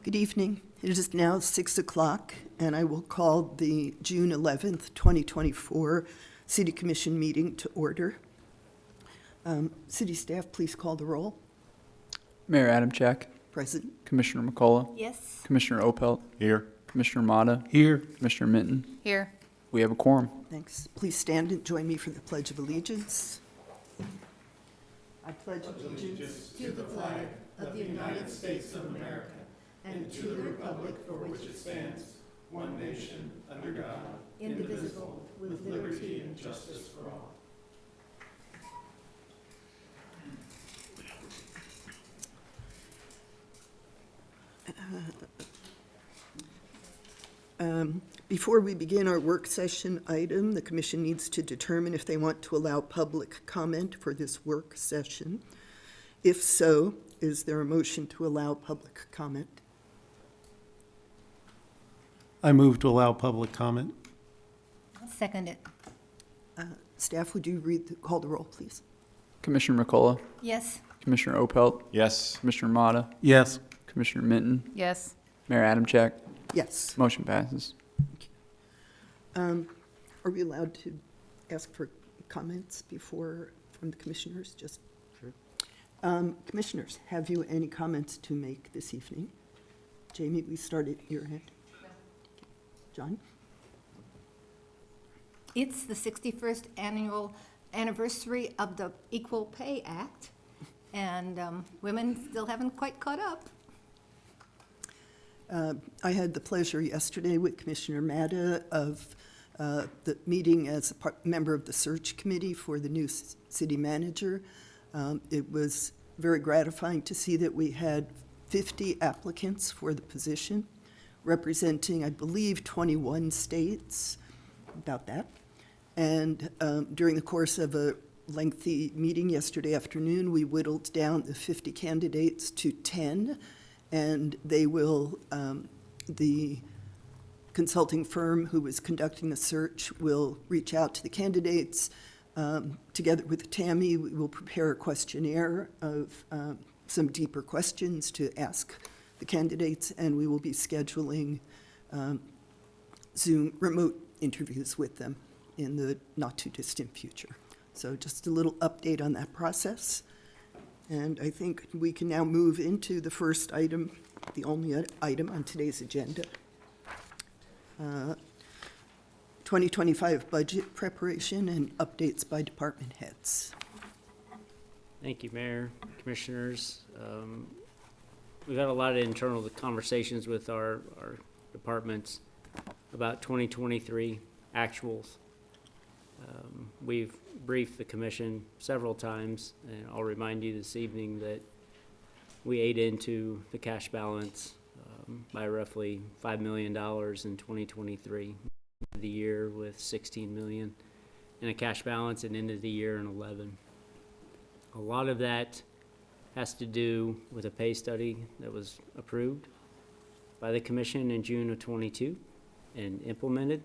Good evening. It is now 6 o'clock, and I will call the June 11th, 2024 City Commission meeting to order. City staff, please call the roll. Mayor Adamczyk, Present. Commissioner McCullough, Yes. Commissioner Opelt, Here. Commissioner Mata, Here. Commissioner Minton. Here. We have a quorum. Thanks. Please stand and join me for the Pledge of Allegiance. I pledge allegiance To the flag of the United States of America and to the republic for which it stands, one nation, under God, indivisible, with liberty and justice for all. Before we begin our work session item, the commission needs to determine if they want to allow public comment for this work session. If so, is there a motion to allow public comment? I move to allow public comment. I'll second it. Staff, would you call the roll, please? Commissioner McCullough, Yes. Commissioner Opelt, Yes. Commissioner Mata, Yes. Commissioner Minton, Yes. Mayor Adamczyk. Yes. Motion passes. Are we allowed to ask for comments from the commissioners? Just sure. Commissioners, have you any comments to make this evening? Jamie, we start at your end. John? It's the 61st annual anniversary of the Equal Pay Act, and women still haven't quite caught up. I had the pleasure yesterday with Commissioner Matta of the meeting as a member of the search committee for the new city manager. It was very gratifying to see that we had 50 applicants for the position, representing, I believe, 21 states, about that. And during the course of a lengthy meeting yesterday afternoon, we whittled down the 50 candidates to 10, and they will, the consulting firm who was conducting the search will reach out to the candidates. Together with Tammy, we will prepare a questionnaire of some deeper questions to ask the candidates, and we will be scheduling Zoom remote interviews with them in the not-too-distant future. So just a little update on that process. And I think we can now move into the first item, the only item on today's agenda. 2025 budget preparation and updates by department heads. Thank you, Mayor, Commissioners. We've had a lot of internal conversations with our departments about 2023 actuals. We've briefed the commission several times, and I'll remind you this evening that we ate into the cash balance by roughly $5 million in 2023. The year with 16 million in a cash balance and ended the year in 11. A lot of that has to do with a pay study that was approved by the commission in June of 22 and implemented.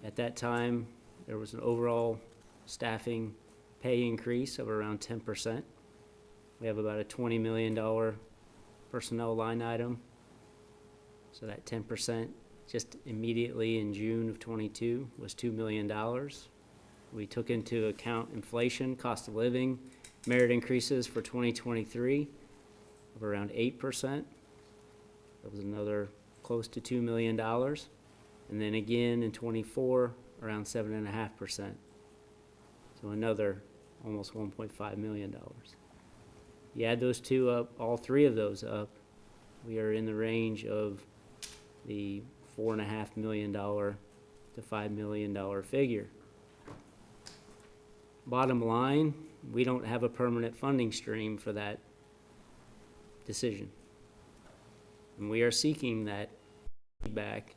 At that time, there was an overall staffing pay increase of around 10%. We have about a $20 million personnel line item. So that 10% just immediately in June of 22 was $2 million. We took into account inflation, cost of living, merit increases for 2023 of around 8%. That was another close to $2 million. And then again in 24, around 7.5%. So another almost $1.5 million. You add those two up, all three of those up, we are in the range of the $4.5 million to $5 million figure. Bottom line, we don't have a permanent funding stream for that decision. And we are seeking that feedback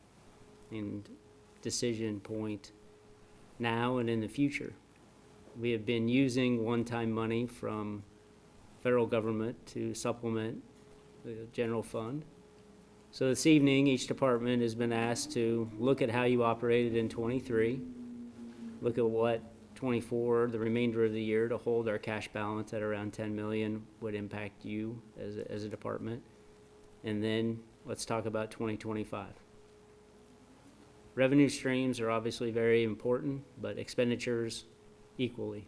and decision point now and in the future. We have been using one-time money from federal government to supplement the general fund. So this evening, each department has been asked to look at how you operated in 23, look at what 24, the remainder of the year, to hold our cash balance at around 10 million would impact you as a department, and then let's talk about 2025. Revenue streams are obviously very important, but expenditures equally.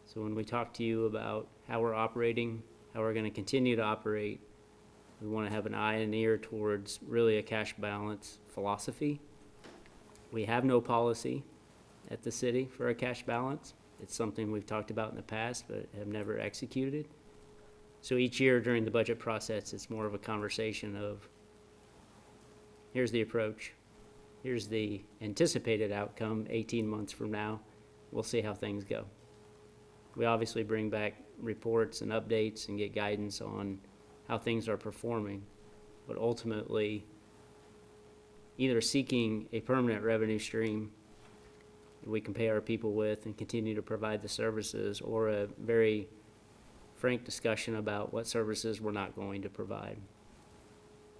So when we talk to you about how we're operating, how we're going to continue to operate, we want to have an eye and ear towards really a cash balance philosophy. We have no policy at the city for a cash balance. It's something we've talked about in the past, but have never executed. So each year during the budget process, it's more of a conversation of, here's the approach, here's the anticipated outcome 18 months from now. We'll see how things go. We obviously bring back reports and updates and get guidance on how things are performing, but ultimately, either seeking a permanent revenue stream that we can pay our people with and continue to provide the services, or a very frank discussion about what services we're not going to provide.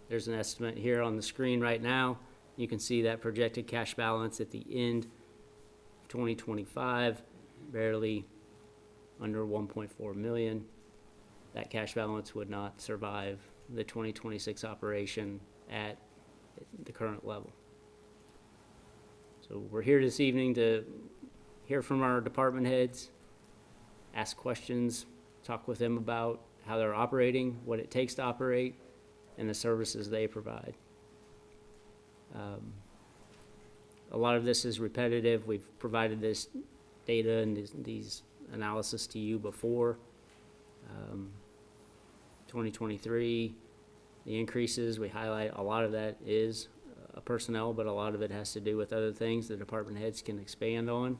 There's an estimate here on the screen right now. You can see that projected cash balance at the end of 2025, barely under 1.4 million. That cash balance would not survive the 2026 operation at the current level. So we're here this evening to hear from our department heads, ask questions, talk with them about how they're operating, what it takes to operate, and the services they provide. A lot of this is repetitive. We've provided this data and these analysis to you before. 2023, the increases, we highlight a lot of that is personnel, but a lot of it has to do with other things the department heads can expand on.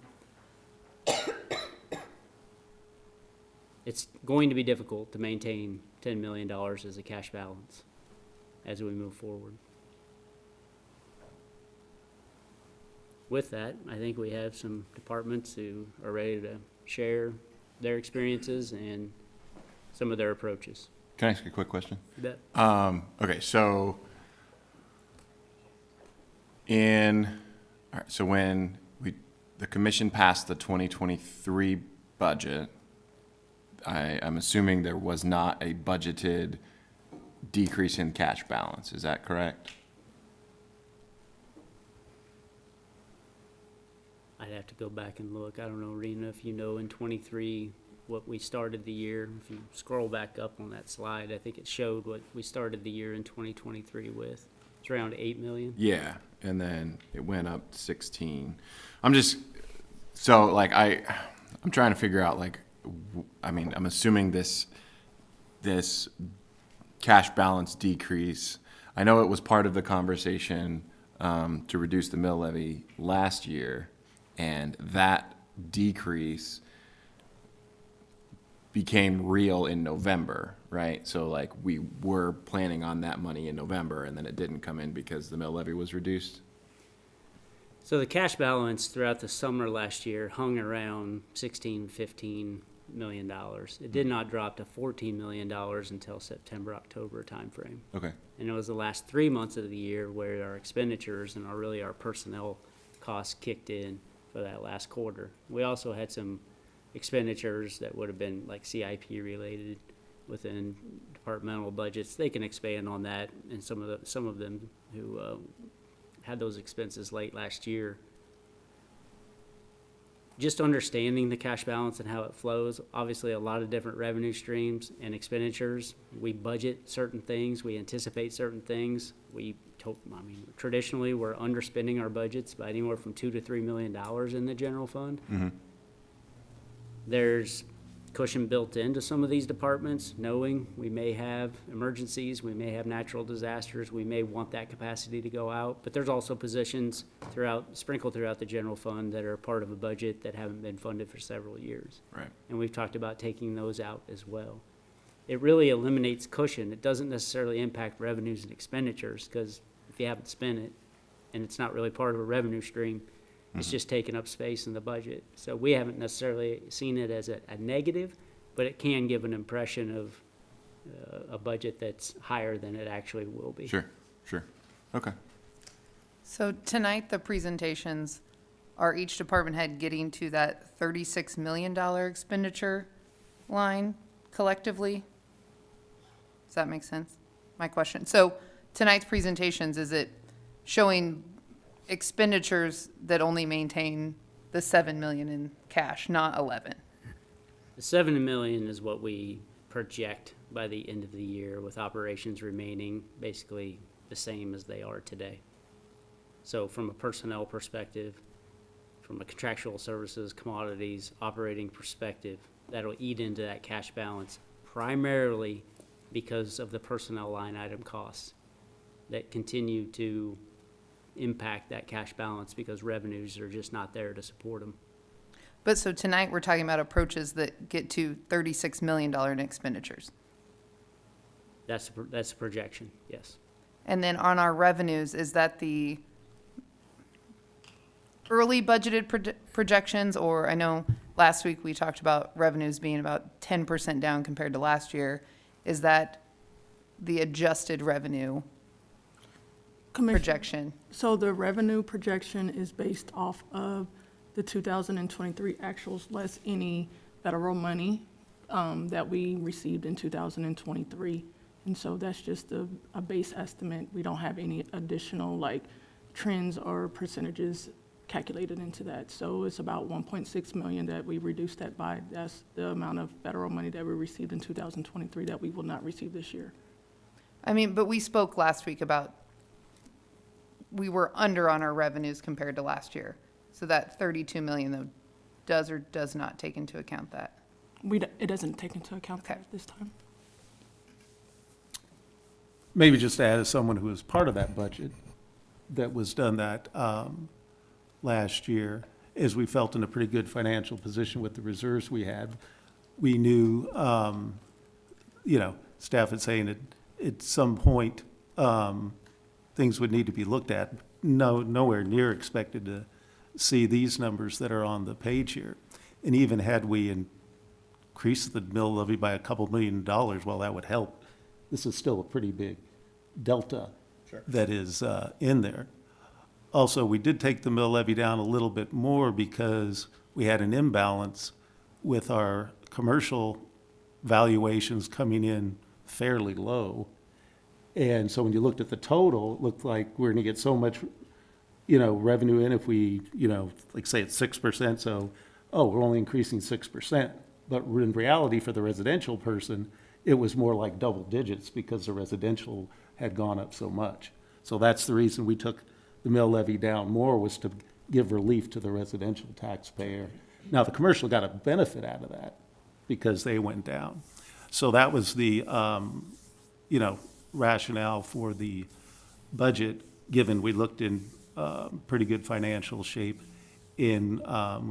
It's going to be difficult to maintain $10 million as a cash balance as we move forward. With that, I think we have some departments who are ready to share their experiences and some of their approaches. Can I ask a quick question? You bet. Okay, so so when the commission passed the 2023 budget, I'm assuming there was not a budgeted decrease in cash balance. Is that correct? I'd have to go back and look. I don't know, Rena, if you know in 23 what we started the year. If you scroll back up on that slide, I think it showed what we started the year in 2023 with. It's around 8 million. Yeah, and then it went up to 16. I'm trying to figure out, I'm assuming this cash balance decrease, I know it was part of the conversation to reduce the mill levy last year, and that decrease became real in November, right? So we were planning on that money in November, and then it didn't come in because the mill levy was reduced? So the cash balance throughout the summer last year hung around $15 million. It did not drop to $14 million until September, October timeframe. Okay. And it was the last 3 months of the year where our expenditures and our personnel costs kicked in for that last quarter. We also had some expenditures that would have been like CIP related within departmental budgets. They can expand on that, and some of them who had those expenses late last year. Just understanding the cash balance and how it flows, obviously a lot of different revenue streams and expenditures. We budget certain things, we anticipate certain things. Traditionally we're underspending our budgets by anywhere from $2 to $3 million in the general fund. Mm-hmm. There's cushion built into some of these departments, knowing we may have emergencies, we may have natural disasters, we may want that capacity to go out. But there's also positions sprinkled throughout the general fund that are part of a budget that haven't been funded for several years. Right. And we've talked about taking those out as well. It really eliminates cushion. It doesn't necessarily impact revenues and expenditures, because if you haven't spent it and it's not really part of a revenue stream, it's just taking up space in the budget. So we haven't necessarily seen it as a negative, but it can give an impression of a budget that's higher than it actually will be. Sure. Okay. So tonight, the presentations, are each department head getting to that $36 million expenditure line collectively? Does that make sense? my question. So tonight's presentations, is it showing expenditures that only maintain the 7 million in cash, not 11? The 7 million is what we project by the end of the year, with operations remaining basically the same as they are today. So from a personnel perspective, from a contractual services, commodities, operating perspective, that'll eat into that cash balance primarily because of the personnel line item costs that continue to impact that cash balance because revenues are just not there to support them. But so tonight, we're talking about approaches that get to $36 million in expenditures. That's the projection, yes. And then on our revenues, is that the early budgeted projections? Or I know last week we talked about revenues being about 10% down compared to last year. Is that the adjusted revenue projection? So the revenue projection is based off of the 2023 actuals less any federal money that we received in 2023. And so that's just a base estimate. We don't have any additional like trends or percentages calculated into that. So it's about 1.6 million that we reduced that by. That's the amount of federal money that we received in 2023 that we will not receive this year. I mean, but we spoke last week about we were under on our revenues compared to last year. So that 32 million though does or does not take into account that. It doesn't take into account Okay. that this time. Maybe just to add as someone who was part of that budget that was done that last year, is we felt in a pretty good financial position with the reserves we had. We knew, staff had saying at some point, things would need to be looked at. Nowhere near expected to see these numbers that are on the page here. And even had we increased the mill levy by a couple $1 million, well, that would help. This is still a pretty big delta that is in there. Also, we did take the mill levy down a little bit more because we had an imbalance with our commercial valuations coming in fairly low. And so when you looked at the total, it looked like we're gonna get so much, revenue in if we, like say it's 6%, so, we're only increasing 6%. But in reality, for the residential person, it was more like double digits because the residential had gone up so much. So that's the reason we took the mill levy down more, was to give relief to the residential taxpayer. Now, the commercial got a benefit out of that because they went down. So that was the, rationale for the budget, given we looked in pretty good financial shape. We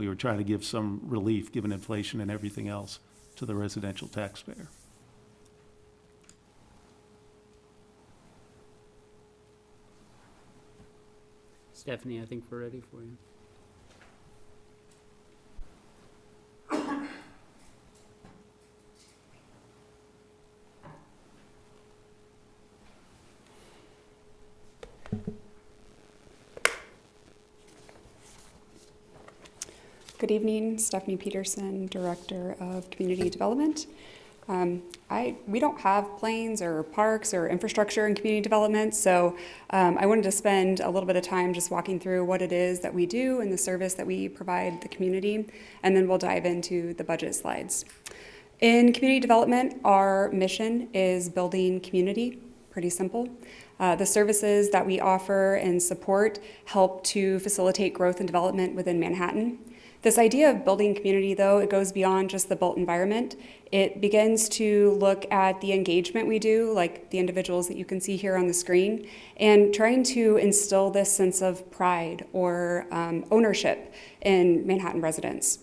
were trying to give some relief, given inflation and everything else, to the residential taxpayer. Stephanie, I think we're ready for you. Good evening, Stephanie Peterson, Director of Community Development. We don't have planes or parks or infrastructure in community development, so I wanted to spend a little bit of time just walking through what it is that we do and the service that we provide the community, and then we'll dive into the budget slides. In community development, our mission is building community, pretty simple. The services that we offer and support help to facilitate growth and development within Manhattan. This idea of building community, though, it goes beyond just the built environment. It begins to look at the engagement we do, like the individuals that you can see here on the screen, and trying to instill this sense of pride or ownership in Manhattan residents.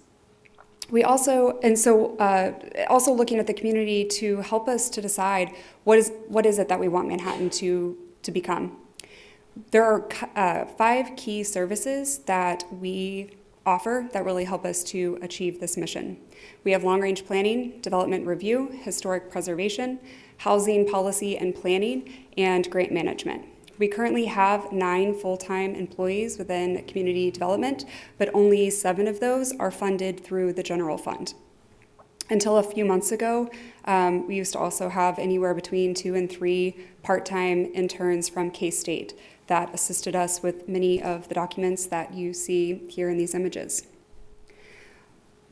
We also, also looking at the community to help us to decide what is it that we want Manhattan to become. There are 5 key services that we offer that really help us to achieve this mission. We have long-range planning, development review, historic preservation, housing policy and planning, and grant management. We currently have 9 full-time employees within community development, but only 7 of those are funded through the general fund. Until a few months ago, we used to also have anywhere between 2 and 3 part-time interns from K-State that assisted us with many of the documents that you see here in these images.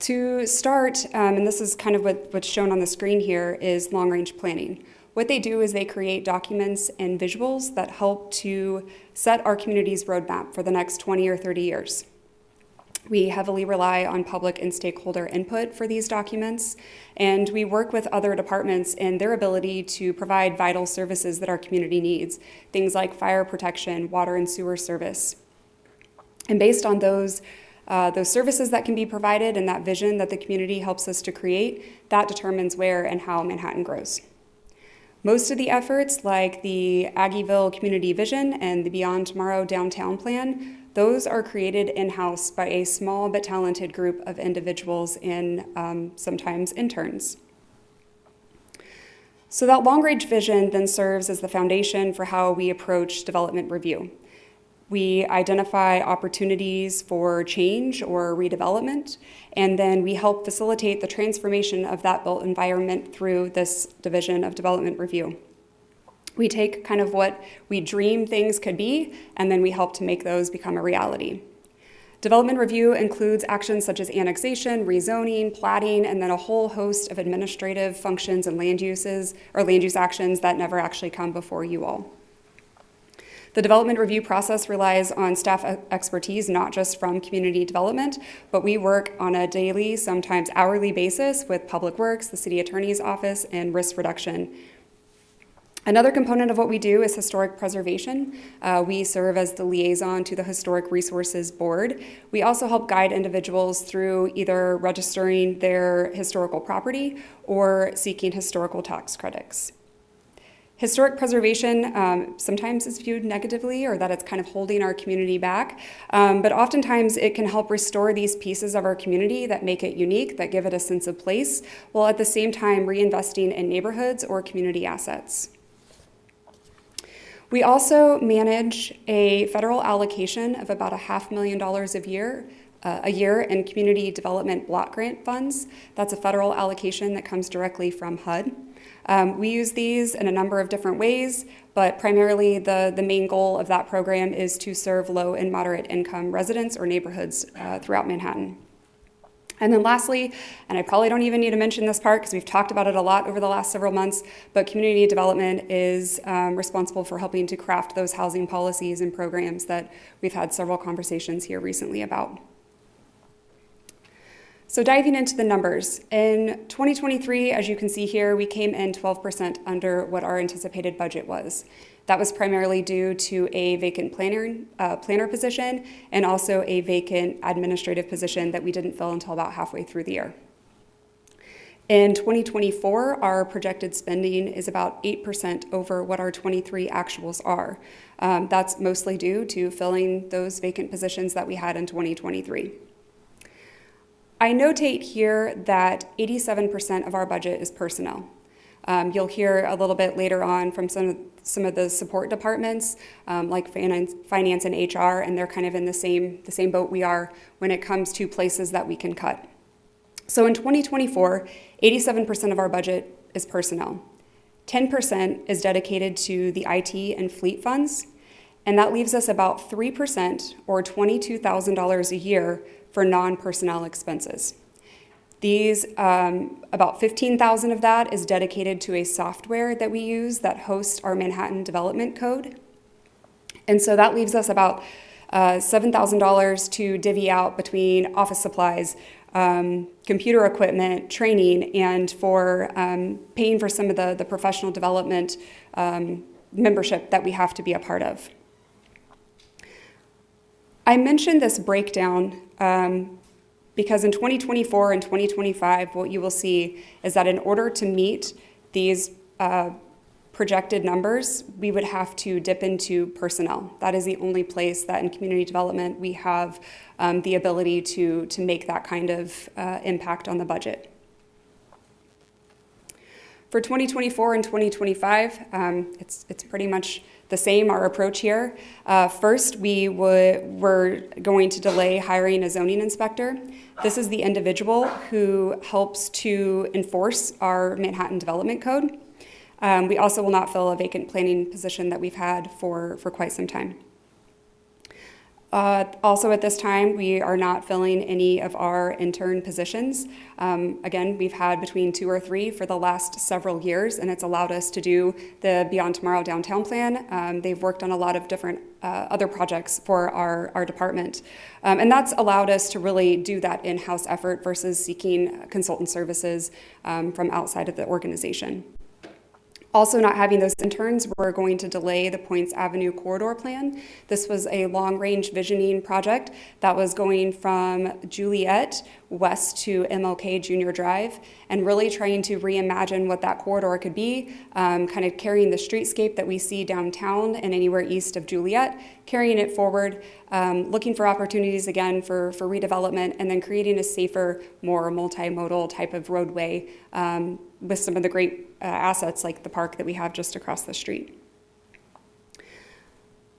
To start, and this is kind of what's shown on the screen here, is long-range planning. What they do is they create documents and visuals that help to set our community's roadmap for the next 20 or 30 years. We heavily rely on public and stakeholder input for these documents, and we work with other departments in their ability to provide vital services that our community needs, things like fire protection, water and sewer service. And based on those services that can be provided and that vision that the community helps us to create, that determines where and how Manhattan grows. Most of the efforts, like the Aggieville Community Vision and the Beyond Tomorrow Downtown Plan, those are created in-house by a small but talented group of individuals and sometimes interns. So that long-range vision then serves as the foundation for how we approach development review. We identify opportunities for change or redevelopment, and then we help facilitate the transformation of that built environment through this division of development review. We take kind of what we dream things could be, and then we help to make those become a reality. Development review includes actions such as annexation, rezoning, platting, and then a whole host of administrative functions and land use actions that never actually come before you all. The development review process relies on staff expertise, not just from community development, but we work on a daily, sometimes hourly basis with Public Works, the City Attorney's Office, and risk reduction. Another component of what we do is historic preservation. We serve as the liaison to the Historic Resources Board. We also help guide individuals through either registering their historical property or seeking historical tax credits. Historic preservation sometimes is viewed negatively, or that it's kind of holding our community back, but oftentimes it can help restore these pieces of our community that make it unique, that give it a sense of place, while at the same time reinvesting in neighborhoods or community assets. We also manage a federal allocation of about $500,000 a year in community development block grant funds. That's a federal allocation that comes directly from HUD. We use these in a number of different ways, but primarily the main goal of that program is to serve low and moderate income residents or neighborhoods throughout Manhattan. And then lastly, and I probably don't even need to mention this part because we've talked about it a lot over the last several months, but community development is responsible for helping to craft those housing policies and programs that we've had several conversations here recently about. So diving into the numbers, in 2023, as you can see here, we came in 12% under what our anticipated budget was. That was primarily due to a vacant planner position and also a vacant administrative position that we didn't fill until about halfway through the year. In 2024, our projected spending is about 8% over what our 23 actuals are. That's mostly due to filling those vacant positions that we had in 2023. I notate here that 87% of our budget is personnel. You'll hear a little bit later on from some of the support departments, like finance and HR, and they're kind of in the same boat we are when it comes to places that we can cut. So in 2024, 87% of our budget is personnel. 10% is dedicated to the IT and fleet funds, and that leaves us about 3% or $22,000 a year for non-personnel expenses. These, about $15,000 of that is dedicated to a software that we use that hosts our Manhattan Development Code. And so that leaves us about $7,000 to divvy out between office supplies, computer equipment, training, and for paying for some of the professional development membership that we have to be a part of. I mentioned this breakdown because in 2024 and 2025, what you will see is that in order to meet these projected numbers, we would have to dip into personnel. That is the only place that in community development we have the ability to make that kind of impact on the budget. For 2024 and 2025, it's pretty much the same, our approach here. First, we're going to delay hiring a zoning inspector. This is the individual who helps to enforce our Manhattan Development Code. We also will not fill a vacant planning position that we've had for quite some time. Also at this time, we are not filling any of our intern positions. Again, we've had between 2 or 3 for the last several years, and it's allowed us to do the Beyond Tomorrow Downtown Plan. They've worked on a lot of different other projects for our department. And that's allowed us to really do that in-house effort versus seeking consultant services from outside of the organization. Also, not having those interns, we're going to delay the Points Avenue corridor plan. This was a long-range visioning project that was going from Juliet west to MLK Junior Drive, and really trying to reimagine what that corridor could be, kind of carrying the streetscape that we see downtown and anywhere east of Juliet, carrying it forward, looking for opportunities again for redevelopment, and then creating a safer, more multimodal type of roadway with some of the great assets like the park that we have just across the street.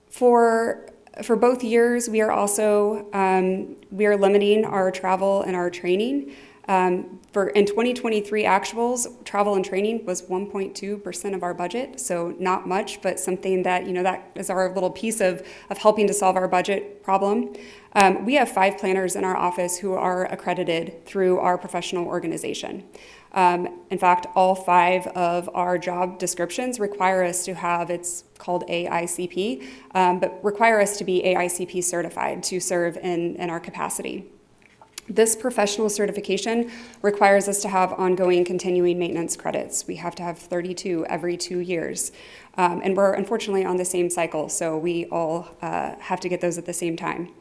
For both years, we are also we are limiting our travel and our training. In 2023 actuals, travel and training was 1.2% of our budget, so not much, but something that, that is our little piece of helping to solve our budget problem. We have 5 planners in our office who are accredited through our professional organization. In fact, all 5 of our job descriptions require us to have, it's called AICP, but require us to be AICP certified to serve in our capacity. This professional certification requires us to have ongoing continuing maintenance credits. We have to have 32 every 2 years. And we're unfortunately on the same cycle, so we all have to get those at the same time.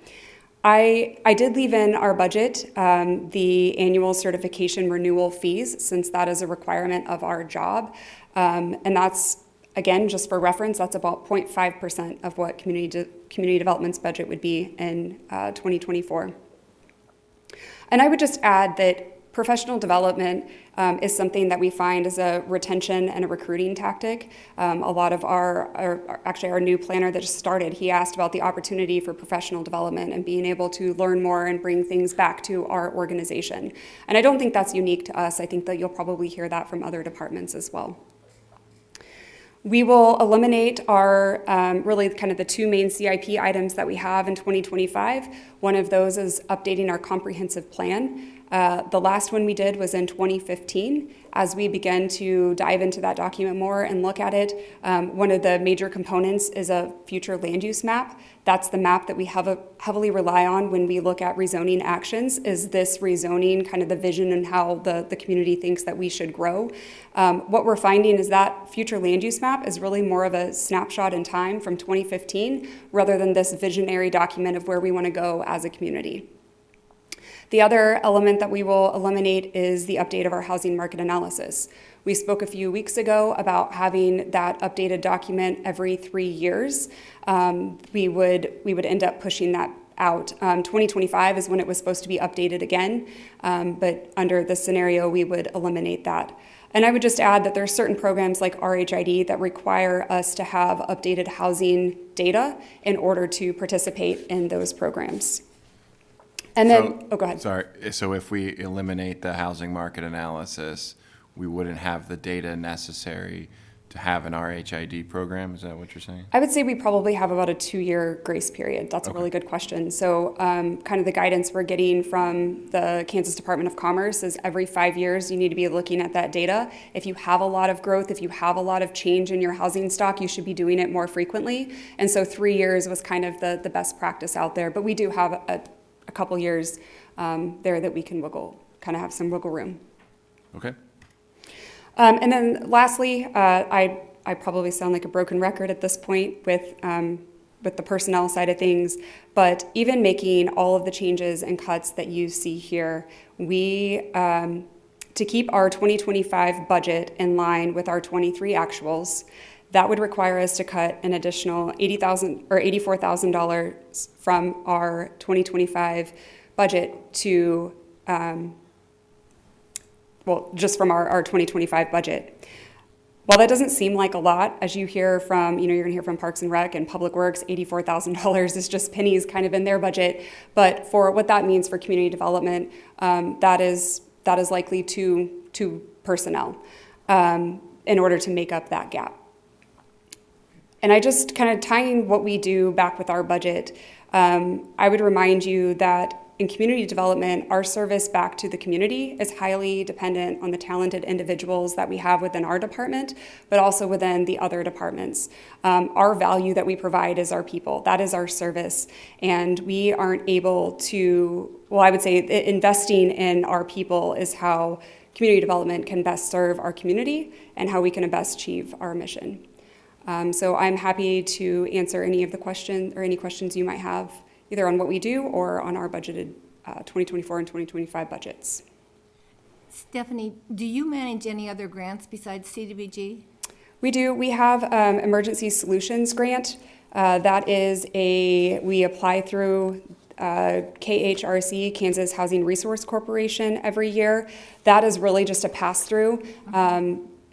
I did leave in our budget the annual certification renewal fees, since that is a requirement of our job. And that's, again, just for reference, that's about 0.5% of what community development's budget would be in 2024. And I would just add that professional development is something that we find as a retention and a recruiting tactic. A lot of our new planner that just started, he asked about the opportunity for professional development and being able to learn more and bring things back to our organization. And I don't think that's unique to us. I think that you'll probably hear that from other departments as well. We will eliminate our, really kind of the 2 main CIP items that we have in 2025. One of those is updating our comprehensive plan. The last one we did was in 2015. As we began to dive into that document more and look at it, one of the major components is a future land use map. That's the map that we heavily rely on when we look at rezoning actions, is this rezoning kind of the vision and how the community thinks that we should grow. What we're finding is that future land use map is really more of a snapshot in time from 2015 rather than this visionary document of where we want to go as a community. The other element that we will eliminate is the update of our housing market analysis. We spoke a few weeks ago about having that updated document every 3 years. We would end up pushing that out. 2025 is when it was supposed to be updated again, but under this scenario, we would eliminate that. And I would just add that there are certain programs like RHID that require us to have updated housing data in order to participate in those programs. And then, go ahead. Sorry, so if we eliminate the housing market analysis, we wouldn't have the data necessary to have an RHID program? Is that what you're saying? I would say we probably have about a 2-year grace period. That's a really good question. So kind of the guidance we're getting from the Kansas Department of Commerce is every 5 years you need to be looking at that data. If you have a lot of growth, if you have a lot of change in your housing stock, you should be doing it more frequently. And so 3 years was kind of the best practice out there. But we do have a couple years there that we can kind of have some wiggle room. Okay. And then lastly, I probably sound like a broken record at this point with the personnel side of things, but even making all of the changes and cuts that you see here, we, to keep our 2025 budget in line with our 23 actuals, that would require us to cut an additional $80,000 or $84,000 from our 2025 budget to, just from our 2025 budget. While that doesn't seem like a lot, as you hear from, you're going to hear from Parks and Rec and Public Works, $84,000 is just pennies kind of in their budget. But for what that means for community development, that is likely two personnel in order to make up that gap. And I just kind of tying what we do back with our budget, I would remind you that in community development, our service back to the community is highly dependent on the talented individuals that we have within our department, but also within the other departments. Our value that we provide is our people. That is our service. And we aren't able to, well, I would say investing in our people is how community development can best serve our community and how we can best achieve our mission. So I'm happy to answer any of the questions or any questions you might have, either on what we do or on our budgeted 2024 and 2025 budgets. Stephanie, do you manage any other grants besides CDBG? We do. We have Emergency Solutions Grant. That is we apply through KHRC, Kansas Housing Resource Corporation, every year. That is really just a pass-through.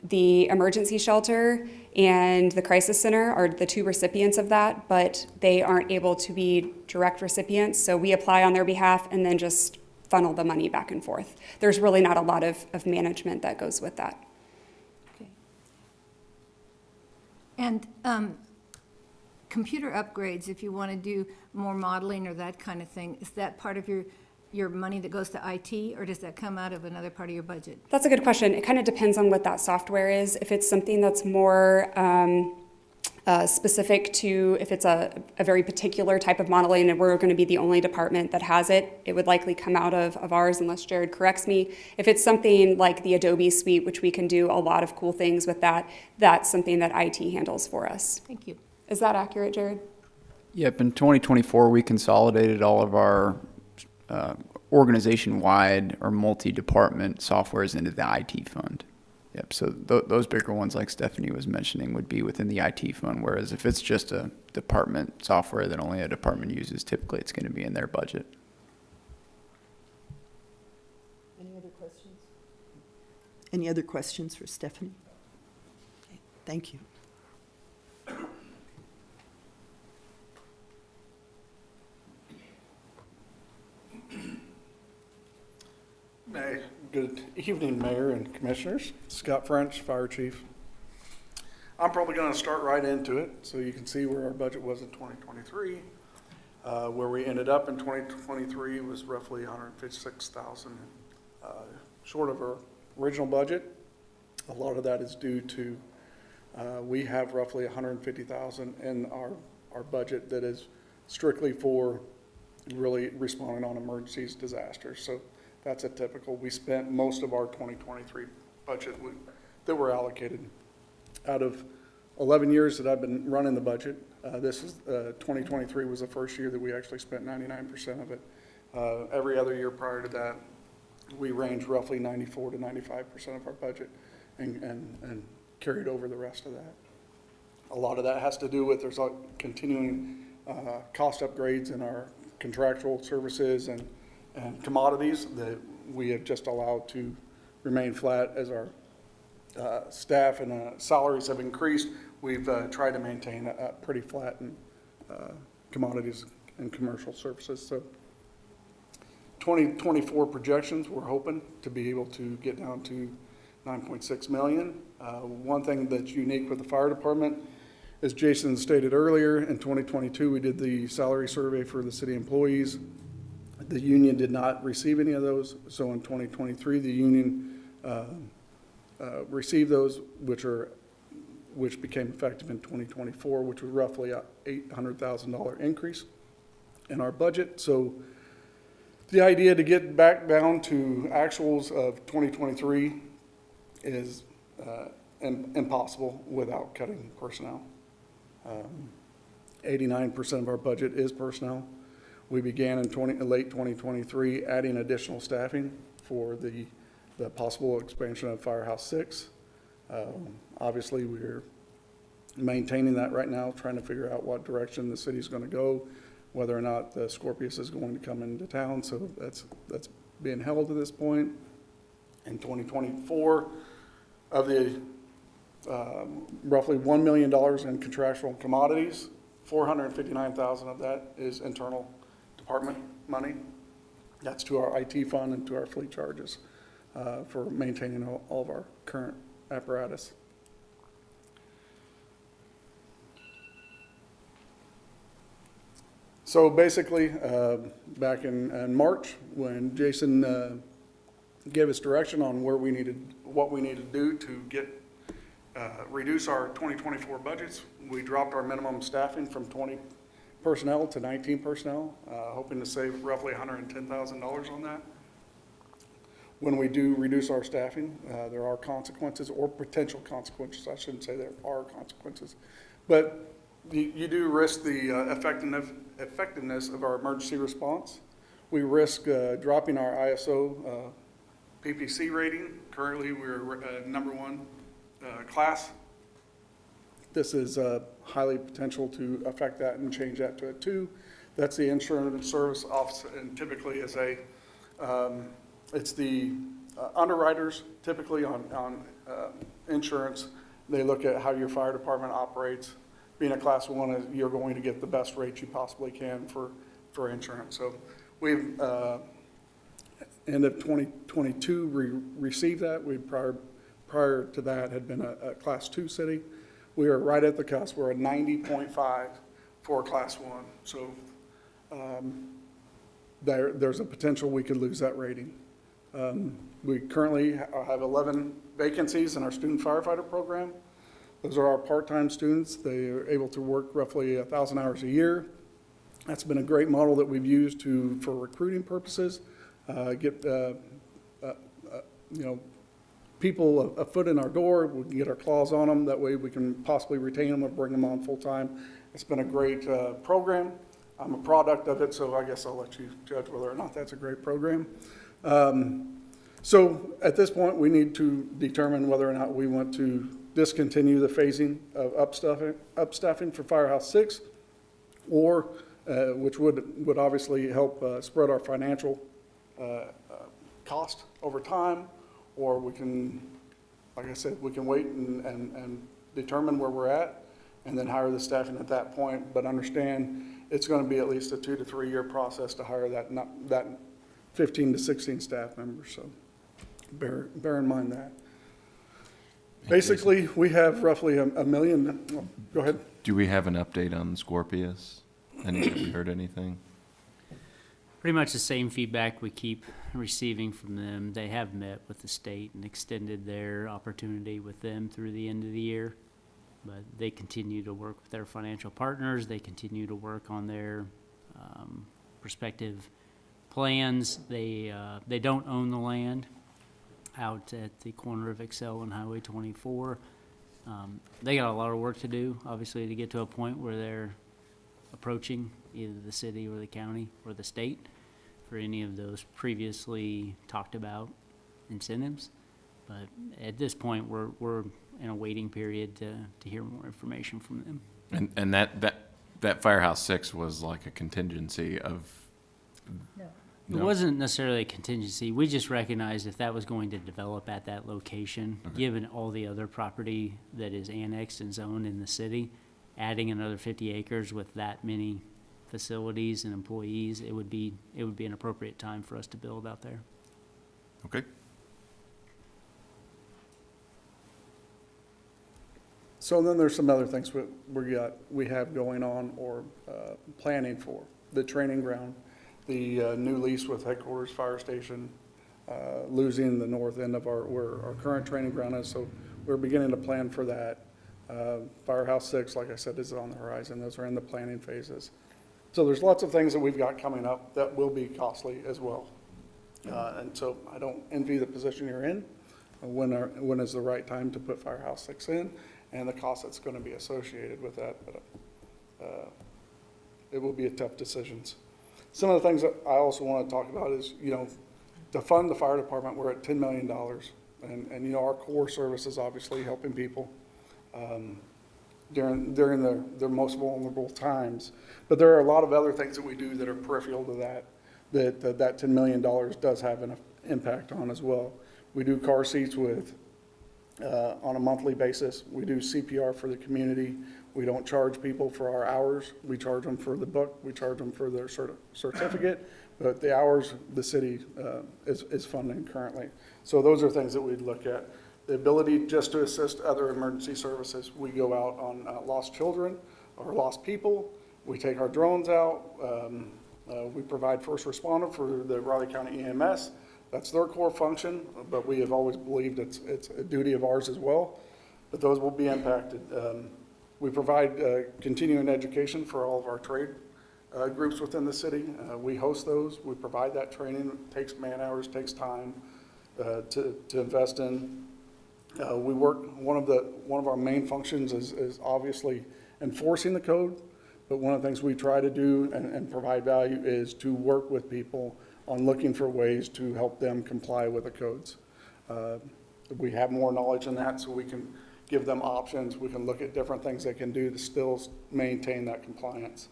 The emergency shelter and the crisis center are the two recipients of that, but they aren't able to be direct recipients. So we apply on their behalf and then just funnel the money back and forth. There's really not a lot of management that goes with that. Okay. And computer upgrades, if you want to do more modeling or that kind of thing, is that part of your money that goes to IT, or does that come out of another part of your budget? That's a good question. It kind of depends on what that software is. If it's something that's more specific to, if it's a very particular type of modeling and we're going to be the only department that has it, it would likely come out of ours unless Jared corrects me. If it's something like the Adobe suite, which we can do a lot of cool things with that, that's something that IT handles for us. Thank you. Is that accurate, Jared? Yep, in 2024, we consolidated all of our organization-wide or multi-department softwares into the IT fund. Yep, so those bigger ones like Stephanie was mentioning would be within the IT fund, whereas if it's just a department software that only a department uses, typically it's going to be in their budget. Any other questions? Any other questions for Stephanie? Okay, thank you. Good evening, Mayor and Commissioners. Scott French, Fire Chief. I'm probably going to start right into it so you can see where our budget was in 2023. Where we ended up in 2023 was roughly $156,000 short of our original budget. A lot of that is due to we have roughly $150,000 in our budget that is strictly for really responding on emergencies, disasters. So that's a typical. We spent most of our 2023 budget that were allocated. Out of 11 years that I've been running the budget, 2023 was the first year that we actually spent 99% of it. Every other year prior to that, we ranged roughly 94 to 95% of our budget and carried over the rest of that. A lot of that has to do with there's continuing cost upgrades in our contractual services and commodities that we have just allowed to remain flat as our staff and salaries have increased. We've tried to maintain a pretty flat in commodities and commercial services. So 2024 projections, we're hoping to be able to get down to 9.6 million. One thing that's unique with the fire department, as Jason stated earlier, in 2022 we did the salary survey for the city employees. The union did not receive any of those, so in 2023, the union received those, which became effective in 2024, which was roughly a $800,000 increase in our budget. So the idea to get back down to actuals of 2023 is impossible without cutting personnel. 89% of our budget is personnel. We began in late 2023 adding additional staffing for the possible expansion of Firehouse 6. Obviously, we're maintaining that right now, trying to figure out what direction the city's going to go, whether or not the Scorpius is going to come into town. So that's being held to this point. In 2024, of the roughly $1 million in contractual commodities. $459,000 of that is internal department money. That's to our IT fund and to our fleet charges for maintaining all of our current apparatus. So basically, back in March, when Jason gave us direction on what we needed to do to reduce our 2024 budgets, we dropped our minimum staffing from 20 personnel to 19 personnel, hoping to save roughly $110,000 on that. When we do reduce our staffing, there are consequences, or potential consequences. I shouldn't say there are consequences, but you do risk the effectiveness of our emergency response. We risk dropping our ISO PPC rating. Currently, we're number one class. This is highly potential to affect that and change that to a 2. That's the insurance service office, and typically is it's the underwriters typically on insurance. They look at how your fire department operates. Being a class 1, you're going to get the best rate you possibly can for insurance. So we've end of 2022 received that. We prior to that had been a class 2 city. We are right at the cusp. We're a 90.5 for class 1. So there's a potential we could lose that rating. We currently have 11 vacancies in our student firefighter program. Those are our part-time students. They are able to work roughly 1,000 hours a year. That's been a great model that we've used for recruiting purposes, get people a foot in our door. We can get our claws on them. That way we can possibly retain them or bring them on full-time. It's been a great program. I'm a product of it, so I guess I'll let you judge whether or not that's a great program. So at this point, we need to determine whether or not we want to discontinue the phasing of upstaffing for Firehouse 6, or which would obviously help spread our financial cost over time, or we can, like I said, we can wait and determine where we're at and then hire the staffing at that point, but understand it's going to be at least a 2 to 3 year process to hire that 15 to 16 staff members, so bear in mind that. Basically, we have roughly a million, go ahead. Do we have an update on Scorpius? Have we heard anything? Pretty much the same feedback we keep receiving from them. They have met with the state and extended their opportunity with them through the end of the year. But they continue to work with their financial partners. They continue to work on their prospective plans. They don't own the land out at the corner of Excel and Highway 24. They got a lot of work to do, obviously, to get to a point where they're approaching either the city or the county or the state for any of those previously talked about incentives. But at this point, we're in a waiting period to hear more information from them. And that Firehouse 6 was like a contingency of. It wasn't necessarily a contingency. We just recognized if that was going to develop at that location, given all the other property that is annexed and zoned in the city, adding another 50 acres with that many facilities and employees, it would be an appropriate time for us to build out there. Okay. So then there's some other things we have going on or planning for. The training ground, the new lease with Headquarters Fire Station, losing the north end of where our current training ground is. So we're beginning to plan for that. Firehouse 6, like I said, is on the horizon. Those are in the planning phases. So there's lots of things that we've got coming up that will be costly as well. And so I don't envy the position you're in. When is the right time to put Firehouse 6 in, and the cost that's going to be associated with that. But it will be a tough decisions. Some of the things that I also want to talk about is, to fund the fire department, we're at $10 million. And our core service is obviously helping people during their most vulnerable times. But there are a lot of other things that we do that are peripheral to that $10 million does have an impact on as well. We do car seats with on a monthly basis. We do CPR for the community. We don't charge people for our hours. We charge them for the book. We charge them for their certificate. But the hours, the city is funding currently. So those are things that we'd look at. The ability just to assist other emergency services. We go out on lost children or lost people. We take our drones out. We provide first responder for the Riley County EMS. That's their core function, but we have always believed it's a duty of ours as well. But those will be impacted. We provide continuing education for all of our trade groups within the city. We host those. We provide that training. It takes man hours, takes time to invest in. We work. One of our main functions is obviously enforcing the code. But one of the things we try to do and provide value is to work with people on looking for ways to help them comply with the codes. We have more knowledge in that, so we can give them options. We can look at different things they can do to still maintain that compliance.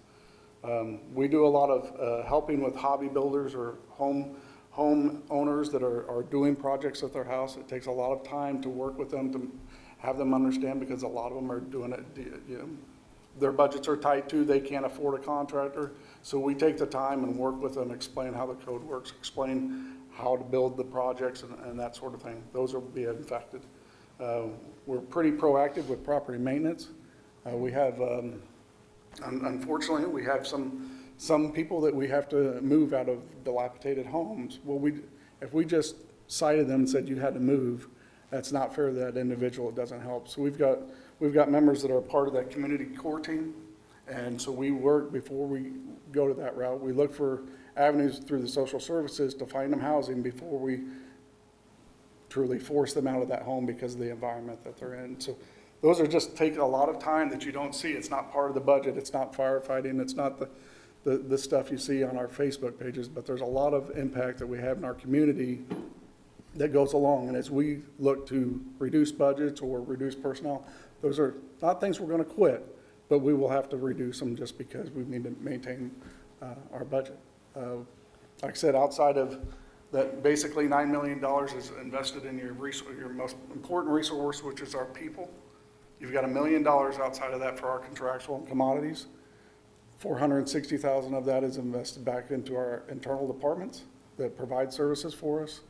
We do a lot of helping with hobby builders or home owners that are doing projects at their house. It takes a lot of time to work with them to have them understand, because a lot of them are doing it, you know, their budgets are tight too. They can't afford a contractor. So we take the time and work with them, explain how the code works, explain how to build the projects and that sort of thing. Those will be affected. We're pretty proactive with property maintenance. We have, unfortunately, we have some people that we have to move out of dilapidated homes. Well, if we just cited them and said you had to move, that's not fair to that individual. It doesn't help. So we've got members that are part of that community core team. And so we work before we go to that route. We look for avenues through the social services to find them housing before we truly force them out of that home because of the environment that they're in. So those are just take a lot of time that you don't see. It's not part of the budget. It's not firefighting. It's not the stuff you see on our Facebook pages, but there's a lot of impact that we have in our community that goes along. And as we look to reduce budgets or reduce personnel, those are not things we're going to quit, but we will have to reduce them just because we need to maintain our budget. Like I said, outside of that, basically $9 million is invested in your most important resource, which is our people. You've got $1 million outside of that for our contractual and commodities. $460,000 of that is invested back into our internal departments that provide services for us.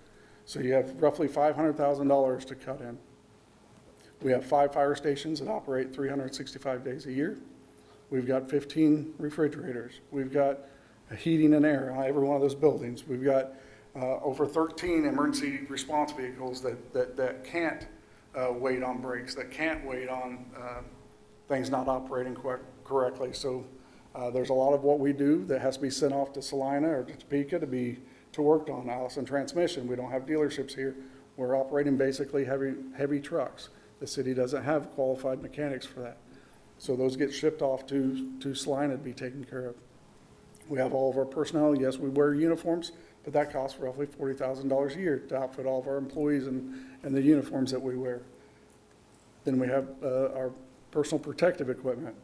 So you have roughly $500,000 to cut in. We have 5 fire stations that operate 365 days a year. We've got 15 refrigerators. We've got heating and air on every one of those buildings. We've got over 13 emergency response vehicles that can't wait on brakes, that can't wait on things not operating correctly. So there's a lot of what we do that has to be sent off to Salina or to Topeka to work on. Allison Transmission, we don't have dealerships here. We're operating basically heavy trucks. The city doesn't have qualified mechanics for that. So those get shipped off to Salina to be taken care of. We have all of our personnel. Yes, we wear uniforms, but that costs roughly $40,000 a year to outfit all of our employees and the uniforms that we wear. Then we have our personal protective equipment.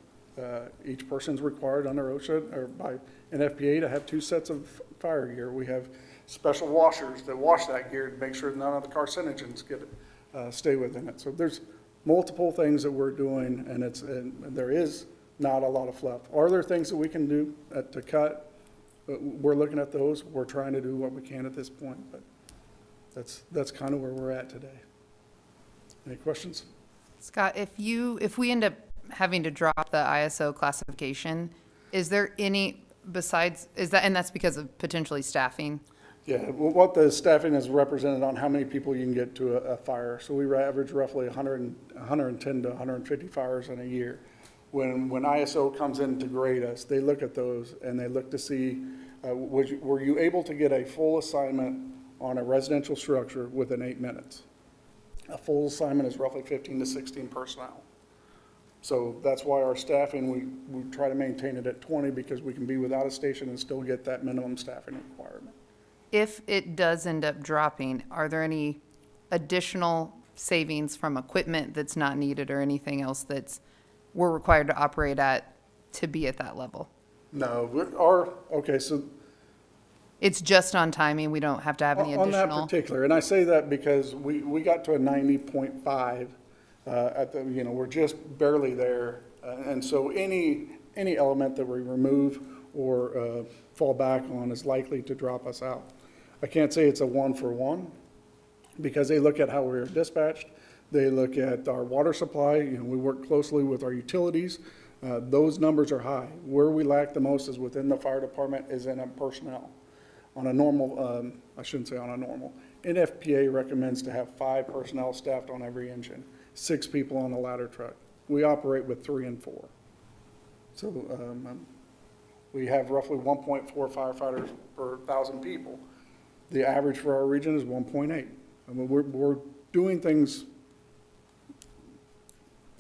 Each person's required under OSHA or by NFPA to have 2 sets of fire gear. We have special washers that wash that gear to make sure none of the carcinogens stay within it. So there's multiple things that we're doing, and there is not a lot of fluff. Are there things that we can do to cut? We're looking at those. We're trying to do what we can at this point, but that's kind of where we're at today. Any questions? Scott, if we end up having to drop the ISO classification, is there any besides, and that's because of potentially staffing? Yeah, well, what the staffing is represented on how many people you can get to a fire. So we average roughly 110 to 150 fires in a year. When ISO comes in to grade us, they look at those and they look to see, were you able to get a full assignment on a residential structure within 8 minutes? A full assignment is roughly 15 to 16 personnel. So that's why our staffing, we try to maintain it at 20 because we can be without a station and still get that minimum staffing requirement. If it does end up dropping, are there any additional savings from equipment that's not needed or anything else we're required to operate at to be at that level? No, so It's just on timing, we don't have to have any On that additional? particular, and I say that because we got to a 90.5 at the, you know, we're just barely there. And so any element that we remove or fall back on is likely to drop us out. I can't say it's a 1-for-1 because they look at how we're dispatched. They look at our water supply, you know, we work closely with our utilities. Those numbers are high. Where we lack the most is within the fire department is in personnel. On a normal, I shouldn't say on a normal, NFPA recommends to have 5 personnel staffed on every engine, 6 people on the ladder truck. We operate with 3 and 4. So we have roughly 1.4 firefighters per 1,000 people. The average for our region is 1.8. I mean, we're doing things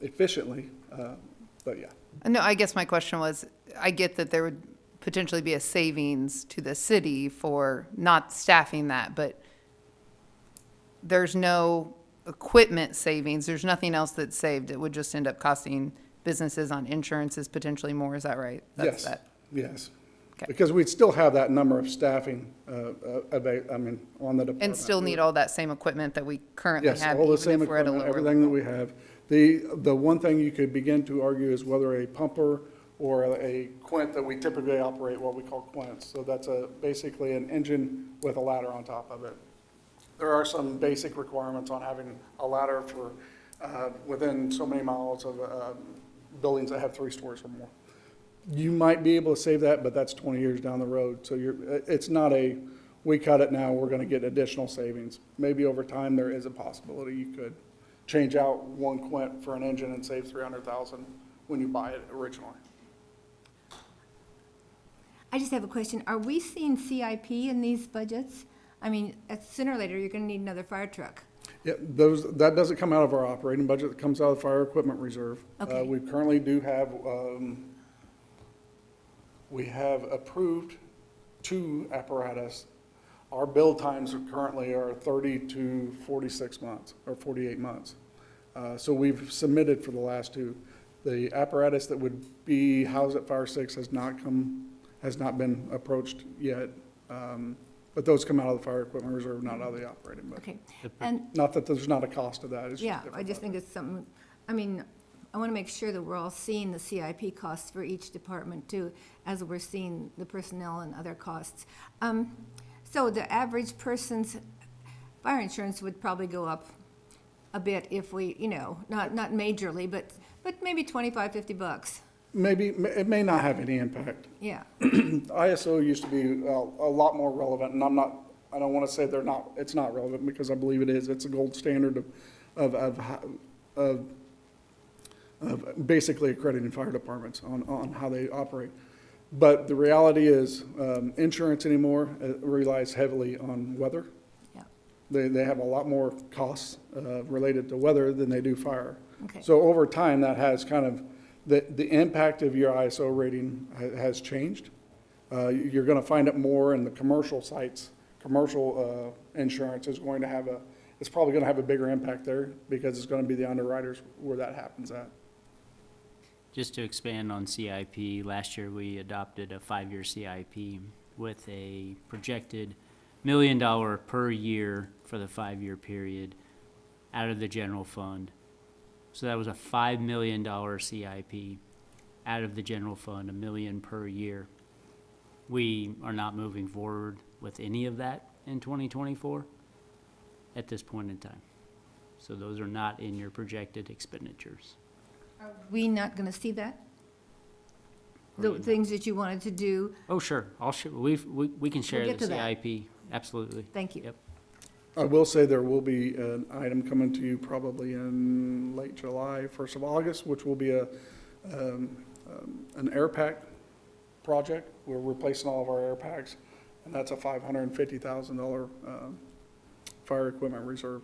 efficiently, but yeah. No, I guess my question was, I get that there would potentially be a savings to the city for not staffing that, but there's no equipment savings, there's nothing else that's saved. It would just end up costing businesses on insurances potentially more, is that right? That's Yes, that. yes. Okay. Because we'd still have that number of staffing, on the department. And still need all that same equipment that we currently Yes, have, all the even same if we're at a equipment, lower everything that level. we have. The one thing you could begin to argue is whether a pumper or a quint that we typically operate, what we call quints. So that's basically an engine with a ladder on top of it. There are some basic requirements on having a ladder for, within so many miles of buildings that have 3 stories or more. You might be able to save that, but that's 20 years down the road. So it's not we cut it now, we're gonna get additional savings. Maybe over time, there is a possibility you could change out 1 quint for an engine and save 300,000 when you buy it originally. I just have a question. Are we seeing CIP in these budgets? I mean, sooner or later, you're gonna need another fire truck. Yeah, that doesn't come out of our operating budget, it comes out of the fire equipment reserve. Okay. We currently do have, we have approved 2 apparatus. Our build times currently are 30 to 46 months, or 48 months. So we've submitted for the last 2. The apparatus that would be housed at Fire 6 has not been approached yet. But those come out of the fire equipment reserve, not out of the operating budget. Okay, and, Not that there's not a cost to that, it's just yeah, different. I just think it's something, I mean, I want to make sure that we're all seeing the CIP costs for each department too, as we're seeing the personnel and other costs. So the average person's fire insurance would probably go up a bit if we, you know, not majorly, but maybe 25, 50 bucks. Maybe, it may not have any impact. Yeah, ISO used to be a lot more relevant, and I don't want to say it's not relevant, because I believe it is. It's a gold standard of basically accrediting fire departments on how they operate. But the reality is, insurance anymore relies heavily on weather. yeah, They have a lot more costs related to weather than they do fire. okay. So over time, that has kind of, the impact of your ISO rating has changed. You're going to find it more in the commercial sites. Commercial insurance is going to it's probably going to have a bigger impact there, because it's going to be the underwriters where that happens at. Just to expand on CIP, last year we adopted a 5-year CIP with a projected $1 million per year for the 5-year period out of the general fund. So that was a $5 million CIP out of the general fund, $1 million per year. We are not moving forward with any of that in 2024 at this point in time. So those are not in your projected expenditures. Are we not going to see that? The things that you wanted to do? Oh, sure, we can share get the to that. CIP, absolutely. Thank you. Yep. I will say there will be an item coming to you probably in late July, 1st of August, which will be an air pack project. We're replacing all of our air packs, and that's a $550,000 fire equipment reserve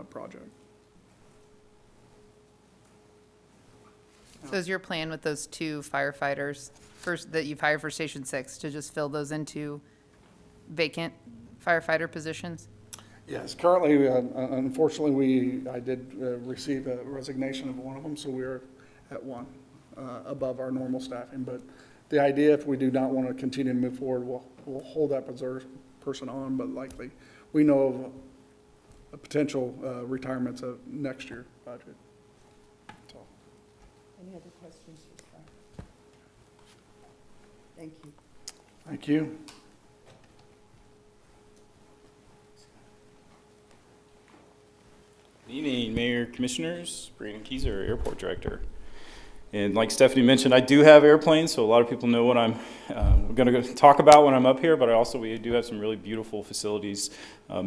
project. So is your plan with those 2 firefighters, first, that you've hired for Station 6, to just fill those into vacant firefighter positions? Yes, currently, unfortunately, I did receive a resignation of one of them, so we're at 1 above our normal staffing. But The idea, if we do not want to continue to move forward, we'll hold that person on, but likely, we know of a potential retirements of next year budget. So, Any other questions? Thank you. thank you. Good evening, Mayor, Commissioners, Brandon Keyser, Airport Director. And like Stephanie mentioned, I do have airplanes, so a lot of people know what I'm going to talk about when I'm up here, but we do have some really beautiful facilities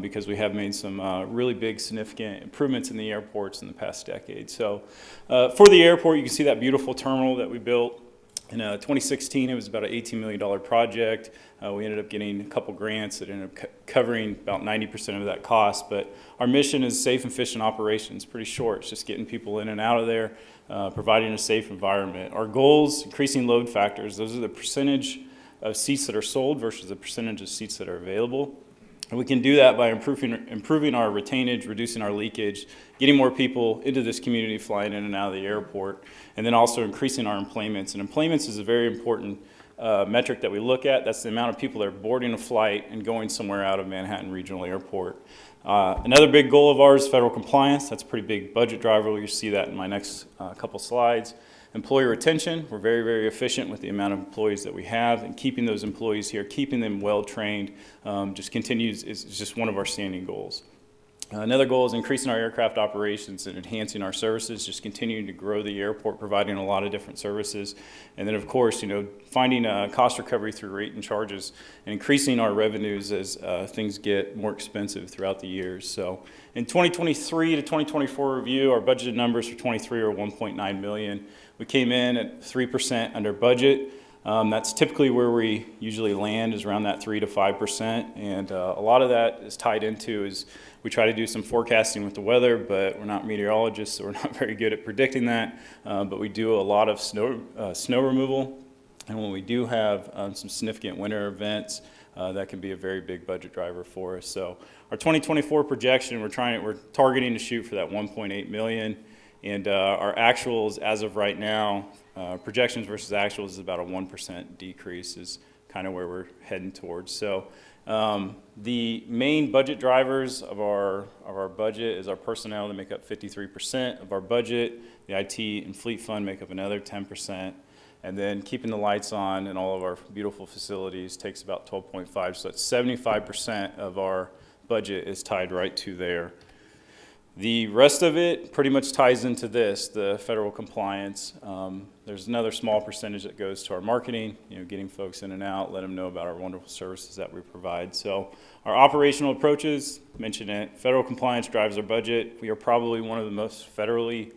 because we have made some really big, significant improvements in the airports in the past decade. So for the airport, you can see that beautiful terminal that we built. In 2016, it was about an $18 million project. We ended up getting a couple grants that ended up covering about 90% of that cost. But our mission is safe and efficient operations. Pretty short. It's just getting people in and out of there, providing a safe environment. Our goals, increasing load factors. Those are the percentage of seats that are sold versus the percentage of seats that are available. And we can do that by improving our retainage, reducing our leakage, getting more people into this community flying in and out of the airport, and then also increasing our employments. And employments is a very important metric that we look at. That's the amount of people that are boarding a flight and going somewhere out of Manhattan Regional Airport. Another big goal of ours is federal compliance. That's a pretty big budget driver. You'll see that in my next couple slides. Employee retention, we're very, very efficient with the amount of employees that we have, and keeping those employees here, keeping them well-trained, just continues, is just one of our standing goals. Another goal is increasing our aircraft operations and enhancing our services, just continuing to grow the airport, providing a lot of different services. And then, of course, finding cost recovery through rate and charges and increasing our revenues as things get more expensive throughout the years. So in 2023 to 2024 review, our budgeted numbers for 23 are $1.9 million. We came in at 3% under budget. That's typically where we usually land, is around that 3 to 5%. And a lot of that is tied into is we try to do some forecasting with the weather, but we're not meteorologists, so we're not very good at predicting that. But we do a lot of snow removal. And when we do have some significant winter events, that can be a very big budget driver for us. So our 2024 projection, we're targeting to shoot for that 1.8 million. And our actuals as of right now, projections versus actuals is about a 1% decrease is kind of where we're heading towards. So the main budget drivers of our budget is our personnel to make up 53% of our budget. The IT and fleet fund make up another 10%. And then keeping the lights on in all of our beautiful facilities takes about 12.5. So that's 75% of our budget is tied right to there. The rest of it pretty much ties into this, the federal compliance. There's another small percentage that goes to our marketing, getting folks in and out, let them know about our wonderful services that we provide. So our operational approaches, mentioned it, federal compliance drives our budget. We are probably one of the most federally,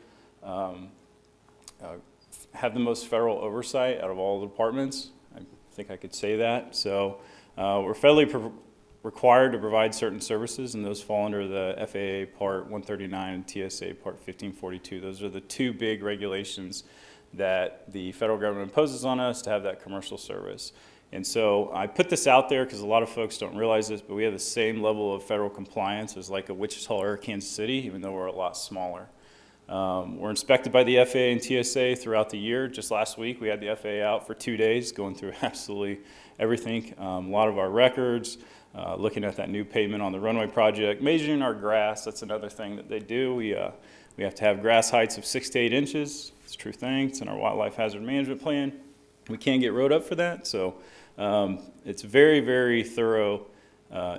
have the most federal oversight out of all the departments. I think I could say that. So we're federally required to provide certain services, and those fall under the FAA Part 139 and TSA Part 1542. Those are the two big regulations that the federal government imposes on us to have that commercial service. And so I put this out there because a lot of folks don't realize this, but we have the same level of federal compliance as like a Wichita or Kansas City, even though we're a lot smaller. We're inspected by the FAA and TSA throughout the year. Just last week, we had the FAA out for 2 days, going through absolutely everything, a lot of our records, looking at that new pavement on the runway project, measuring our grass. That's another thing that they do. We have to have grass heights of 6 to 8 inches. It's a true thing. It's in our wildlife hazard management plan. We can't get wrote up for that. So it's very, very thorough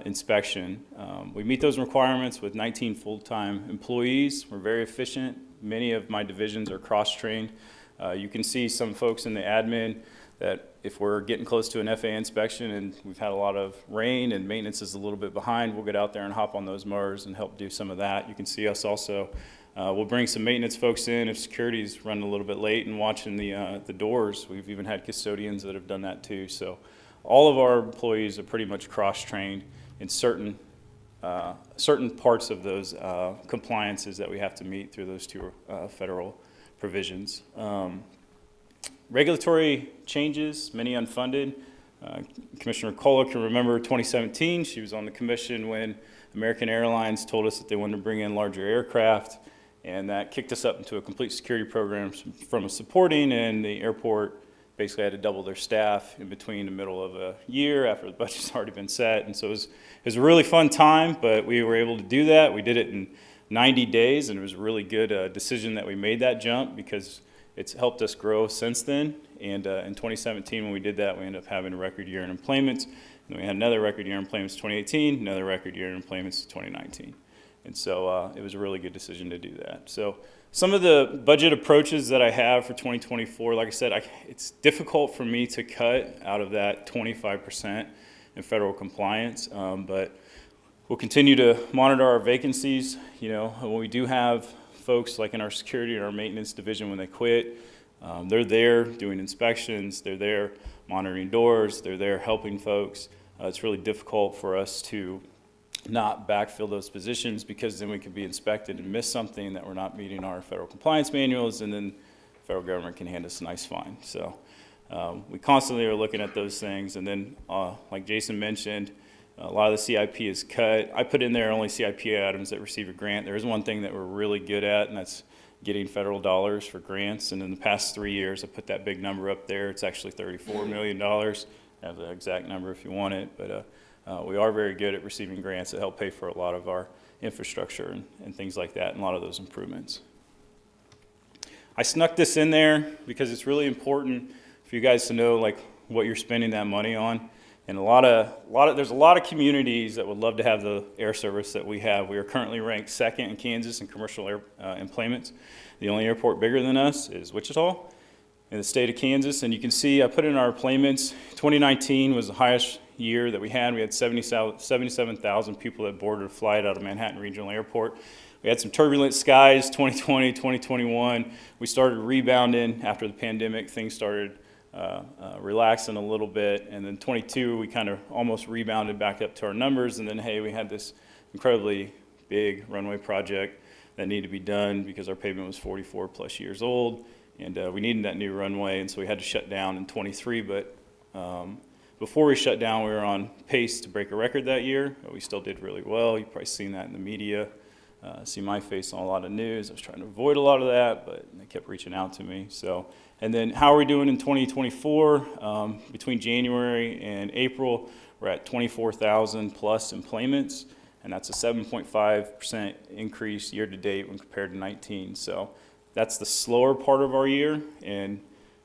inspection. We meet those requirements with 19 full-time employees. We're very efficient. Many of my divisions are cross-trained. You can see some folks in the admin that if we're getting close to an FAA inspection and we've had a lot of rain and maintenance is a little bit behind, we'll get out there and hop on those mowers and help do some of that. You can see us also. We'll bring some maintenance folks in if security's running a little bit late and watching the doors. We've even had custodians that have done that too. So all of our employees are pretty much cross-trained in certain parts of those compliances that we have to meet through those two federal provisions. Regulatory changes, many unfunded. Commissioner Cola can remember 2017. She was on the commission when American Airlines told us that they wanted to bring in larger aircraft, and that kicked us up into a complete security program from a supporting, and the airport basically had to double their staff in between the middle of a year after the budget's already been set. And so it was a really fun time, but we were able to do that. We did it in 90 days, and it was a really good decision that we made that jump because it's helped us grow since then. And in 2017, when we did that, we ended up having a record year in employments. And then we had another record year in employments in 2018, another record year in employments in 2019. And so it was a really good decision to do that. So some of the budget approaches that I have for 2024, like I said, it's difficult for me to cut out of that 25% in federal compliance, but we'll continue to monitor our vacancies. You know, when we do have folks like in our security and our maintenance division, when they quit, they're there doing inspections, they're there monitoring doors, they're there helping folks. It's really difficult for us to not backfill those positions because then we could be inspected and miss something that we're not meeting our federal compliance manuals, and then the federal government can hand us a nice fine. So we constantly are looking at those things. And then like Jason mentioned, a lot of the CIP is cut. I put in there only CIP items that receive a grant. There is one thing that we're really good at, and that's getting federal dollars for grants. And in the past 3 years, I put that big number up there. It's actually $34 million. I have the exact number if you want it, but we are very good at receiving grants that help pay for a lot of our infrastructure and things like that, and a lot of those improvements. I snuck this in there because it's really important for you guys to know like what you're spending that money on. And there's a lot of communities that would love to have the air service that we have. We are currently ranked second in Kansas in commercial air employments. The only airport bigger than us is Wichita in the state of Kansas. And you can see I put in our employments. 2019 was the highest year that we had. We had 77,000 people that boarded a flight out of Manhattan Regional Airport. We had some turbulent skies, 2020, 2021. We started rebounding after the pandemic. Things started relaxing a little bit. And then 22, we kind of almost rebounded back up to our numbers. And then, hey, we had this incredibly big runway project that needed to be done because our pavement was 44 plus years old. And we needed that new runway. And so we had to shut down in 23. But before we shut down, we were on pace to break a record that year. But we still did really well. You've probably seen that in the media. See my face on a lot of news. I was trying to avoid a lot of that, but they kept reaching out to me. So, and then how are we doing in 2024? Between January and April, we're at 24,000 plus employments, and that's a 7.5% increase year to date when compared to 19. So that's the slower part of our year, and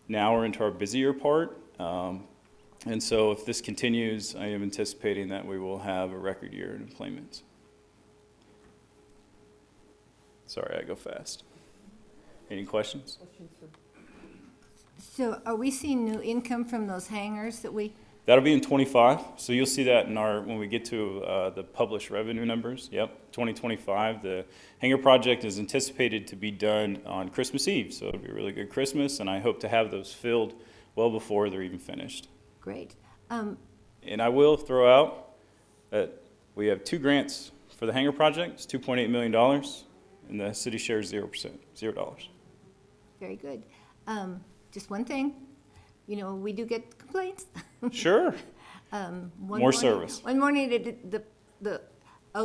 now we're into our busier part. And so if this continues, I am anticipating that we will have a record year in employments. Sorry, I go fast. Any questions? So are we seeing new income from those hangars that we, That'll be in 25. So you'll see that in when we get to the published revenue numbers. Yep, 2025. The hangar project is anticipated to be done on Christmas Eve. So it'll be a really good Christmas, and I hope to have those filled well before they're even finished. great. And I will throw out that we have 2 grants for the hangar project. It's $2.8 million, and the city shares 0%, $0. Very good. Just one thing, you know, we do get complaints. Sure. One More morning- service. One morning, the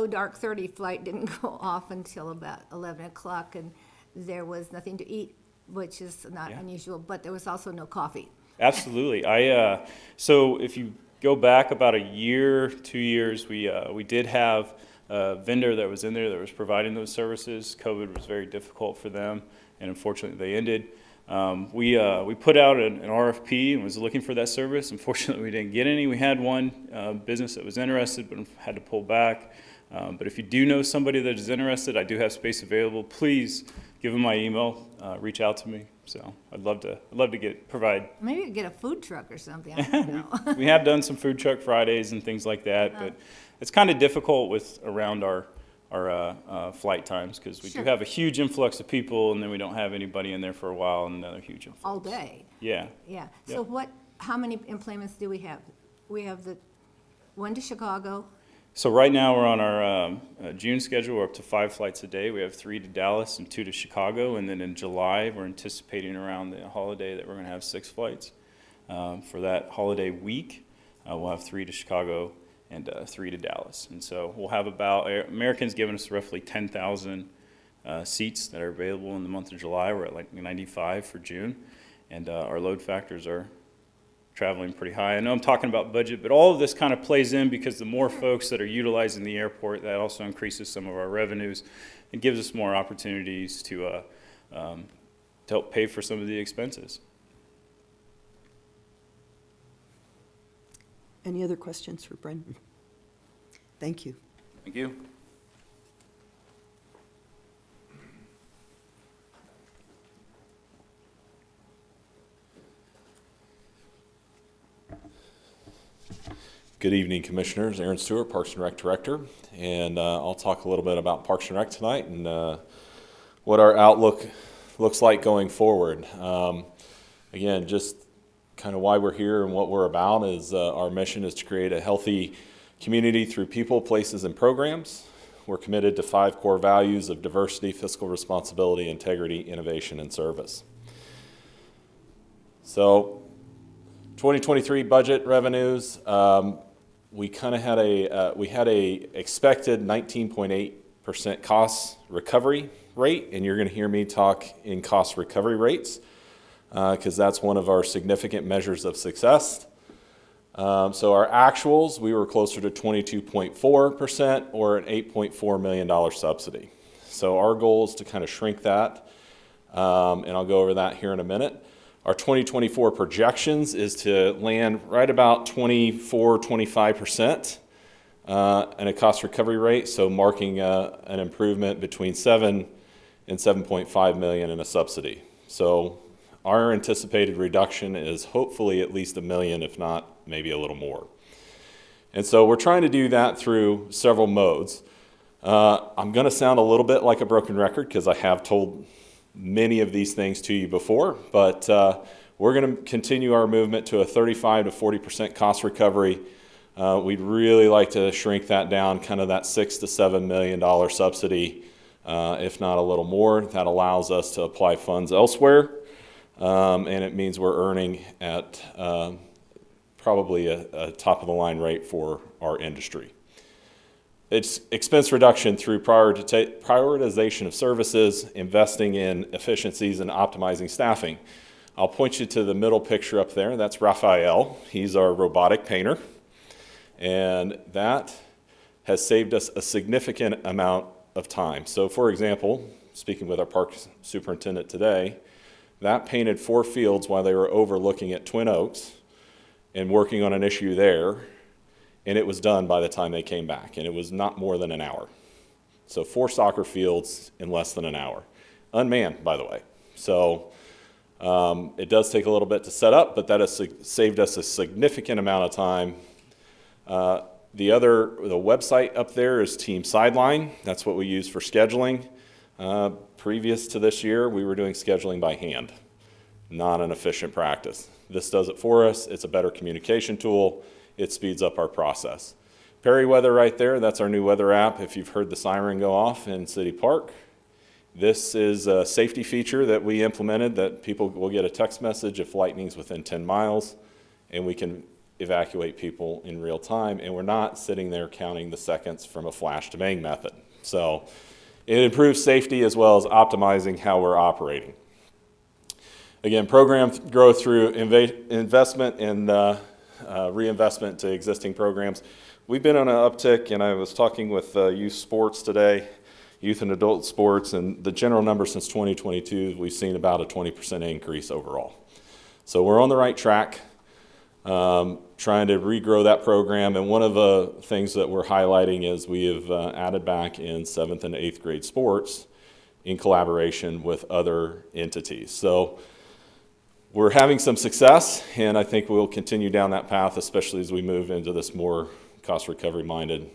dark 30 flight didn't go off until about 11 o'clock, and there was nothing to eat, which is not Yeah. unusual, but there was also no coffee. Absolutely. So if you go back about a year, 2 years, we did have a vendor that was in there that was providing those services. COVID was very difficult for them, and unfortunately they ended. We put out an RFP and was looking for that service. Unfortunately, we didn't get any. We had one business that was interested, but had to pull back. But if you do know somebody that is interested, I do have space available. Please give them my email. Reach out to me. So I'd love to provide. Maybe we could get a food truck or something, I don't know. We have done some food truck Fridays and things like that, but it's kind of difficult around our flight times because we Sure. do have a huge influx of people, and then we don't have anybody in there for a while, and another huge influx. All day, Yeah. yeah. So Yep. how many employments do we have? We have the one to Chicago, So right now we're on our June schedule. We're up to 5 flights a day. We have 3 to Dallas and 2 to Chicago, and then in July we're anticipating around the holiday that we're going to have 6 flights. For that holiday week, we'll have 3 to Chicago and 3 to Dallas. And so we'll have American's given us roughly 10,000 seats that are available in the month of July. We're at like 95 for June. and our load factors are traveling pretty high. I know I'm talking about budget, but all of this kind of plays in because the more folks that are utilizing the airport, that also increases some of our revenues and gives us more opportunities to help pay for some of the expenses. Any other questions for Brendan? Thank you. Thank you. Good evening, Commissioners. Aaron Stewart, Parks and Rec Director, and I'll talk a little bit about Parks and Rec tonight and what our outlook looks like going forward. Again, just kind of why we're here and what we're about is our mission is to create a healthy community through people, places, and programs. We're committed to 5 core values of diversity, fiscal responsibility, integrity, innovation, and service. So, 2023 budget revenues, we kind of had a expected 19.8% cost recovery rate, and you're going to hear me talk in cost recovery rates because that's one of our significant measures of success. So our actuals, we were closer to 22.4% or an $8.4 million subsidy. So our goal is to kind of shrink that, and I'll go over that here in a minute. Our 2024 projections is to land right about 24-25% and a cost recovery rate, so marking an improvement between 7 and 7.5 million in a subsidy. So our anticipated reduction is hopefully at least $1 million, if not maybe a little more. And so we're trying to do that through several modes. I'm going to sound a little bit like a broken record because I have told many of these things to you before, but we're going to continue our movement to a 35 to 40% cost recovery. We'd really like to shrink that down, kind of that $6 to $7 million subsidy, if not a little more. That allows us to apply funds elsewhere, and it means we're earning at probably a top-of-the-line rate for our industry. It's expense reduction through prioritization of services, investing in efficiencies, and optimizing staffing. I'll point you to the middle picture up there. That's Raphael. He's our robotic painter. And that has saved us a significant amount of time. So, for example, speaking with our parks superintendent today, that painted 4 fields while they were overlooking at Twin Oaks and working on an issue there. And it was done by the time they came back, and it was not more than an hour. So 4 soccer fields in less than an hour. Unmanned, by the way. So it does take a little bit to set up, but that has saved us a significant amount of time. The website up there is Team Sideline. That's what we use for scheduling. Previous to this year, we were doing scheduling by hand. Not an efficient practice. This does it for us. It's a better communication tool. It speeds up our process. Perry Weather right there, that's our new weather app. If you've heard the siren go off in City Park, this is a safety feature that we implemented that people will get a text message if lightning's within 10 miles, and we can evacuate people in real time, and we're not sitting there counting the seconds from a flash to bang method. So it improves safety as well as optimizing how we're operating. Again, program growth through investment and reinvestment to existing programs. We've been on an uptick, and I was talking with youth sports today, youth and adult sports, and the general number since 2022, we've seen about a 20% increase overall. So we're on the right track, trying to regrow that program, and one of the things that we're highlighting is we have added back in 7th and 8th grade sports in collaboration with other entities. So we're having some success, and I think we'll continue down that path, especially as we move into this more cost recovery minded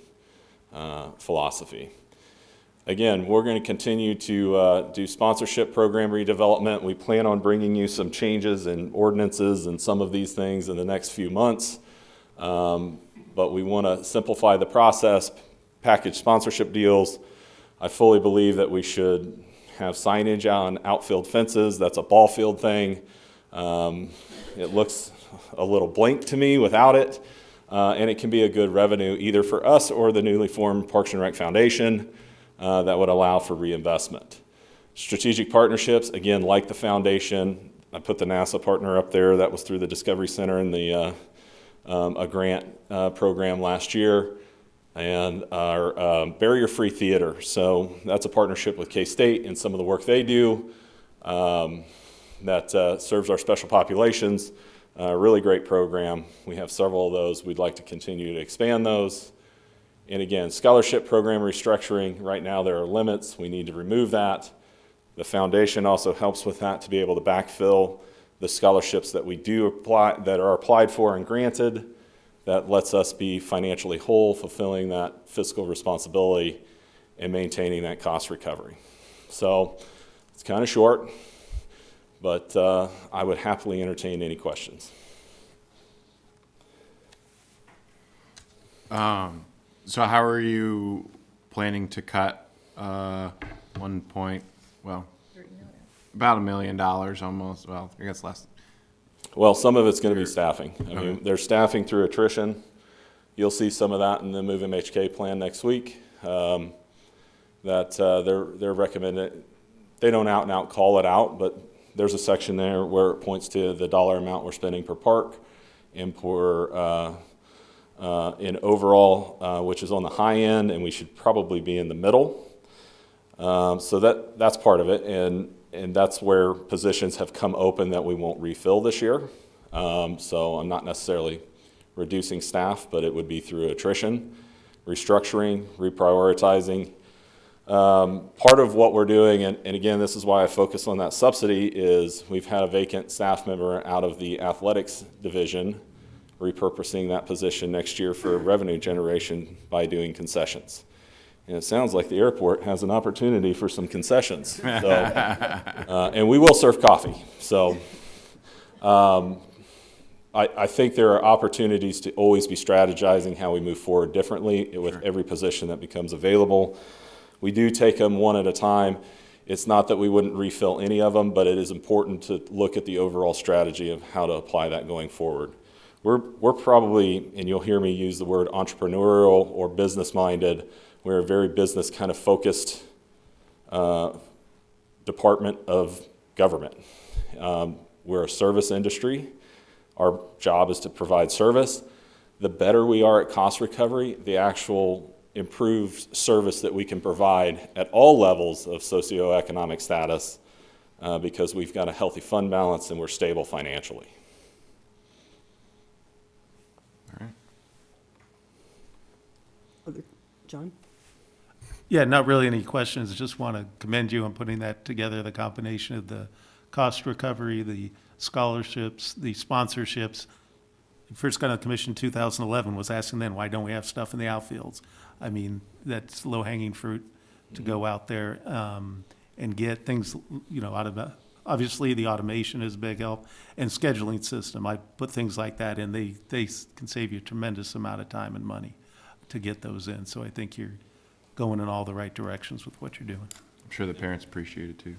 philosophy. Again, we're going to continue to do sponsorship program redevelopment. We plan on bringing you some changes in ordinances and some of these things in the next few months, but we want to simplify the process, package sponsorship deals. I fully believe that we should have signage on outfield fences. That's a ball field thing. It looks a little blank to me without it, and it can be a good revenue either for us or the newly formed Parks and Rec Foundation that would allow for reinvestment. Strategic partnerships, again, like the foundation, I put the NASA partner up there. That was through the Discovery Center and the a grant program last year, and our barrier-free theater. So that's a partnership with K-State and some of the work they do that serves our special populations. Really great program. We have several of those. We'd like to continue to expand those. And again, scholarship program restructuring. Right now there are limits. We need to remove that. The foundation also helps with that to be able to backfill the scholarships that we do apply, that are applied for and granted. That lets us be financially whole, fulfilling that fiscal responsibility and maintaining that cost recovery. So it's kind of short, but I would happily entertain any questions. So how are you planning to cut about $1 million almost, well, I guess less. Well, some of it's going to be staffing. I mean, there's staffing through attrition. You'll see some of that in the Move MHK plan next week. They're recommended. They don't out and out call it out, but there's a section there where it points to the dollar amount we're spending per park and per in overall, which is on the high end, and we should probably be in the middle. So that's part of it, and that's where positions have come open that we won't refill this year. So I'm not necessarily reducing staff, but it would be through attrition, restructuring, reprioritizing. Part of what we're doing, and again, this is why I focus on that subsidy, is we've had a vacant staff member out of the athletics division, repurposing that position next year for revenue generation by doing concessions. And it sounds like the airport has an opportunity for some concessions. So, and we will serve coffee. So I think there are opportunities to always be strategizing how we move forward differently with every position that becomes available. We do take them one at a time. It's not that we wouldn't refill any of them, but it is important to look at the overall strategy of how to apply that going forward. We're probably, and you'll hear me use the word entrepreneurial or business-minded. We're a very business kind of focused department of government. We're a service industry. Our job is to provide service. The better we are at cost recovery, the actual improved service that we can provide at all levels of socioeconomic status, because we've got a healthy fund balance and we're stable financially. John? Yeah, not really any questions. Just want to commend you on putting that together, the combination of the cost recovery, the scholarships, the sponsorships. First got on the commission in 2011 was asking then, why don't we have stuff in the outfields? I mean, that's low-hanging fruit to go out there and get things, out of the, obviously the automation is a big help, and scheduling system. I put things like that in. They can save you a tremendous amount of time and money to get those in. So I think you're going in all the right directions with what you're doing. I'm sure the parents appreciate it too.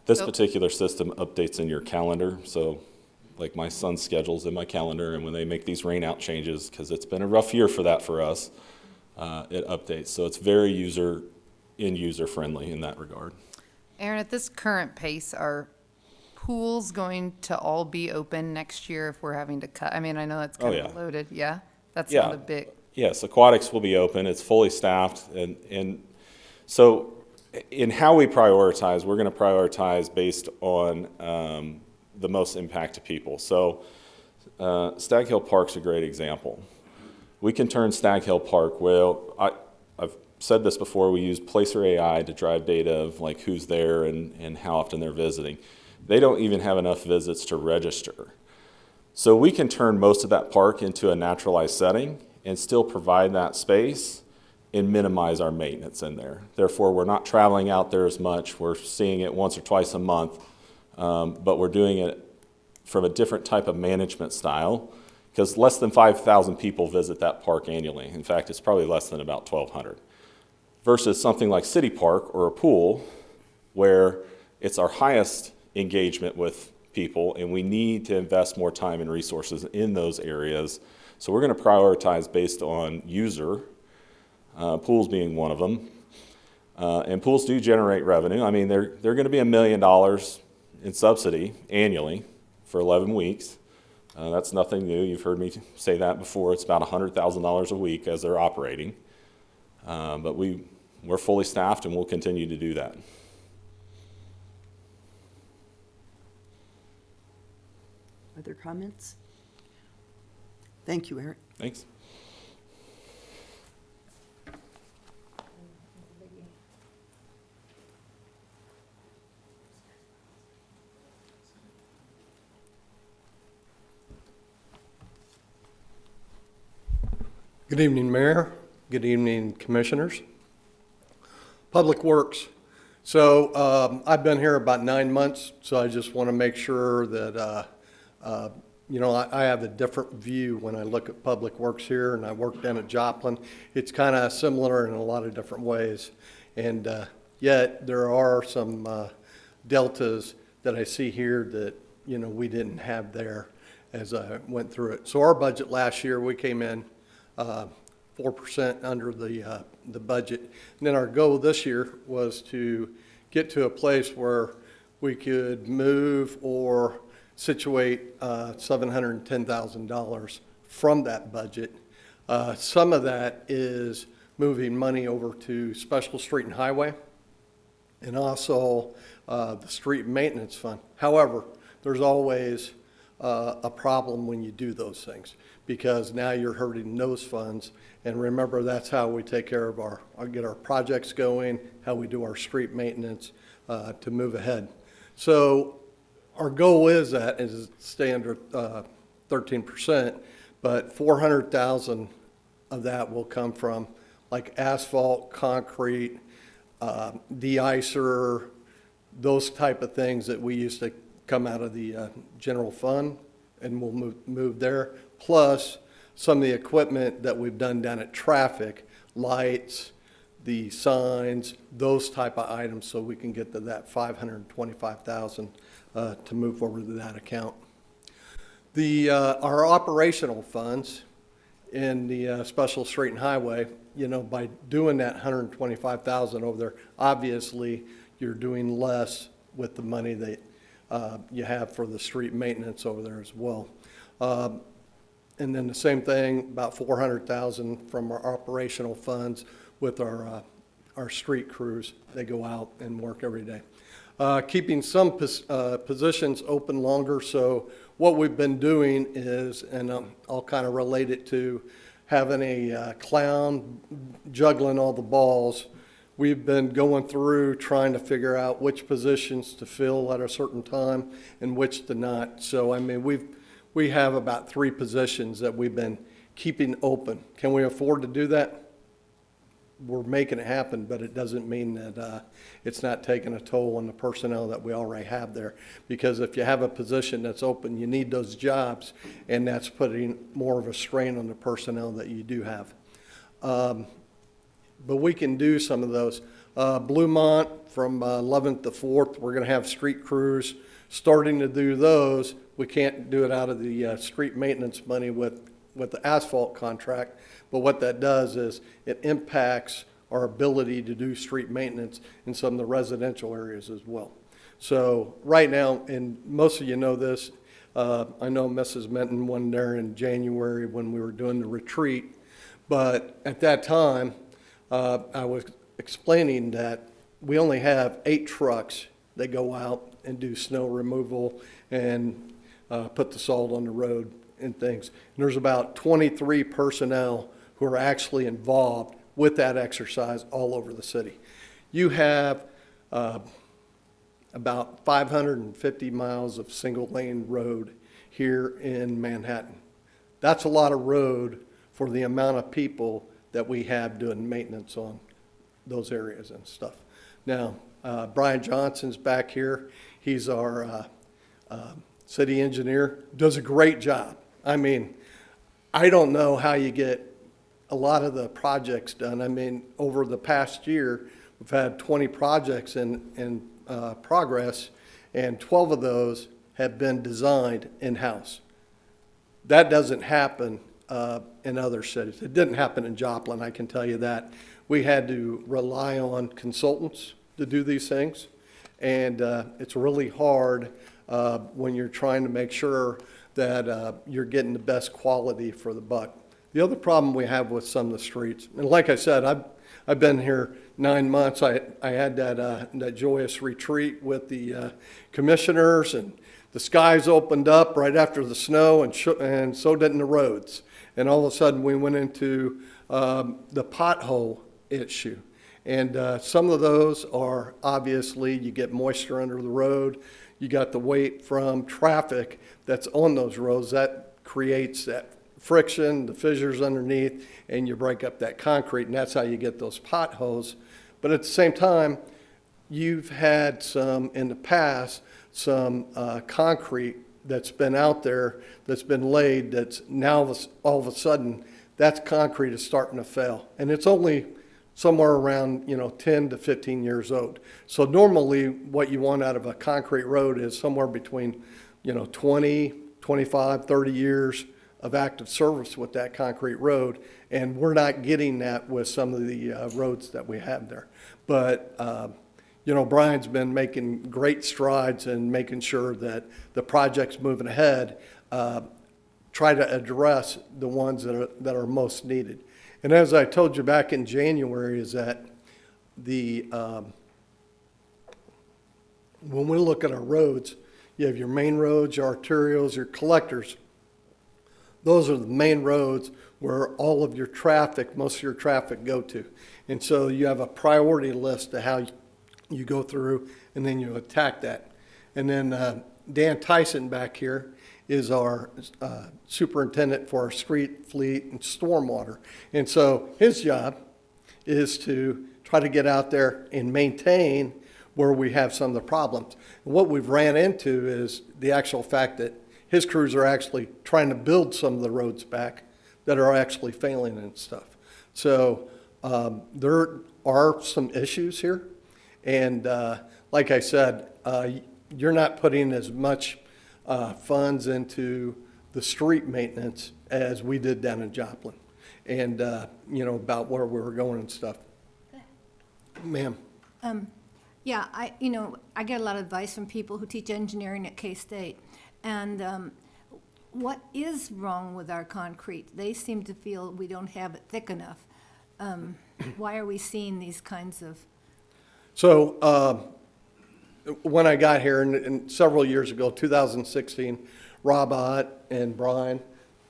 This particular system updates in your calendar. So like my son's schedule's in my calendar, and when they make these rain out changes, because it's been a rough year for that for us, it updates. So it's very user friendly in that regard. Aaron, at this current pace, are pools going to all be open next year if we're having to cut? I mean, I know that's kind of loaded. Yeah? That's not a big... Yes, aquatics will be open. It's fully staffed. And so in how we prioritize, we're going to prioritize based on the most impact to people. So Stag Hill Park's a great example. We can turn Stag Hill Park, well, I've said this before, we use Placer AI to drive data of like who's there and how often they're visiting. They don't even have enough visits to register. So we can turn most of that park into a naturalized setting and still provide that space and minimize our maintenance in there. Therefore, we're not traveling out there as much. We're seeing it once or twice a month, but we're doing it from a different type of management style, because less than 5,000 people visit that park annually. In fact, it's probably less than about 1,200. Versus something like City Park or a pool, where it's our highest engagement with people, and we need to invest more time and resources in those areas. So we're going to prioritize based on user, pools being one of them. And pools do generate revenue. I mean, they're going to be $1 million in subsidy annually for 11 weeks. That's nothing new. You've heard me say that before. It's about $100,000 a week as they're operating. But we're fully staffed and we'll continue to do that. Other comments? Thank you, Eric. Thanks. Good evening, Mayor. Good evening, Commissioners. Public Works. So I've been here about 9 months, so I just want to make sure that, I have a different view when I look at Public Works here, and I work down at Joplin. It's kind of similar in a lot of different ways, and yet there are some deltas that I see here that, we didn't have there as I went through it. So our budget last year, we came in 4% under the budget. And then our goal this year was to get to a place where we could move or situate $710,000 from that budget. Some of that is moving money over to Special Street and Highway and also the Street Maintenance Fund. However, there's always a problem when you do those things, because now you're hurting those funds. And remember, that's how we take care of get our projects going, how we do our street maintenance to move ahead. So our goal is to stay under 13%, but 400,000 of that will come from like asphalt, concrete, de-icer, those type of things that we used to come out of the general fund, and we'll move there. Plus some of the equipment that we've done down at traffic, lights, the signs, those type of items, so we can get to that 525,000 to move over to that account. Our operational funds in the Special Street and Highway, by doing that 125,000 over there, obviously you're doing less with the money that you have for the street maintenance over there as well. And then the same thing, about 400,000 from our operational funds with our street crews. They go out and work every day. Keeping some positions open longer. So what we've been doing is, and I'll kind of relate it to having a clown juggling all the balls. We've been going through trying to figure out which positions to fill at a certain time and which to not. So, I mean, we have about 3 positions that we've been keeping open. Can we afford to do that? We're making it happen, but it doesn't mean that it's not taking a toll on the personnel that we already have there. Because if you have a position that's open, you need those jobs, and that's putting more of a strain on the personnel that you do have. But we can do some of those. Bluemont from 11th to 4th, we're going to have street crews starting to do those. We can't do it out of the street maintenance money with the asphalt contract, but what that does is it impacts our ability to do street maintenance in some of the residential areas as well. So right now, and most of you know this, I know Mrs. Minton went there in January when we were doing the retreat, but at that time, I was explaining that we only have 8 trucks that go out and do snow removal and put the salt on the road and things. And there's about 23 personnel who are actually involved with that exercise all over the city. You have about 550 miles of single lane road here in Manhattan. That's a lot of road for the amount of people that we have doing maintenance on those areas and stuff. Now, Brian Johnson's back here. He's our city engineer, does a great job. I mean, I don't know how you get a lot of the projects done. I mean, over the past year, we've had 20 projects in progress, and 12 of those have been designed in-house. That doesn't happen in other cities. It didn't happen in Joplin, I can tell you that. we had to rely on consultants to do these things. And it's really hard when you're trying to make sure that you're getting the best quality for the buck. The other problem we have with some of the streets, and like I said, I've been here 9 months. I had that joyous retreat with the commissioners, and the skies opened up right after the snow, and so didn't the roads. And all of a sudden, we went into the pothole issue. And some of those are obviously, you get moisture under the road, you got the weight from traffic that's on those roads, that creates that friction, the fissures underneath, and you break up that concrete, and that's how you get those potholes. But at the same time, you've had some, in the past, some concrete that's been out there, that's been laid, that's now all of a sudden, that concrete is starting to fail. And it's only somewhere around, 10 to 15 years old. So normally what you want out of a concrete road is somewhere between, 20, 25, 30 years of active service with that concrete road. And we're not getting that with some of the roads that we have there. But, Brian's been making great strides in making sure that the project's moving ahead, try to address the ones that are most needed. And as I told you back in January, is that when we look at our roads, you have your main roads, your arterials, your collectors. Those are the main roads where all of your traffic, most of your traffic go to. And so you have a priority list of how you go through, and then you attack that. And then Dan Tyson back here is our superintendent for our street fleet and stormwater. And so his job is to try to get out there and maintain where we have some of the problems. And what we've ran into is the actual fact that his crews are actually trying to build some of the roads back that are actually failing and stuff. So there are some issues here. And like I said, you're not putting as much funds into the street maintenance as we did down in Joplin, and about where we were going and stuff. Ma'am. Yeah, I get a lot of advice from people who teach engineering at K-State. And what is wrong with our concrete? They seem to feel we don't have it thick enough. Why are we seeing these kinds of? So when I got here, and several years ago, 2016, Rob Ott and Brian,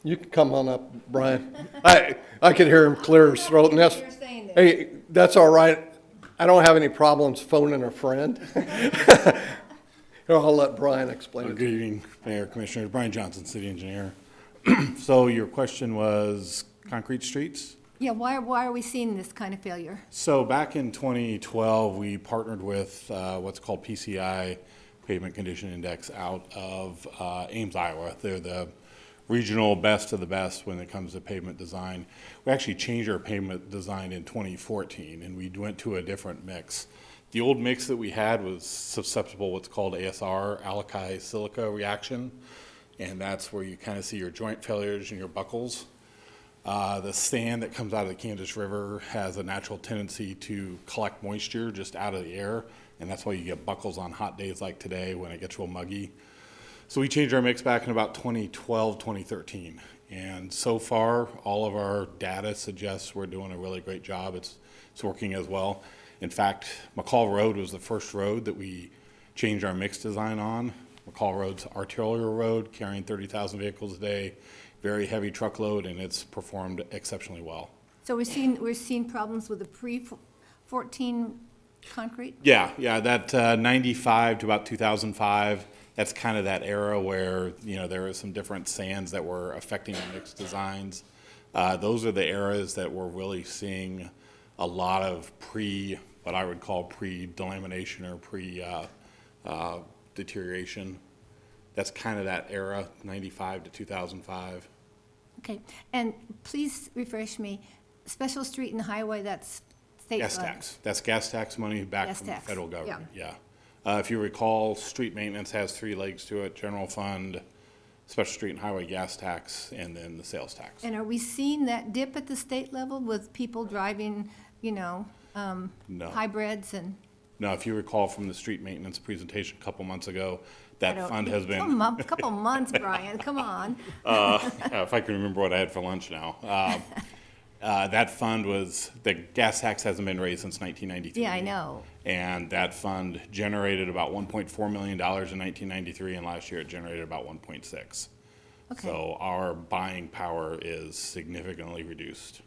you can come on up, Brian. I could hear him clear his throat. And that's, hey, that's all right. I don't have any problems phoning a friend. I'll let Brian explain it. Good evening, Mayor, Commissioners. Brian Johnson, City Engineer. So your question was concrete streets? Yeah, why are we seeing this kind of failure? So back in 2012, we partnered with what's called PCI, Pavement Condition Index, out of Ames, Iowa. They're the regional best of the best when it comes to pavement design. We actually changed our pavement design in 2014, and we went to a different mix. The old mix that we had was susceptible to what's called ASR, alkali silica reaction, and that's where you kind of see your joint failures and your buckles. The sand that comes out of the Kansas River has a natural tendency to collect moisture just out of the air, and that's why you get buckles on hot days like today when it gets real muggy. So we changed our mix back in about 2012, 2013, and so far all of our data suggests we're doing a really great job. It's working as well. In fact, McCall Road was the first road that we changed our mix design on. McCall Road's arterial road, carrying 30,000 vehicles a day, very heavy truckload, and it's performed exceptionally well. So we're seeing problems with the pre-14 concrete? Yeah, that 95 to about 2005, that's kind of that era where, there were some different sands that were affecting the mix designs. Those are the eras that we're really seeing a lot of what I would call pre-delamination or deterioration. That's kind of that era, 95 to 2005. Okay, and please refresh me, special street and highway, that's state? Gas tax. That's gas tax money back Gas from the tax, federal government, yeah. If you recall, street maintenance has 3 legs to it: general fund, special street and highway gas tax, and then the sales tax. And are we seeing that dip at the state level with people driving you know, No. hybrids and? Now, if you recall from the street maintenance presentation a couple months ago, I that don't- fund has been, Couple months, Brian, come on. if I can remember what I had for lunch now. That fund was, the gas tax hasn't been raised since 1993. Yeah, I know. And that fund generated about $1.4 million in 1993, and last year it generated about 1.6. Okay. So our buying power is significantly reduced.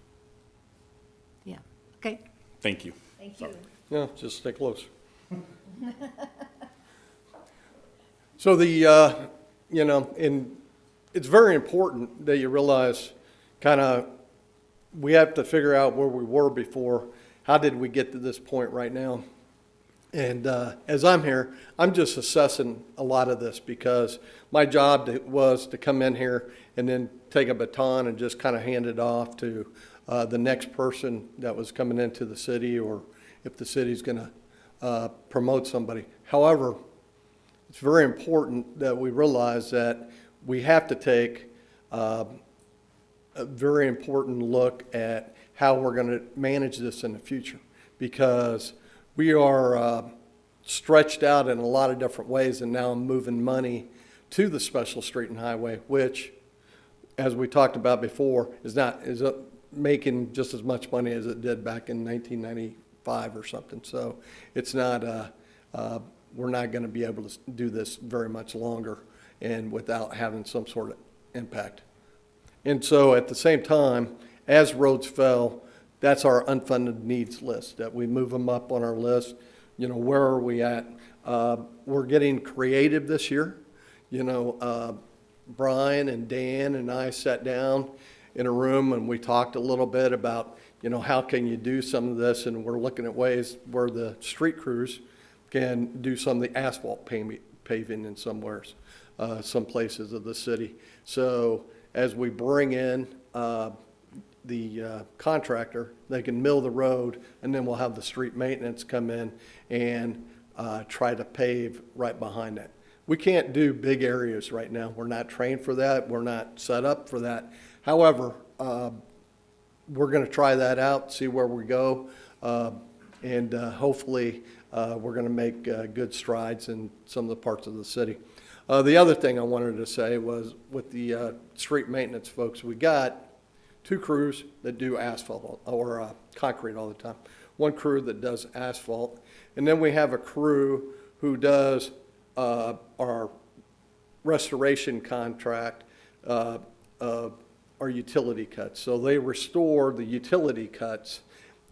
Yeah, okay, Thank you. thank you. Yeah, just stay close. So and it's very important that you realize we have to figure out where we were before. How did we get to this point right now? And as I'm here, I'm just assessing a lot of this because my job was to come in here and then take a baton and just kind of hand it off to the next person that was coming into the city, or if the city's going to promote somebody. However, it's very important that we realize that we have to take a very important look at how we're going to manage this in the future, because we are stretched out in a lot of different ways, and now I'm moving money to the special street and highway, which, as we talked about before, is making just as much money as it did back in 1995 or something. So it's not, we're not going to be able to do this very much longer and without having some sort of impact. And so at the same time, as roads fail, that's our unfunded needs list, that we move them up on our list. Where are we at? We're getting creative this year. Brian and Dan and I sat down in a room and we talked a little bit about, how can you do some of this? And we're looking at ways where the street crews can do some of the asphalt paving in some places of the city. So as we bring in the contractor, they can mill the road, and then we'll have the street maintenance come in and try to pave right behind that. We can't do big areas right now. We're not trained for that. We're not set up for that. However, we're going to try that out, see where we go, and hopefully we're going to make good strides in some of the parts of the city. The other thing I wanted to say was with the street maintenance folks, we got 2 crews that do asphalt or concrete all the time. 1 crew that does asphalt, and then we have a crew who does our restoration contract of our utility cuts. So they restore the utility cuts,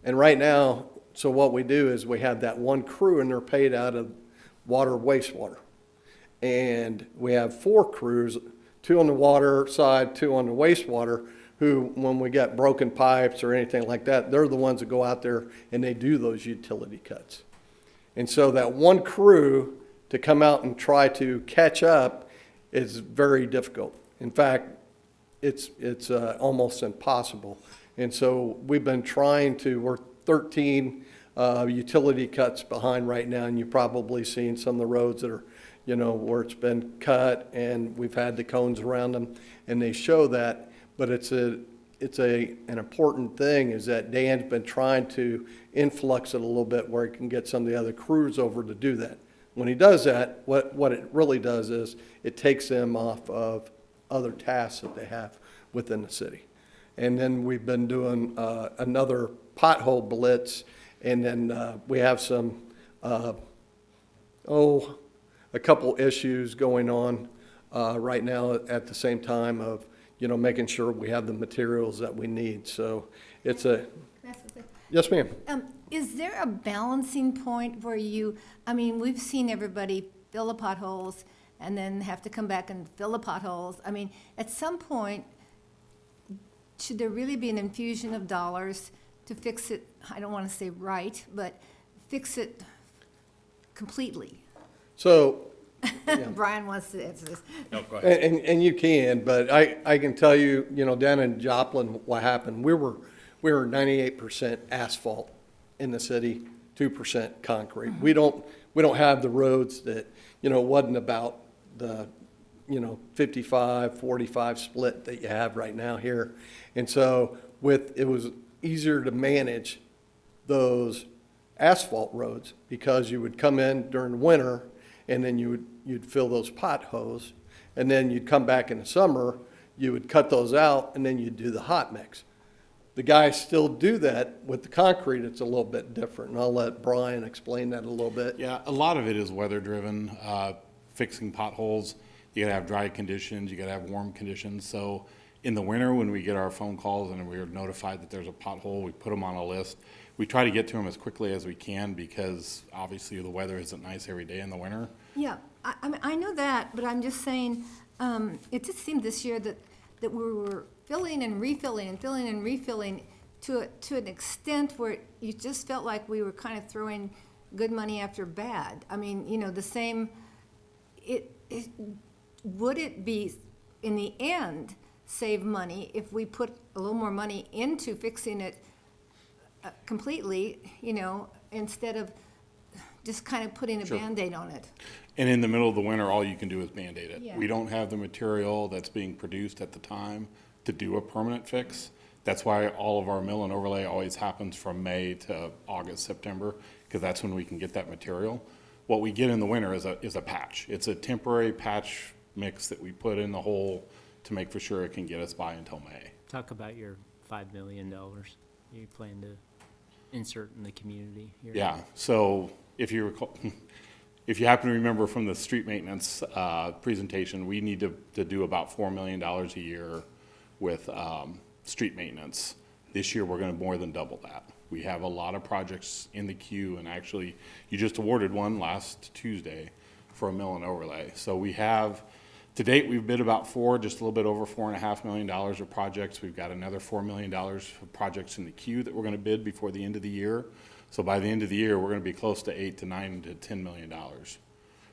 and right now, so what we do is we have that 1 crew, and they're paid out of water, wastewater. And we have 4 crews, 2 on the water side, 2 on the wastewater, who, when we get broken pipes or anything like that, they're the ones that go out there and they do those utility cuts. And so that 1 crew to come out and try to catch up is very difficult. In fact, it's almost impossible. And so we've been we're 13 utility cuts behind right now, and you've probably seen some of the roads that are, where it's been cut, and we've had the cones around them, and they show that. But it's an important thing is that Dan's been trying to influx it a little bit where he can get some of the other crews over to do that. When he does that, what it really does is it takes them off of other tasks that they have within the city. And then we've been doing another pothole blitz, and then we have some, a couple issues going on right now at the same time of, making sure we have the materials that we need. So it's Can I ask a question? Yes, ma'am. Is there a balancing point where we've seen everybody fill the potholes and then have to come back and fill the potholes. At some point, should there really be an infusion of dollars to fix it, I don't want to say right, but fix it completely? So, Brian wants to answer this. No, go ahead. and you can, but I can tell you, down in Joplin, what happened, we were 98% asphalt in the city, 2% concrete. We don't have the roads that, it wasn't about the, 55-45 split that you have right now here. And so it was easier to manage those asphalt roads, because you would come in during winter and then you'd fill those potholes, and then you'd come back in the summer, you would cut those out, and then you'd do the hot mix. The guys still do that. With the concrete, it's a little bit different, and I'll let Brian explain that a little bit. Yeah, a lot of it is weather-driven, fixing potholes. You gotta have dry conditions, you gotta have warm conditions. So in the winter, when we get our phone calls and we're notified that there's a pothole, we put them on a list. We try to get to them as quickly as we can because obviously the weather isn't nice every day in the winter. Yeah, I mean, I know that, but I'm just saying, it just seemed this year that we were filling and refilling and filling and refilling to an extent where you just felt like we were kind of throwing good money after bad. I mean, you know, the same, would it be, in the end, save money if we put a little more money into fixing it completely, you know, instead of just kind of putting a Sure. Band-Aid on it? And in the middle of the winter, all you can do is Band-Aid it. Yeah. We don't have the material that's being produced at the time to do a permanent fix. That's why all of our mill and overlay always happens from May to August, September, because that's when we can get that material. What we get in the winter is a patch. It's a temporary patch mix that we put in the hole to make for sure it can get us by until May. Talk about your $5 million you plan to insert in the community here. Yeah, so if you recall, if you happen to remember from the street maintenance presentation, we need to do about $4 million a year with street maintenance. This year, we're gonna more than double that. We have a lot of projects in the queue, and actually, you just awarded one last Tuesday for a mill and overlay. So we have, to date, we've bid about just a little bit over $4.5 million of projects. We've got another $4 million of projects in the queue that we're gonna bid before the end of the year. So by the end of the year, we're gonna be close to $8 to $9 to $10 million.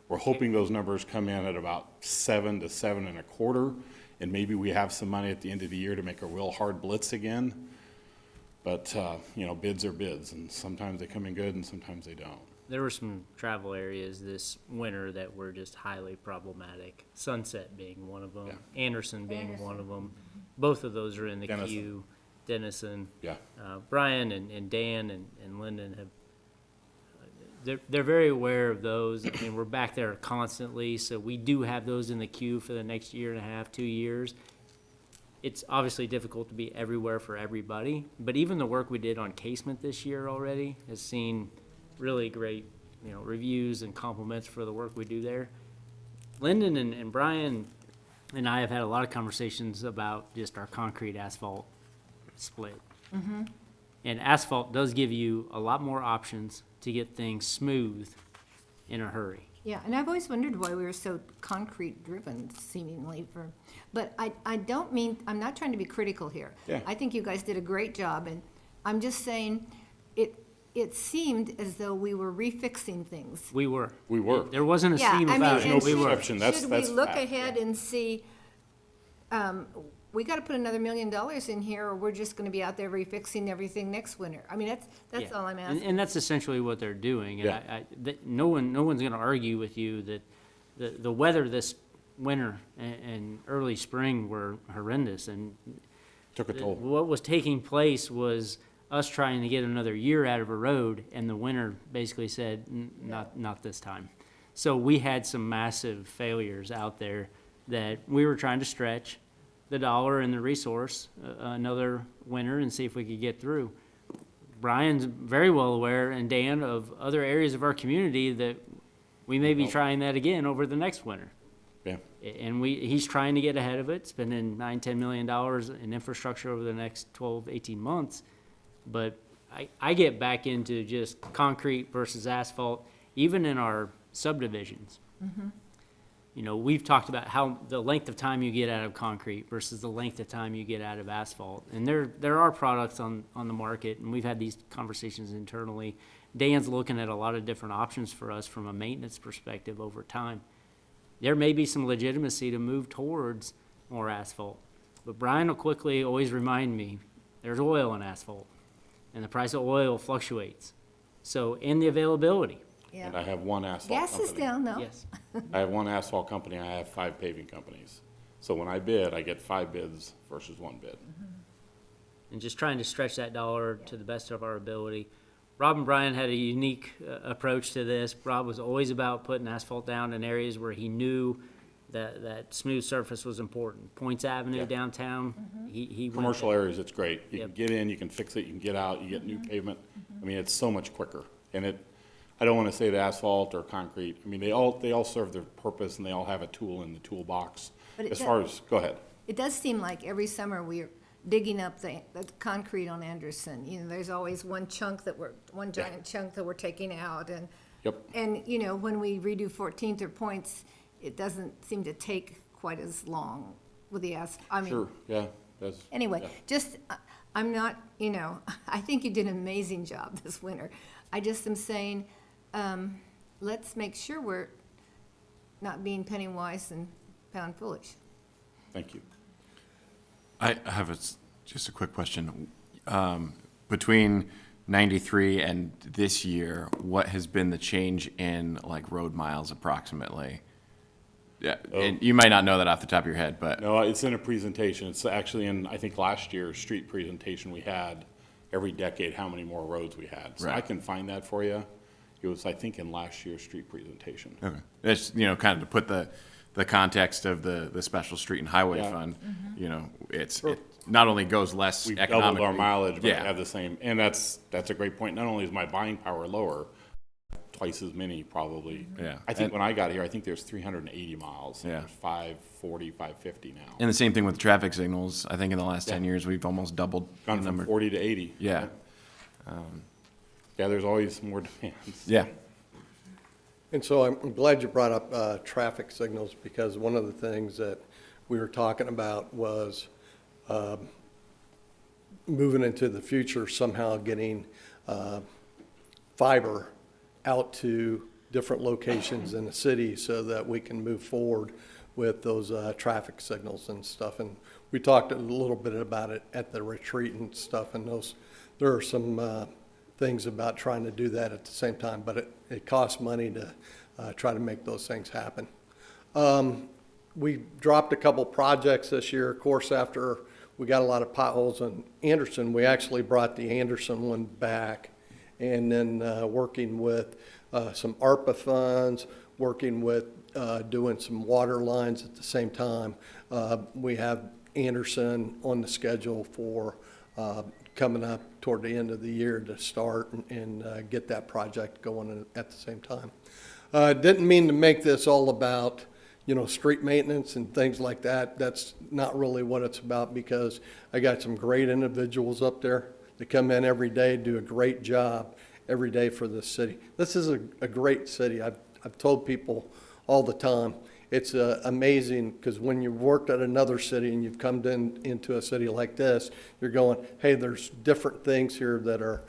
We're hoping those numbers come in at about 7 to 7.25, and maybe we have some money at the end of the year to make a real hard blitz again. But, you know, bids are bids, and sometimes they come in good and sometimes they don't. There were some travel areas this winter that were just highly problematic. Sunset being one of them, Yeah. Anderson being one of them. Both of those are in the Denison. queue. Denison. Yeah. Brian and Dan and Lyndon have, they're very aware of those. I mean, we're back there constantly, so we do have those in the queue for the next year and a half, 2 years. It's obviously difficult to be everywhere for everybody, but even the work we did on casement this year already has seen really great, you know, reviews and compliments for the work we do there. Lyndon and Brian and I have had a lot of conversations about just our concrete asphalt split. And asphalt does give you a lot more options to get things smooth in a hurry. Yeah, and I've always wondered why we were so concrete-driven seemingly but I don't mean, I'm not trying to be critical here. Yeah. I think you guys did a great job, and I'm just saying, it seemed as though we were refixing things. We were. We were. There wasn't a Yeah, seam I mean, about and it. We were. exception. That's should we look fact, ahead and see, we gotta put another $1 million in here, or we're just gonna be out there refixing everything next winter? I mean, that's Yeah. all I'm And- asking. And that's essentially what they're doing. And Yeah. no one's gonna argue with you that the weather this winter and early spring were horrendous. And Took a toll. what was taking place was us trying to get another year out of a road, and the winter basically said, not this time. So we had some massive failures out there that we were trying to stretch the dollar and the resource another winter and see if we could get through. Brian's very well aware, and Dan, of other areas of our community that we may be trying that again over the next winter. Yeah. And he's trying to get ahead of it, spending $9-10 million in infrastructure over the next 12-18 months. But I get back into just concrete versus asphalt, even in our subdivisions. You know, we've talked about how the length of time you get out of concrete versus the length of time you get out of asphalt. And there are products on the market, and we've had these conversations internally. Dan's looking at a lot of different options for us from a maintenance perspective over time. There may be some legitimacy to move towards more asphalt. But Brian will quickly always remind me, there's oil in asphalt, and the price of oil fluctuates. So, and the availability. And I have one asphalt Gas company. is down, though. Yes. I have one asphalt company, I have 5 paving companies. So when I bid, I get 5 bids versus 1 bid. And just trying to stretch that dollar to the best of our ability. Rob and Brian had a unique approach to this. Rob was always about putting asphalt down in areas where he knew that smooth surface was important. Points Avenue Yeah. downtown, he went Commercial there. areas, it's great. You can Yep. get in, you can fix it, you can get out, you get new pavement. I mean, it's so much quicker. And I don't want to say the asphalt or concrete. I mean, they all serve their purpose and they all have a tool in the toolbox. But As far as, go ahead. It does seem like every summer we're digging up the concrete on Anderson. You know, there's always one giant chunk that we're taking out, and Yep. and you know, when we redo 14th or Points, it doesn't seem to take quite as long with the I mean, Sure, yeah. anyway, yeah. just I'm not, you know, I think you did an amazing job this winter. I just am saying, let's make sure we're not being penny wise and pound foolish. Thank you. I have just a quick question. Between 93 and this year, what has been the change in like road miles approximately? Yeah, and you might not know that off the top of your head, but No, it's in a presentation. It's actually in, I think, last year's street presentation we had, every decade, how many more roads we had. So I Right. can find that for you. It was, I think, in last year's street presentation. okay. It's, kind of to put the context of the special street and highway Yeah. fund, it not only goes less We've economically. doubled our mileage, but we Yeah. have the same, and that's a great point. Not only is my buying power lower, twice as many probably. Yeah. I think when I got here, I think there's 380 miles. Yeah. There's 540, 550 now. And the same thing with traffic signals. I think in the last 10 years, we've almost doubled the Gone from number. 40 to 80. Yeah. Yeah, there's always more demands. Yeah. And so I'm glad you brought up traffic signals, because one of the things that we were talking about was moving into the future, somehow getting fiber out to different locations in the city so that we can move forward with those traffic signals and stuff. And we talked a little bit about it at the retreat and stuff, and there are some things about trying to do that at the same time, but it costs money to try to make those things happen. We dropped a couple projects this year. Of course, after we got a lot of potholes on Anderson, we actually brought the Anderson one back. And then working with some ARPA funds, working with doing some water lines at the same time. We have Anderson on the schedule for coming up toward the end of the year to start and get that project going at the same time. Didn't mean to make this all about, street maintenance and things like that. That's not really what it's about, because I got some great individuals up there that come in every day, do a great job every day for this city. This is a great city. I've told people all the time, it's amazing, because when you've worked at another city and you've come into a city like this, you're going, hey, there's different things here that are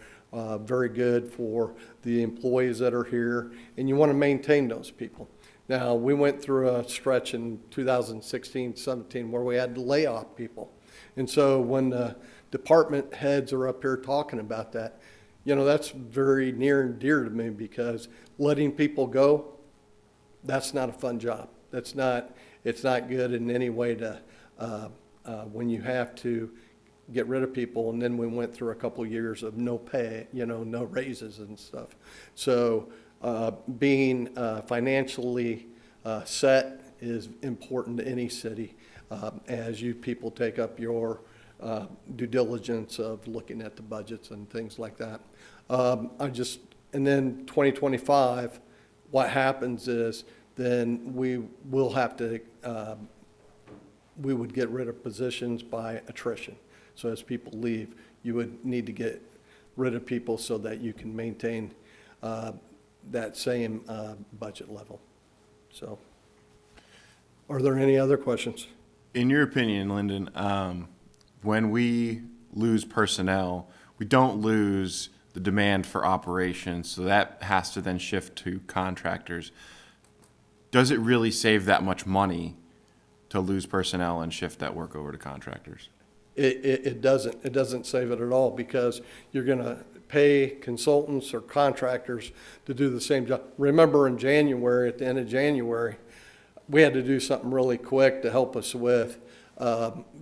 very good for the employees that are here, and you want to maintain those people. Now, we went through a stretch in 2016, 17 where we had to lay off people. And so when the department heads are up here talking about that, that's very near and dear to me, because letting people go, that's not a fun job. It's not good in any way to, when you have to get rid of people. And then we went through a couple years of no pay, no raises and stuff. So being financially set is important to any city as you people take up your due diligence of looking at the budgets and things like that. And then 2025, what happens is then we will have to, we would get rid of positions by attrition. So as people leave, you would need to get rid of people so that you can maintain that same budget level. So, are there any other questions? In your opinion, Lyndon, when we lose personnel, we don't lose the demand for operations, so that has to then shift to contractors. Does it really save that much money to lose personnel and shift that work over to contractors? It doesn't. It doesn't save it at all, because you're going to pay consultants or contractors to do the same job. Remember in January, at the end of January, we had to do something really quick to help us with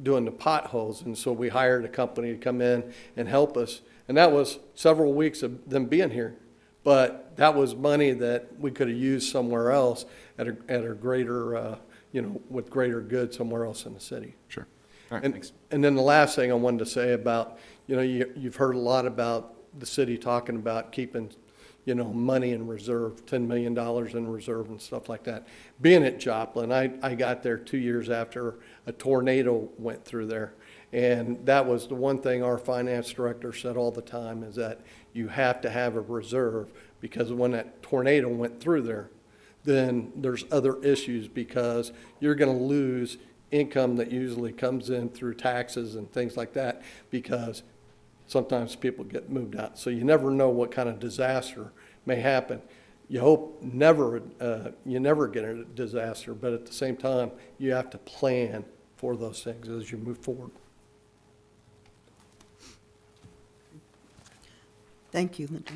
doing the potholes. And so we hired a company to come in and help us. And that was several weeks of them being here. But that was money that we could have used somewhere else at a greater, with greater good somewhere else in the city. Sure. All right, And, thanks. and then the last thing I wanted to say about, you've heard a lot about the city talking about keeping, money in reserve, $10 million in reserve and stuff like that. Being at Joplin, I got there 2 years after a tornado went through there. And that was the one thing our finance director said all the time, is that you have to have a reserve, because when that tornado went through there, then there's other issues, because you're going to lose income that usually comes in through taxes and things like that, because sometimes people get moved out. So you never know what kind of disaster may happen. You hope you never get a disaster, but at the same time, you have to plan for those things as you move forward. Thank you, Linda.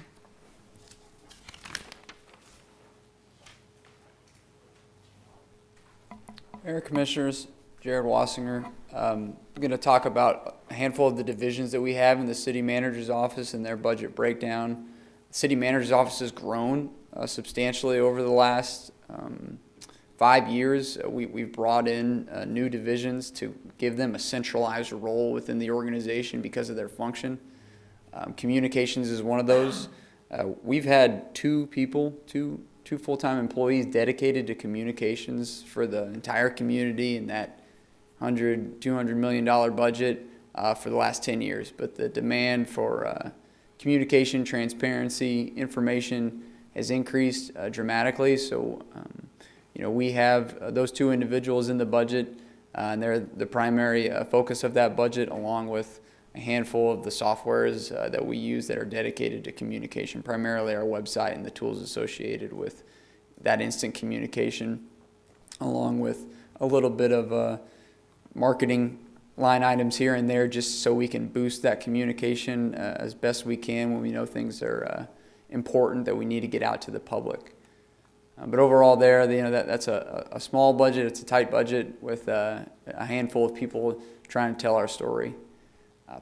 Mayor, Commissioners, Jared Wassinger. I'm going to talk about a handful of the divisions that we have in the city manager's office and their budget breakdown. The city manager's office has grown substantially over the last 5 years. We've brought in new divisions to give them a centralized role within the organization because of their function. Communications is one of those. We've had two full-time employees dedicated to communications for the entire community in that $200 million budget for the last 10 years. But the demand for communication, transparency, information has increased dramatically. So, we have those two individuals in the budget, and they're the primary focus of that budget, along with a handful of the softwares that we use that are dedicated to communication, primarily our website and the tools associated with that instant communication, along with a little bit of marketing line items here and there, just so we can boost that communication as best we can when we know things are important that we need to get out to the public. But overall that's a small budget. It's a tight budget with a handful of people trying to tell our story.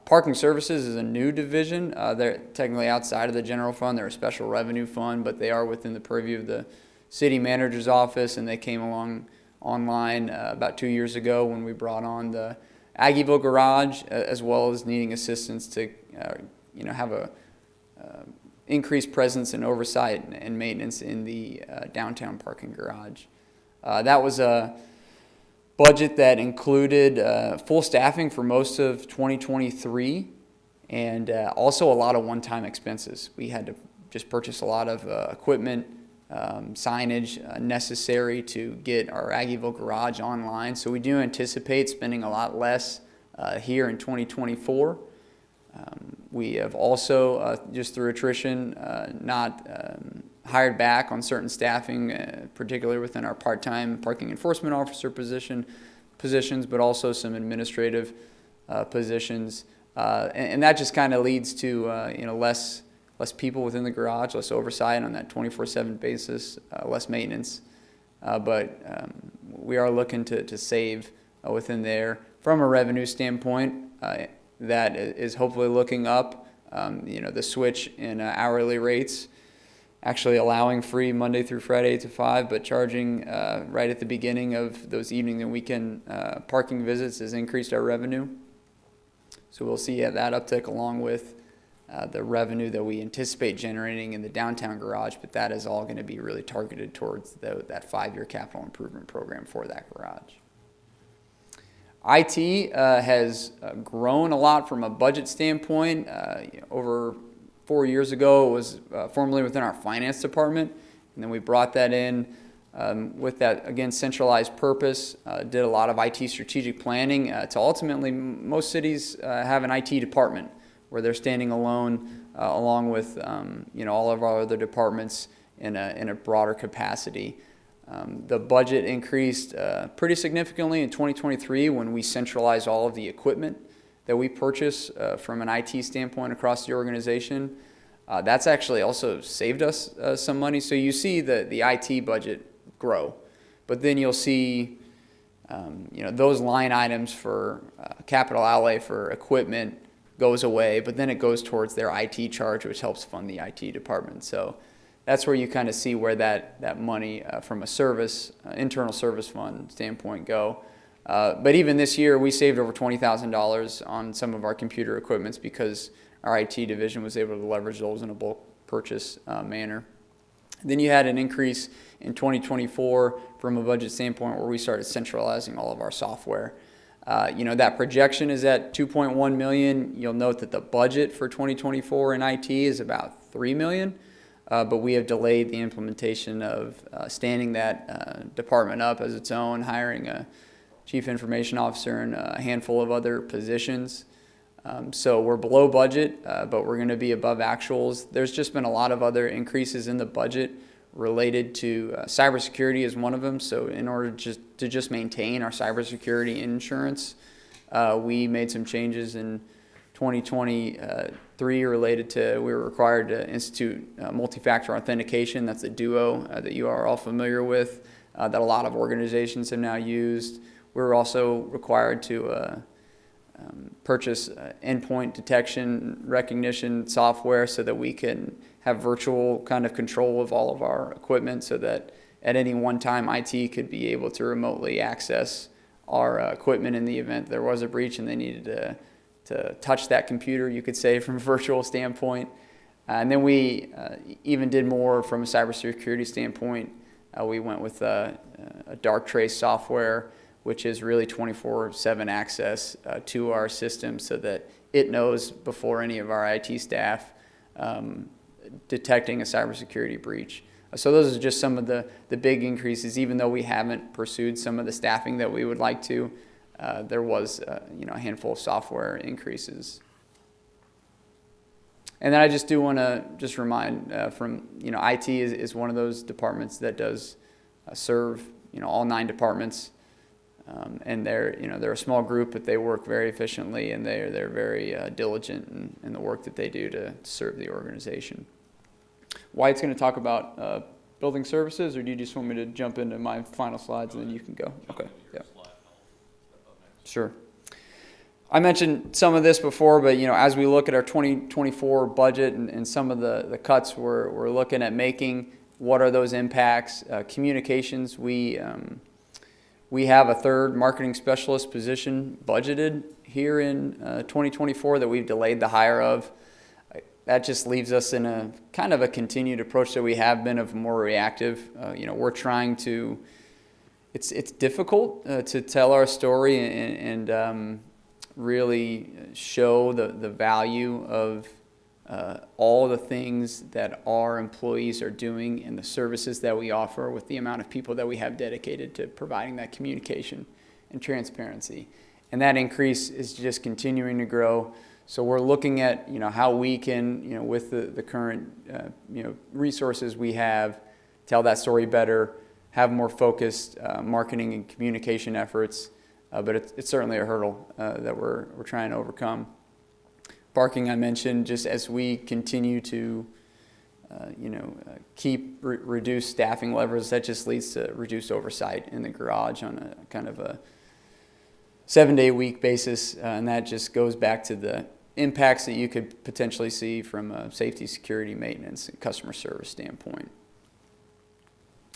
Parking services is a new division. They're technically outside of the general fund. They're a special revenue fund, but they are within the purview of the city manager's office, and they came along online about 2 years ago when we brought on the Aggieville garage, as well as needing assistance to have a increased presence and oversight and maintenance in the downtown parking garage. That was a budget that included full staffing for most of 2023, and also a lot of one-time expenses. We had to just purchase a lot of equipment, signage necessary to get our Aggieville garage online. So we do anticipate spending a lot less here in 2024. We have also, just through attrition, not hired back on certain staffing, particularly within our part-time parking enforcement officer positions, but also some administrative positions. And that just kind of leads to less people within the garage, less oversight on that 24/7 basis, less maintenance. But we are looking to save within there from a revenue standpoint. That is hopefully looking up. The switch in hourly rates, actually allowing free Monday through Friday 8 to 5, but charging right at the beginning of those evening and weekend parking visits has increased our revenue. So we'll see that uptick along with the revenue that we anticipate generating in the downtown garage, but that is all going to be really targeted towards that 5-year capital improvement program for that garage. IT has grown a lot from a budget standpoint. Over 4 years ago, it was formerly within our finance department, and then we brought that in with that, again, centralized purpose. Did a lot of IT strategic planning to ultimately, most cities have an IT department where they're standing alone along with all of our other departments in a broader capacity. The budget increased pretty significantly in 2023 when we centralized all of the equipment that we purchase from an IT standpoint across the organization. That's actually also saved us some money. So you see the IT budget grow, but then you'll see those line items for capital outlay for equipment goes away, but then it goes towards their IT charge, which helps fund the IT department. So that's where you kind of see where that money from a service, internal service fund standpoint go. But even this year, we saved over $20,000 on some of our computer equipments because our IT division was able to leverage those in a bulk purchase manner. Then you had an increase in 2024 from a budget standpoint where we started centralizing all of our software. That projection is at 2.1 million. You'll note that the budget for 2024 in IT is about 3 million. But we have delayed the implementation of standing that department up as its own, hiring a chief information officer and a handful of other positions. So we're below budget, but we're going to be above actuals. There's just been a lot of other increases in the budget related to cybersecurity is one of them. So in order to just maintain our cybersecurity insurance, we made some changes in 2023 related to, we were required to institute multi-factor authentication. That's a duo that you are all familiar with, that a lot of organizations have now used. We were also required to purchase endpoint detection recognition software so that we can have virtual kind of control of all of our equipment so that at any one time IT could be able to remotely access our equipment in the event there was a breach and they needed to touch that computer, you could say, from a virtual standpoint. And then we even did more from a cybersecurity standpoint. We went with a dark trace software, which is really 24/7 access to our system so that it knows before any of our IT staff detecting a cybersecurity breach. So those are just some of the big increases. Even though we haven't pursued some of the staffing that we would like to, there was a handful of software increases. And then I just do want to just remind IT is one of those departments that does serve all 9 departments. And they're a small group, but they work very efficiently, and they're very diligent in the work that they do to serve the organization. Wyatt's going to talk about building services, or do you just want me to jump into my final slides and then you can go? Okay. Yeah. Sure. I mentioned some of this before, but as we look at our 2024 budget and some of the cuts we're looking at making, what are those impacts? Communications, we have a third marketing specialist position budgeted here in 2024 that we've delayed the hire of. That just leaves us in a kind of a continued approach that we have been of more reactive. We're trying to, it's difficult to tell our story and really show the value of all the things that our employees are doing and the services that we offer with the amount of people that we have dedicated to providing that communication and transparency. And that increase is just continuing to grow. So we're looking at, how we can, with the current, resources we have, tell that story better, have more focused marketing and communication efforts. But it's certainly a hurdle that we're trying to overcome. Parking, I mentioned, just as we continue to, keep reduced staffing levels, that just leads to reduced oversight in the garage on a kind of a 7-day-a-week basis, and that just goes back to the impacts that you could potentially see from a safety, security, maintenance, and customer service standpoint.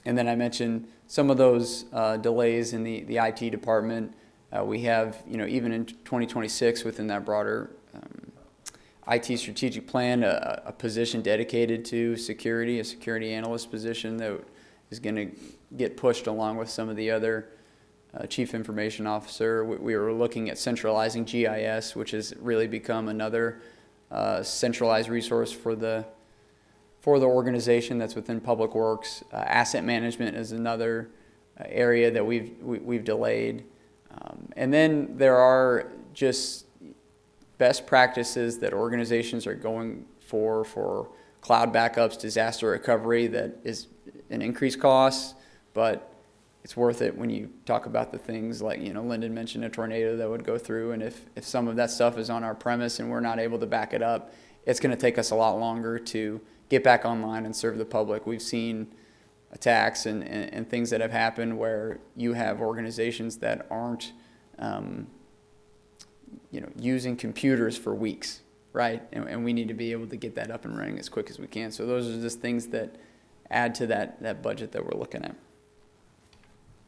And then I mentioned some of those delays in the IT department. We have, even in 2026 within that broader IT strategic plan, a position dedicated to security, a security analyst position that is going to get pushed along with some of the other chief information officer. We were looking at centralizing GIS, which has really become another centralized resource for the organization that's within Public Works. Asset management is another area that we've delayed. And then there are just best practices that organizations are going for cloud backups, disaster recovery, that is an increased cost, but it's worth it when you talk about the things like, Lyndon mentioned a tornado that would go through, and if some of that stuff is on our premise and we're not able to back it up, it's going to take us a lot longer to get back online and serve the public. We've seen attacks and things that have happened where you have organizations that aren't using computers for weeks, right? And we need to be able to get that up and running as quick as we can. So those are just things that add to that budget that we're looking at.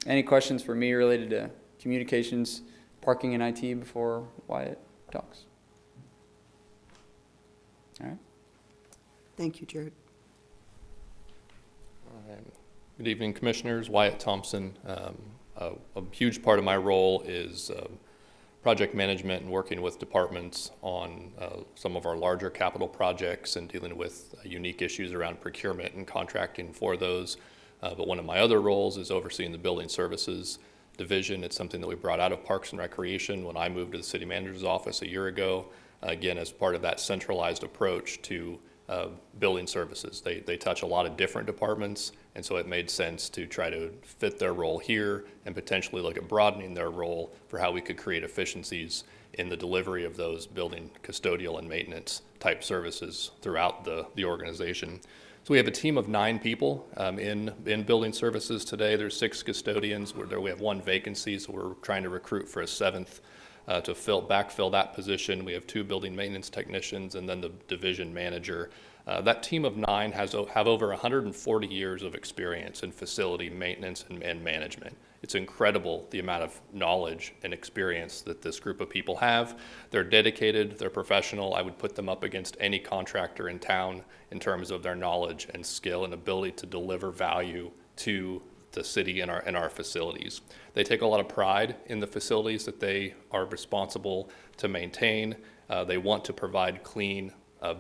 Any questions for me related to communications, parking, and IT before Wyatt talks? All right. Thank you, Jared. Good evening, Commissioners. Wyatt Thompson. A huge part of my role is project management and working with departments on some of our larger capital projects and dealing with unique issues around procurement and contracting for those. But one of my other roles is overseeing the building services division. It's something that we brought out of Parks and Recreation when I moved to the city manager's office a year ago, again, as part of that centralized approach to building services. They touch a lot of different departments, and so it made sense to try to fit their role here and potentially look at broadening their role for how we could create efficiencies in the delivery of those building custodial and maintenance type services throughout the organization. So we have a team of 9 people in building services today. There's 6 custodians. We have 1 vacancy, so we're trying to recruit for a 7th to backfill that position. We have 2 building maintenance technicians and then the division manager. That team of 9 have over 140 years of experience in facility maintenance and management. It's incredible the amount of knowledge and experience that this group of people have. They're dedicated, they're professional. I would put them up against any contractor in town in terms of their knowledge and skill and ability to deliver value to the city and our facilities. They take a lot of pride in the facilities that they are responsible to maintain. They want to provide clean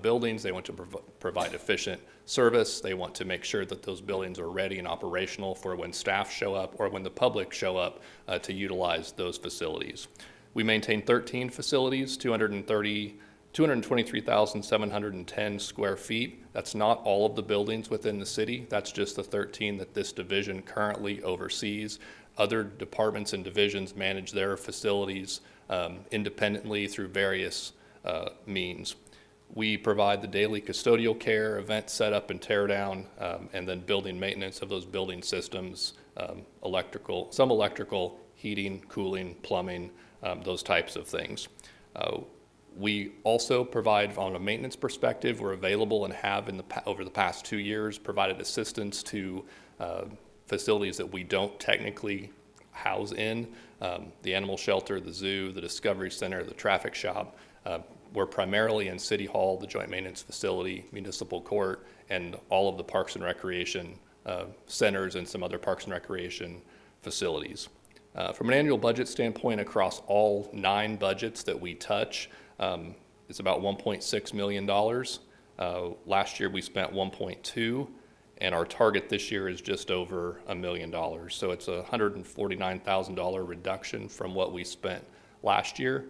buildings. They want to provide efficient service. They want to make sure that those buildings are ready and operational for when staff show up or when the public show up to utilize those facilities. We maintain 13 facilities, 223,710 square feet. That's not all of the buildings within the city. That's just the 13 that this division currently oversees. Other departments and divisions manage their facilities independently through various means. We provide the daily custodial care, event setup and tear down, and then building maintenance of those building systems, some electrical, heating, cooling, plumbing, those types of things. We also provide, on a maintenance perspective, we're available and have over the past 2 years provided assistance to facilities that we don't technically house in, the animal shelter, the zoo, the Discovery Center, the traffic shop. We're primarily in City Hall, the Joint Maintenance Facility, Municipal Court, and all of the Parks and Recreation centers and some other Parks and Recreation facilities. From an annual budget standpoint, across all 9 budgets that we touch, it's about $1.6 million. Last year we spent 1.2, and our target this year is just over $1 million. So it's a $149,000 reduction from what we spent last year,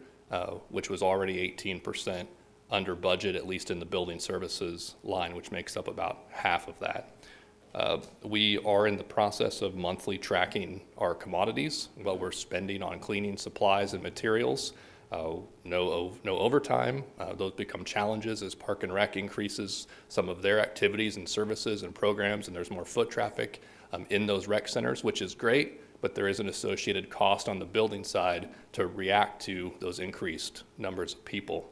which was already 18% under budget, at least in the building services line, which makes up about half of that. We are in the process of monthly tracking our commodities, what we're spending on cleaning supplies and materials. No overtime. Those become challenges as Park and Rec increases some of their activities and services and programs, and there's more foot traffic in those rec centers, which is great, but there is an associated cost on the building side to react to those increased numbers of people.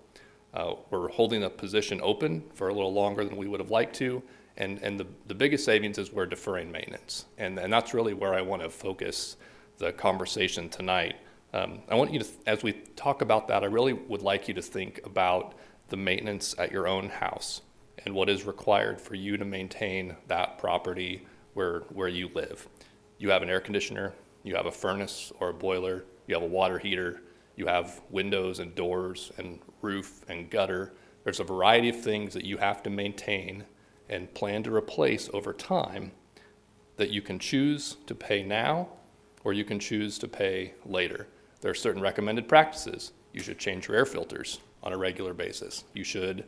We're holding a position open for a little longer than we would have liked to, and the biggest savings is we're deferring maintenance, and that's really where I want to focus the conversation tonight. I want you to, as we talk about that, I really would like you to think about the maintenance at your own house and what is required for you to maintain that property where you live. You have an air conditioner, you have a furnace or a boiler, you have a water heater, you have windows and doors and roof and gutter. There's a variety of things that you have to maintain and plan to replace over time that you can choose to pay now or you can choose to pay later. There are certain recommended practices. You should change your air filters on a regular basis. You should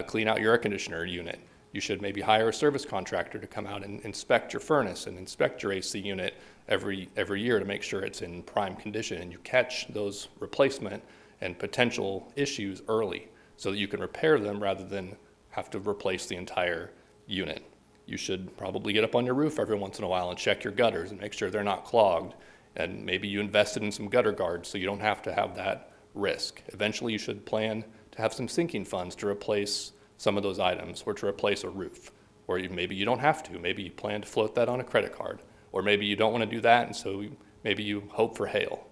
clean out your air conditioner unit. You should maybe hire a service contractor to come out and inspect your furnace and inspect your AC unit every year to make sure it's in prime condition, and you catch those replacement and potential issues early so that you can repair them rather than have to replace the entire unit. You should probably get up on your roof every once in a while and check your gutters and make sure they're not clogged. And maybe you invested in some gutter guards so you don't have to have that risk. Eventually, you should plan to have some sinking funds to replace some of those items, or to replace a roof. Or maybe you don't have to. Maybe you plan to float that on a credit card. Or maybe you don't want to do that, and so maybe you hope for hail,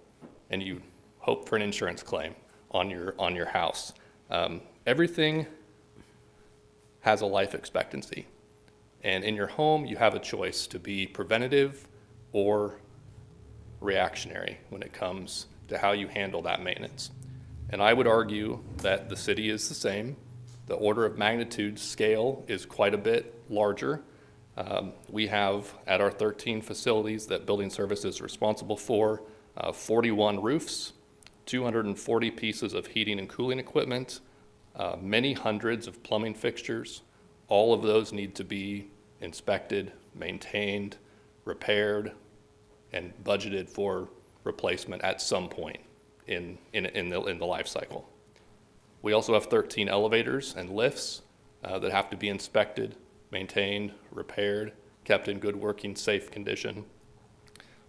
and you hope for an insurance claim on your house. Everything has a life expectancy. And in your home, you have a choice to be preventative or reactionary when it comes to how you handle that maintenance. And I would argue that the city is the same. The order of magnitude scale is quite a bit larger. We have at our 13 facilities that building services is responsible for 41 roofs, 240 pieces of heating and cooling equipment, many hundreds of plumbing fixtures. All of those need to be inspected, maintained, repaired, and budgeted for replacement at some point in the life cycle. We also have 13 elevators and lifts that have to be inspected, maintained, repaired, kept in good working, safe condition.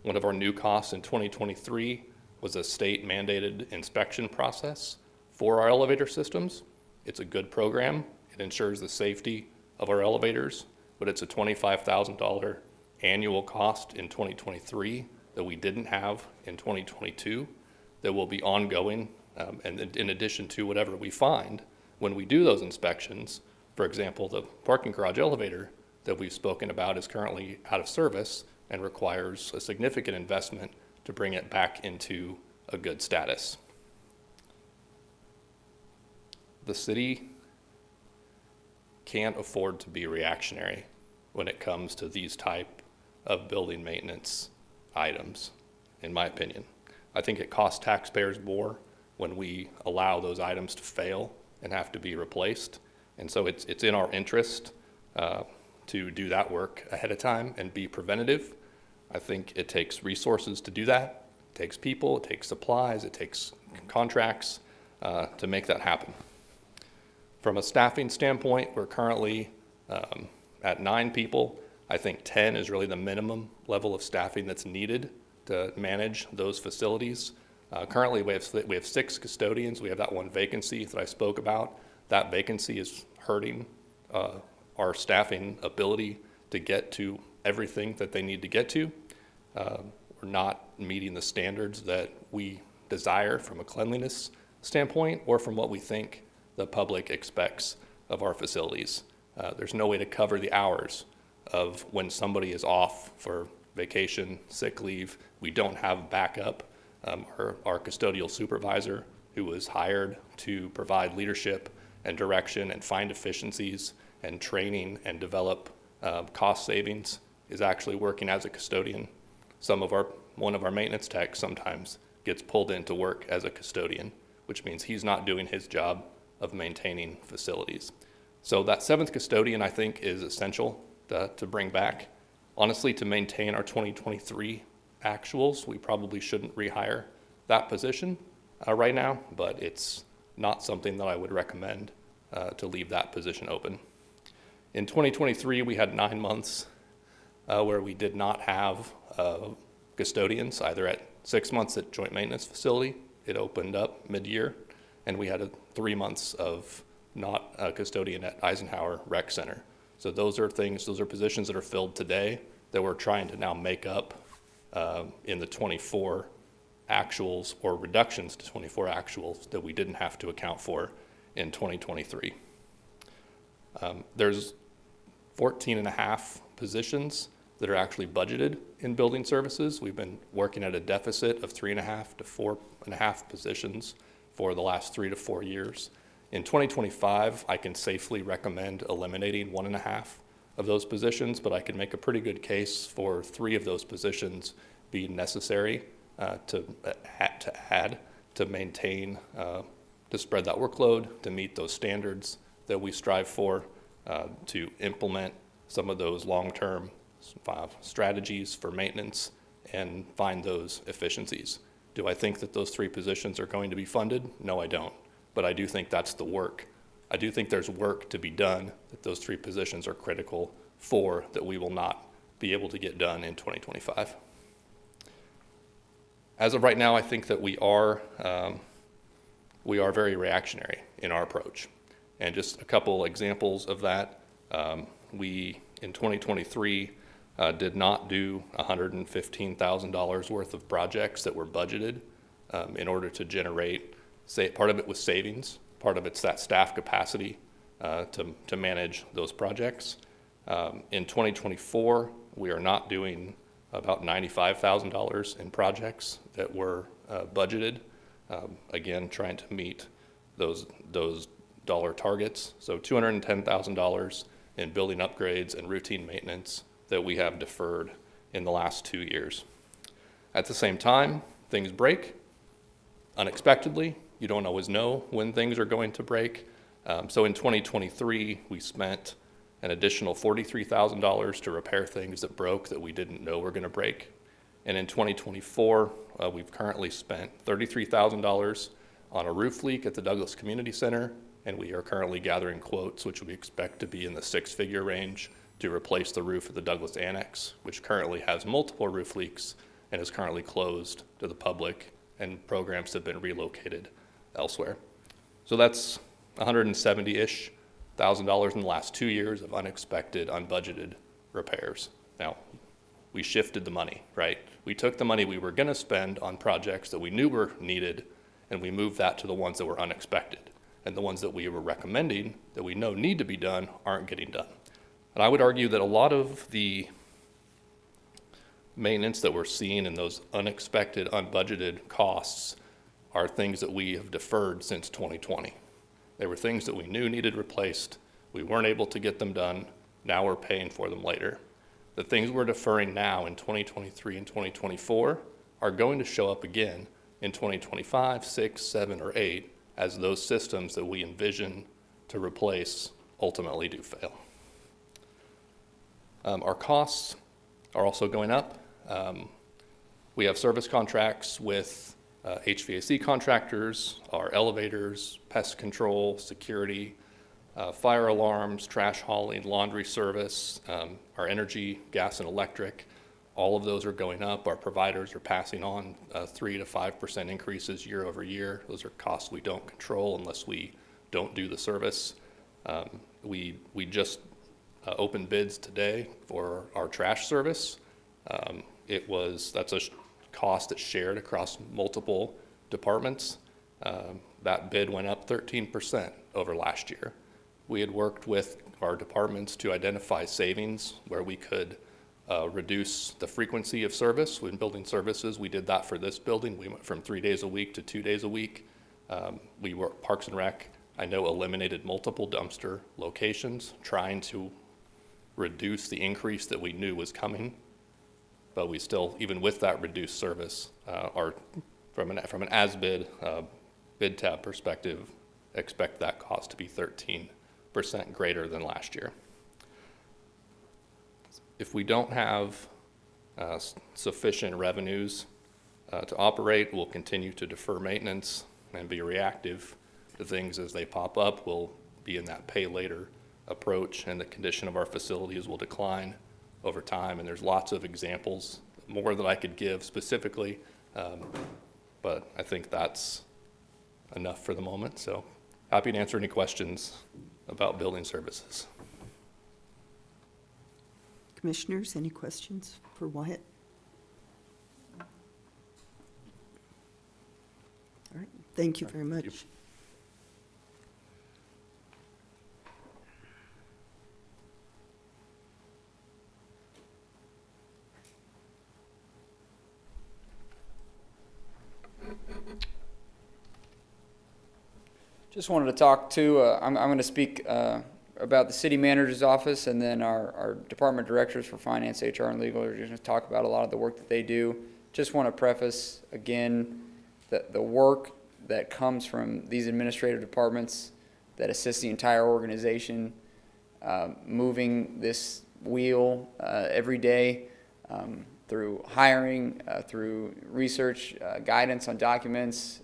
One of our new costs in 2023 was a state mandated inspection process for our elevator systems. It's a good program. It ensures the safety of our elevators, but it's a $25,000 annual cost in 2023 that we didn't have in 2022 that will be ongoing. And in addition to whatever we find when we do those inspections, for example, the parking garage elevator that we've spoken about is currently out of service and requires a significant investment to bring it back into a good status. The city can't afford to be reactionary when it comes to these type of building maintenance items, in my opinion. I think it costs taxpayers more when we allow those items to fail and have to be replaced. And so it's in our interest to do that work ahead of time and be preventative. I think it takes resources to do that. It takes people, it takes supplies, it takes contracts to make that happen. From a staffing standpoint, we're currently at 9 people. I think 10 is really the minimum level of staffing that's needed to manage those facilities. Currently, we have 6 custodians. We have that one vacancy that I spoke about. That vacancy is hurting our staffing ability to get to everything that they need to get to. We're not meeting the standards that we desire from a cleanliness standpoint or from what we think the public expects of our facilities. There's no way to cover the hours of when somebody is off for vacation, sick leave. We don't have backup. Our custodial supervisor, who was hired to provide leadership and direction and find efficiencies and training and develop cost savings, is actually working as a custodian. One of our maintenance techs sometimes gets pulled in to work as a custodian, which means he's not doing his job of maintaining facilities. So that 7th custodian, I think, is essential to bring back. Honestly, to maintain our 2023 actuals, we probably shouldn't rehire that position right now, but it's not something that I would recommend to leave that position open. In 2023, we had 9 months where we did not have custodians, either at 6 months at joint maintenance facility, it opened up mid-year, and we had 3 months of not a custodian at Eisenhower Rec Center. So those are positions that are filled today that we're trying to now make up in the 24 actuals or reductions to 24 actuals that we didn't have to account for in 2023. There's 14 and a half positions that are actually budgeted in building services. We've been working at a deficit of 3.5 to 4.5 positions for the last 3 to 4 years. In 2025, I can safely recommend eliminating 1.5 of those positions, but I can make a pretty good case for 3 of those positions being necessary to add, to maintain, to spread that workload, to meet those standards that we strive for, to implement some of those long-term strategies for maintenance and find those efficiencies. Do I think that those 3 positions are going to be funded? No, I don't. But I do think that's the work. I do think there's work to be done that those 3 positions are critical for that we will not be able to get done in 2025. As of right now, I think that we are we are very reactionary in our approach. And just a couple examples of that, we, in 2023, did not do $115,000 worth of projects that were budgeted in order to generate, part of it was savings, part of it's that staff capacity to manage those projects. In 2024, we are not doing about $95,000 in projects that were budgeted. Again, trying to meet those dollar targets. So $210,000 in building upgrades and routine maintenance that we have deferred in the last 2 years. At the same time, things break unexpectedly. You don't always know when things are going to break. So in 2023, we spent an additional $43,000 to repair things that broke that we didn't know were going to break. And in 2024, we've currently spent $33,000 on a roof leak at the Douglas Community Center, and we are currently gathering quotes, which we expect to be in the six-figure range, to replace the roof of the Douglas Annex, which currently has multiple roof leaks and is currently closed to the public, and programs have been relocated elsewhere. So that's $170-ish thousand in the last 2 years of unexpected, unbudgeted repairs. Now, we shifted the money, right? We took the money we were going to spend on projects that we knew were needed, and we moved that to the ones that were unexpected. And the ones that we were recommending that we know need to be done aren't getting done. And I would argue that a lot of the maintenance that we're seeing in those unexpected, unbudgeted costs are things that we have deferred since 2020. They were things that we knew needed replaced. We weren't able to get them done. Now we're paying for them later. The things we're deferring now in 2023 and 2024 are going to show up again in 2025, 6, 7, or 8 as those systems that we envision to replace ultimately do fail. Our costs are also going up. We have service contracts with HVAC contractors, our elevators, pest control, security, fire alarms, trash hauling, laundry service, our energy, gas and electric. All of those are going up. Our providers are passing on 3 to 5% increases year over year. Those are costs we don't control unless we don't do the service. We just opened bids today for our trash service. That's a cost that's shared across multiple departments. That bid went up 13% over last year. We had worked with our departments to identify savings where we could reduce the frequency of service. When building services, we did that for this building. We went from 3 days a week to 2 days a week. We were Parks and Rec, I know, eliminated multiple dumpster locations, trying to reduce the increase that we knew was coming. But we still, even with that reduced service, are from an as-bid bid tab perspective, expect that cost to be 13% greater than last year. If we don't have sufficient revenues to operate, we'll continue to defer maintenance and be reactive to things as they pop up. We'll be in that pay later approach, and the condition of our facilities will decline over time. And there's lots of examples, more that I could give specifically, but I think that's enough for the moment. So happy to answer any questions about building services. Commissioners, any questions for Wyatt? All right, thank you very much. Just wanted to talk to, I'm going to speak about the city manager's office, and then our department directors for finance, HR, and legal are going to talk about a lot of the work that they do. Just want to preface again that the work that comes from these administrative departments that assist the entire organization, moving this wheel every day through hiring, through research, guidance on documents,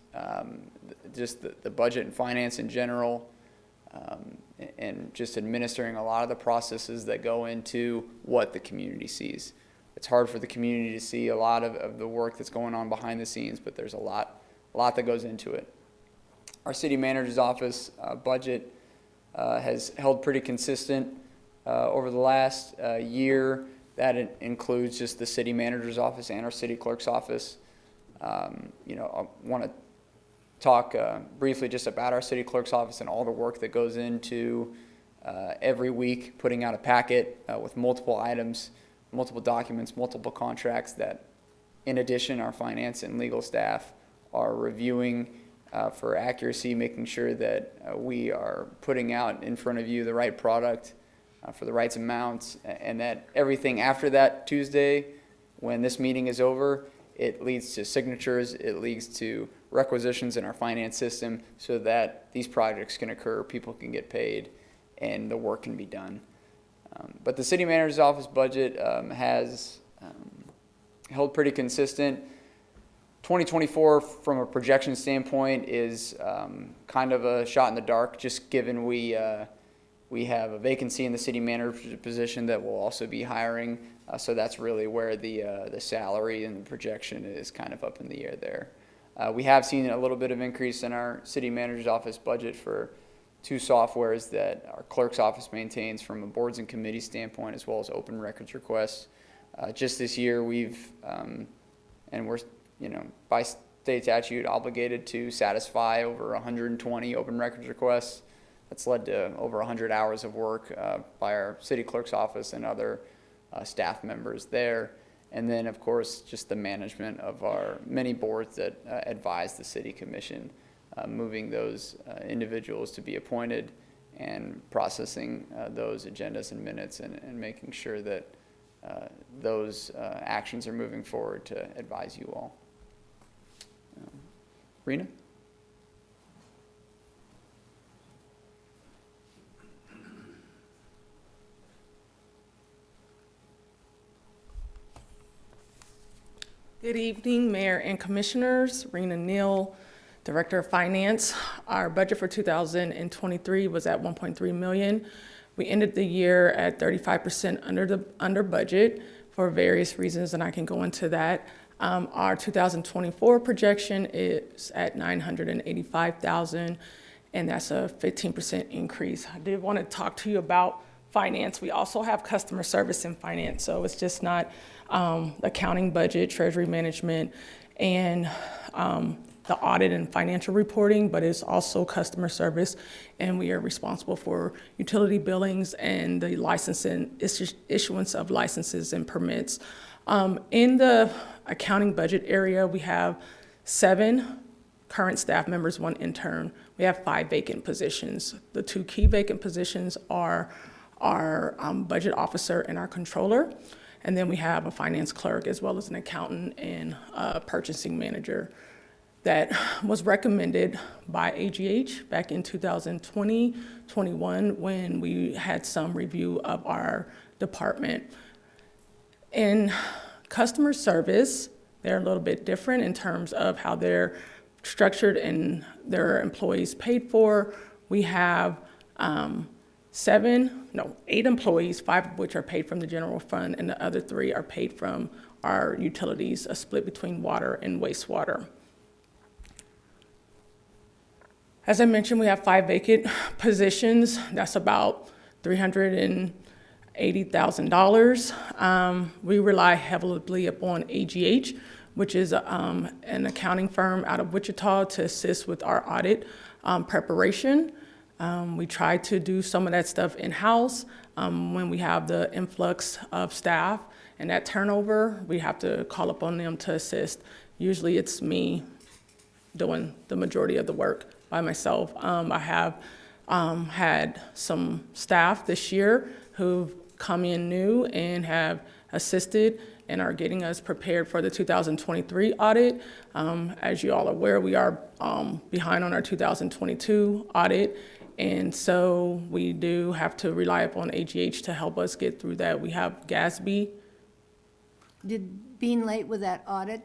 just the budget and finance in general, and just administering a lot of the processes that go into what the community sees. It's hard for the community to see a lot of the work that's going on behind the scenes, but there's a lot that goes into it. Our city manager's office budget has held pretty consistent over the last year. That includes just the city manager's office and our city clerk's office. You know, I want to talk briefly just about our city clerk's office and all the work that goes into every week putting out a packet with multiple items, multiple documents, multiple contracts that, in addition, our finance and legal staff are reviewing for accuracy, making sure that we are putting out in front of you the right product for the right amounts, and that everything after that Tuesday, when this meeting is over, it leads to signatures, it leads to requisitions in our finance system so that these projects can occur, people can get paid, and the work can be done. But the city manager's office budget has held pretty consistent. 2024, from a projection standpoint, is kind of a shot in the dark, just given we have a vacancy in the city manager position that will also be hiring. So that's really where the salary and the projection is kind of up in the air there. We have seen a little bit of increase in our city manager's office budget for two softwares that our clerk's office maintains from a boards and committees standpoint, as well as open records requests. Just this year, we've, and we're, you know, by state statute obligated to satisfy over 120 open records requests. That's led to over 100 hours of work by our city clerk's office and other staff members there. And then, of course, just the management of our many boards that advise the city commission, moving those individuals to be appointed and processing those agendas and minutes and making sure that those actions are moving forward to advise you all. Rena? Good evening, Mayor and Commissioners. Rena Neal, Director of Finance. Our budget for 2023 was at $1.3 million. We ended the year at 35% under budget for various reasons, and I can go into that. Our 2024 projection is at $985,000, and that's a 15% increase. I did want to talk to you about finance. We also have customer service in finance, so it's just not accounting, budget, treasury management, and the audit and financial reporting, but it's also customer service, and we are responsible for utility billings and the licensing, issuance of licenses and permits. In the accounting budget area, we have 7 current staff members, 1 intern. We have 5 vacant positions. The 2 key vacant positions are our budget officer and our controller. And then we have a finance clerk as well as an accountant and a purchasing manager that was recommended by AGH back in 2020-21 when we had some review of our department. In customer service, they're a little bit different in terms of how they're structured and their employees paid for. We have 8 employees, 5 of which are paid from the general fund, and the other 3 are paid from our utilities, a split between water and wastewater. As I mentioned, we have 5 vacant positions. That's about $380,000. We rely heavily upon AGH, which is an accounting firm out of Wichita, to assist with our audit preparation. We try to do some of that stuff in-house. When we have the influx of staff and that turnover, we have to call upon them to assist. Usually it's me doing the majority of the work by myself. I have had some staff this year who've come in new and have assisted and are getting us prepared for the 2023 audit. As you all are aware, we are behind on our 2022 audit. And so we do have to rely upon AGH to help us get through that. We have GASB. Did being late with that audit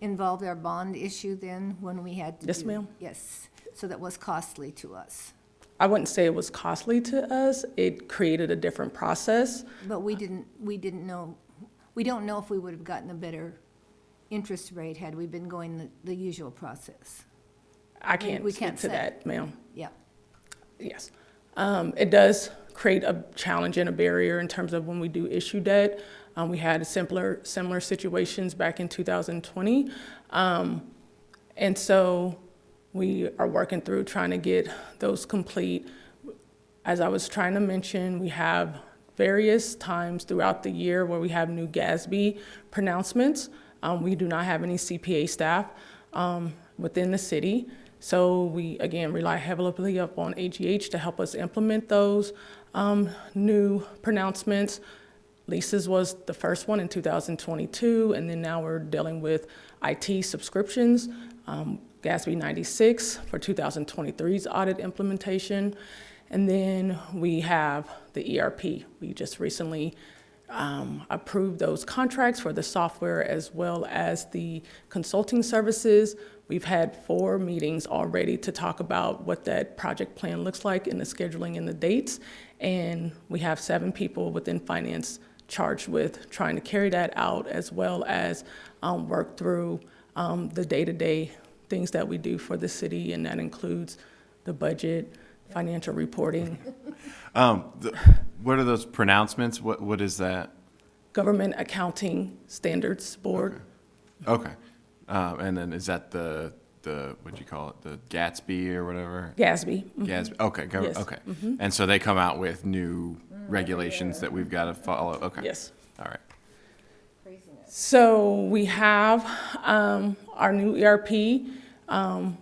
involve our bond issue then when we had to Yes, ma'am. Yes, so that was costly to us. I wouldn't say it was costly to us. It created a different process. But we don't know if we would have gotten a better interest rate had we been going the usual process. I can't We speak can't to say. that, ma'am. Yeah. Yes. It does create a challenge and a barrier in terms of when we do issue debt. We had similar situations back in 2020. And so we are working through trying to get those complete. As I was trying to mention, we have various times throughout the year where we have new GASB pronouncements. We do not have any CPA staff within the city. So we, again, rely heavily upon AGH to help us implement those new pronouncements. Leases was the first one in 2022, and then now we're dealing with IT subscriptions, GASB 96 for 2023's audit implementation. And then we have the ERP. We just recently approved those contracts for the software as well as the consulting services. We've had 4 meetings already to talk about what that project plan looks like and the scheduling and the dates. And we have 7 people within finance charged with trying to carry that out as well as work through the day-to-day things that we do for the city, and that includes the budget, financial reporting. What are those pronouncements? What is that? Government Accounting Standards Board. Okay. And then is that the what'd you call it? The Gatsby or whatever? GASB. Gatsby. Okay. Yes. Okay. Mhm. And so they come out with new regulations that we've got to follow. Okay. Yes. All right. So we have our new ERP.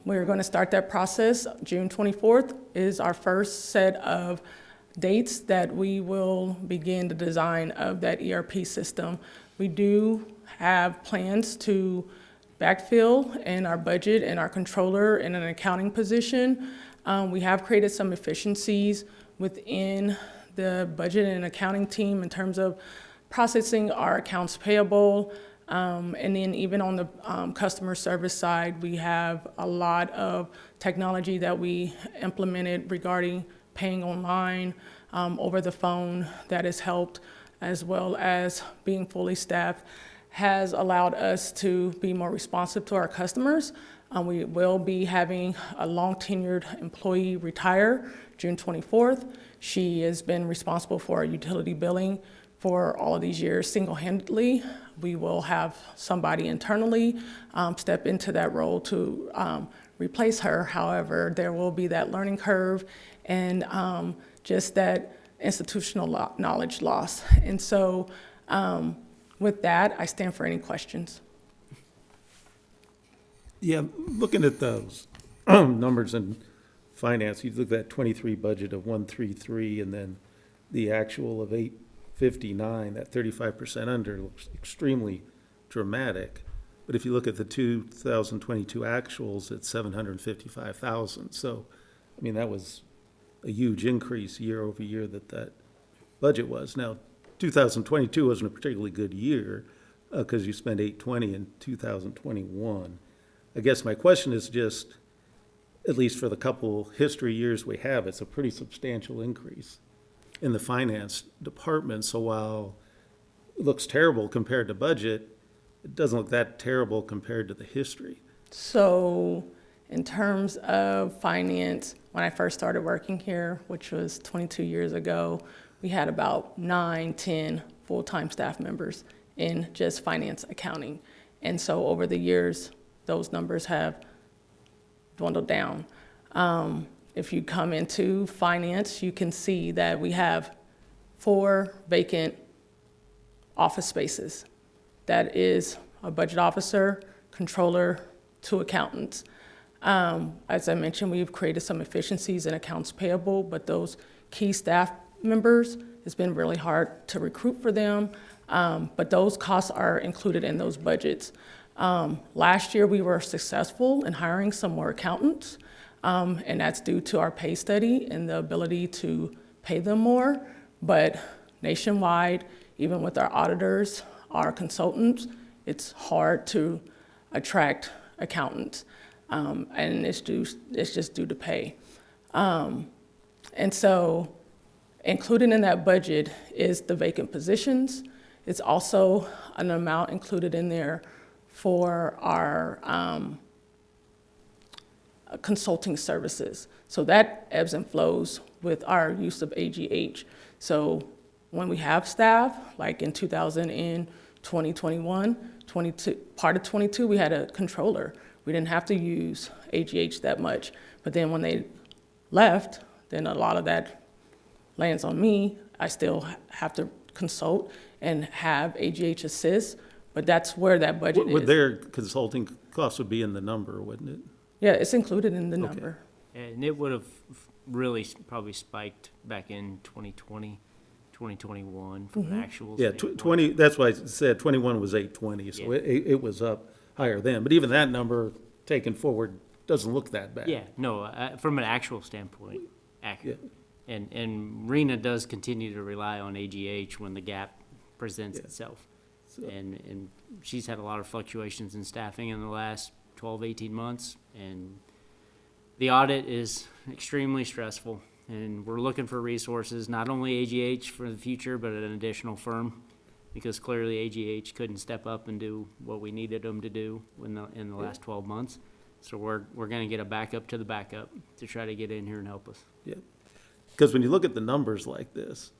We're going to start that process. June 24th is our first set of dates that we will begin the design of that ERP system. We do have plans to backfill in our budget and our controller in an accounting position. We have created some efficiencies within the budget and accounting team in terms of processing our accounts payable. And then even on the customer service side, we have a lot of technology that we implemented regarding paying online, over the phone that has helped, as well as being fully staffed, has allowed us to be more responsive to our customers. We will be having a long-tenured employee retire June 24th. She has been responsible for our utility billing for all of these years single-handedly. We will have somebody internally step into that role to replace her. However, there will be that learning curve and just that institutional knowledge loss. And so with that, I stand for any questions. Yeah, looking at those numbers in finance, you look at that 23 budget of 133 and then the actual of 859, that 35% under looks extremely dramatic. But if you look at the 2022 actuals, it's 755,000. So, I mean, that was a huge increase year over year that budget was. Now, 2022 wasn't a particularly good year because you spent 820 in 2021. I guess my question is just, at least for the couple history years we have, it's a pretty substantial increase in the finance department. So while it looks terrible compared to budget, it doesn't look that terrible compared to the history. So in terms of finance, when I first started working here, which was 22 years ago, we had about 9, 10 full-time staff members in just finance accounting. And so over the years, those numbers have dwindled down. If you come into finance, you can see that we have 4 vacant office spaces. That is a budget officer, controller, 2 accountants. As I mentioned, we've created some efficiencies in accounts payable, but those key staff members, it's been really hard to recruit for them, but those costs are included in those budgets. Last year, we were successful in hiring some more accountants, and that's due to our pay study and the ability to pay them more. But nationwide, even with our auditors, our consultants, it's hard to attract accountants, and it's just due to pay. And so included in that budget is the vacant positions. It's also an amount included in there for our consulting services. So that ebbs and flows with our use of AGH. So when we have staff, like in 2021, 22, part of 22, we had a controller. We didn't have to use AGH that much. But then when they left, then a lot of that lands on me. I still have to consult and have AGH assist, but that's where that budget is. Would their consulting costs would be in the number, wouldn't it? Yeah, it's included in the number. And it would have really probably spiked back in 2020, 2021 from an actual Yeah, standpoint. 20, that's why I said 21 was 820, so Yeah. it was up higher then. But even that number taken forward doesn't look that bad. Yeah, no, from an actual standpoint, accurate. And RENA does continue to rely on AGH when the gap presents itself. And she's had a lot of fluctuations in staffing in the last 12, 18 months. And the audit is extremely stressful. And we're looking for resources, not only AGH for the future, but an additional firm. Because clearly AGH couldn't step up and do what we needed them to do in the last 12 months. So we're going to get a backup to the backup to try to get in here and help us. Yeah, because when you look at the numbers like this,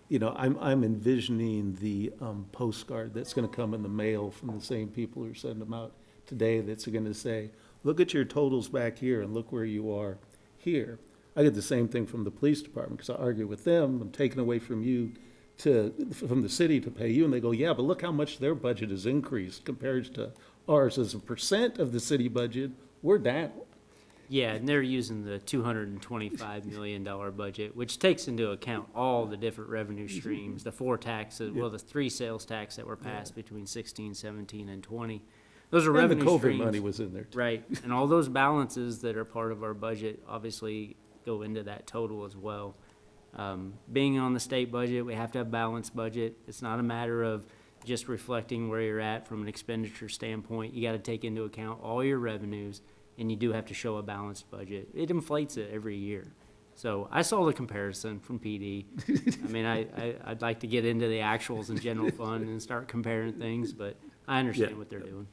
you know, I'm envisioning the postcard that's going to come in the mail from the same people who send them out today that's going to say, look at your totals back here and look where you are here. I get the same thing from the police department because I argue with them. I'm taking away from you from the city to pay you, and they go, yeah, but look how much their budget has increased compared to ours. As a percent of the city budget, we're down. Yeah, and they're using the $225 million budget, which takes into account all the different revenue streams, the four taxes, well, the three sales tax that were passed between 16, 17, and 20. Those are And the revenue COVID streams. money was in there too. Right, and all those balances that are part of our budget obviously go into that total as well. Being on the state budget, we have to have a balanced budget. It's not a matter of just reflecting where you're at from an expenditure standpoint. You gotta take into account all your revenues, and you do have to show a balanced budget. It inflates it every year. So I saw the comparison from PD. I mean, I'd like to get into the actuals in general fund and start comparing things, but I understand what they're doing.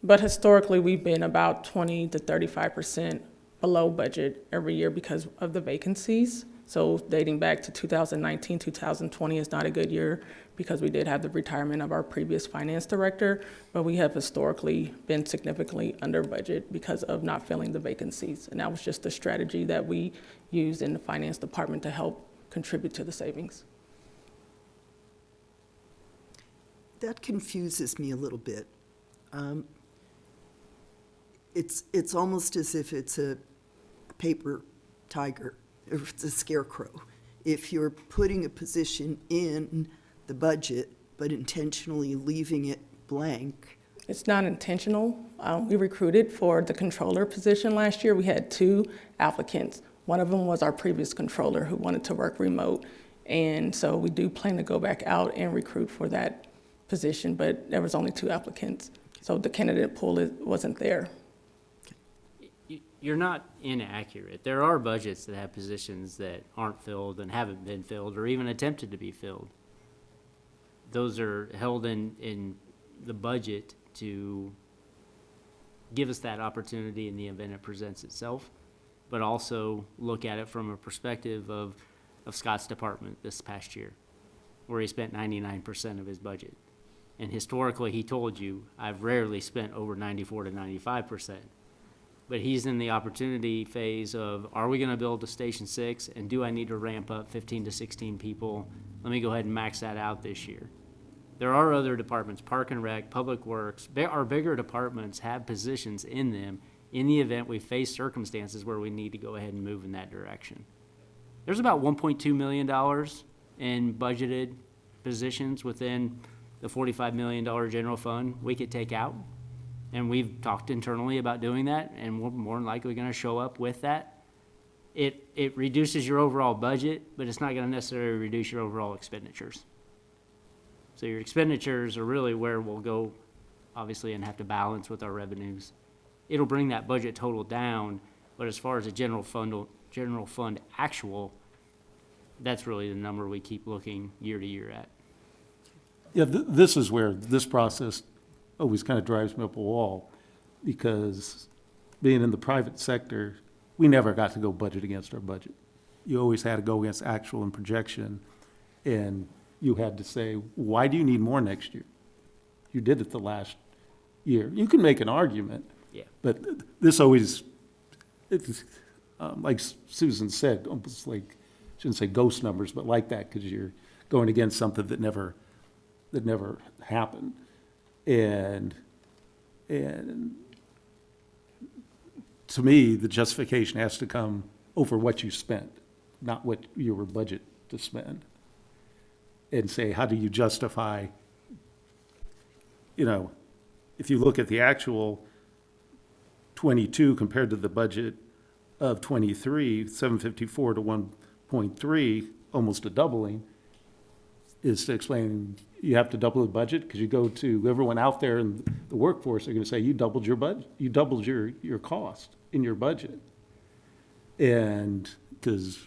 But historically, we've been about 20 to 35% below budget every year because of the vacancies. So dating back to 2019, 2020 is not a good year because we did have the retirement of our previous finance director, but we have historically been significantly under budget because of not filling the vacancies. And that was just a strategy that we used in the finance department to help contribute to the savings. That confuses me a little bit. It's almost as if it's a paper tiger, or it's a scarecrow. If you're putting a position in the budget, but intentionally leaving it blank. It's not intentional. We recruited for the controller position last year. We had 2 applicants. One of them was our previous controller who wanted to work remote. And so we do plan to go back out and recruit for that position, but there was only 2 applicants. So the candidate pool wasn't there. You're not inaccurate. There are budgets that have positions that aren't filled and haven't been filled or even attempted to be filled. Those are held in the budget to give us that opportunity in the event it presents itself, but also look at it from a perspective of Scott's department this past year, where he spent 99% of his budget. And historically, he told you, I've rarely spent over 94 to 95%. But he's in the opportunity phase of, are we gonna build a Station 6, and do I need to ramp up 15 to 16 people? Let me go ahead and max that out this year. There are other departments, Park and Rec, Public Works, our bigger departments have positions in them in the event we face circumstances where we need to go ahead and move in that direction. There's about $1.2 million in budgeted positions within the $45 million general fund we could take out. And we've talked internally about doing that, and we're more than likely gonna show up with that. It reduces your overall budget, but it's not gonna necessarily reduce your overall expenditures. So your expenditures are really where we'll go, obviously, and have to balance with our revenues. It'll bring that budget total down, but as far as a general fund actual, that's really the number we keep looking year to year at. Yeah, this is where this process always kind of drives me up a wall. because being in the private sector, we never got to go budget against our budget. You always had to go against actual and projection, and you had to say, why do you need more next year? You did it the last year. You can make an argument, Yeah. but this always, it's, like Susan said, almost like, shouldn't say ghost numbers, but like that, because you're going against something that never happened. And to me, the justification has to come over what you spent, not what you were budgeted to spend. And say, how do you justify, if you look at the actual 22 compared to the budget of 23, 754 to 1.3, almost a doubling, is to explain you have to double the budget because you go to everyone out there in the workforce, they're going to say you doubled your budget, you doubled your cost in your budget. And because,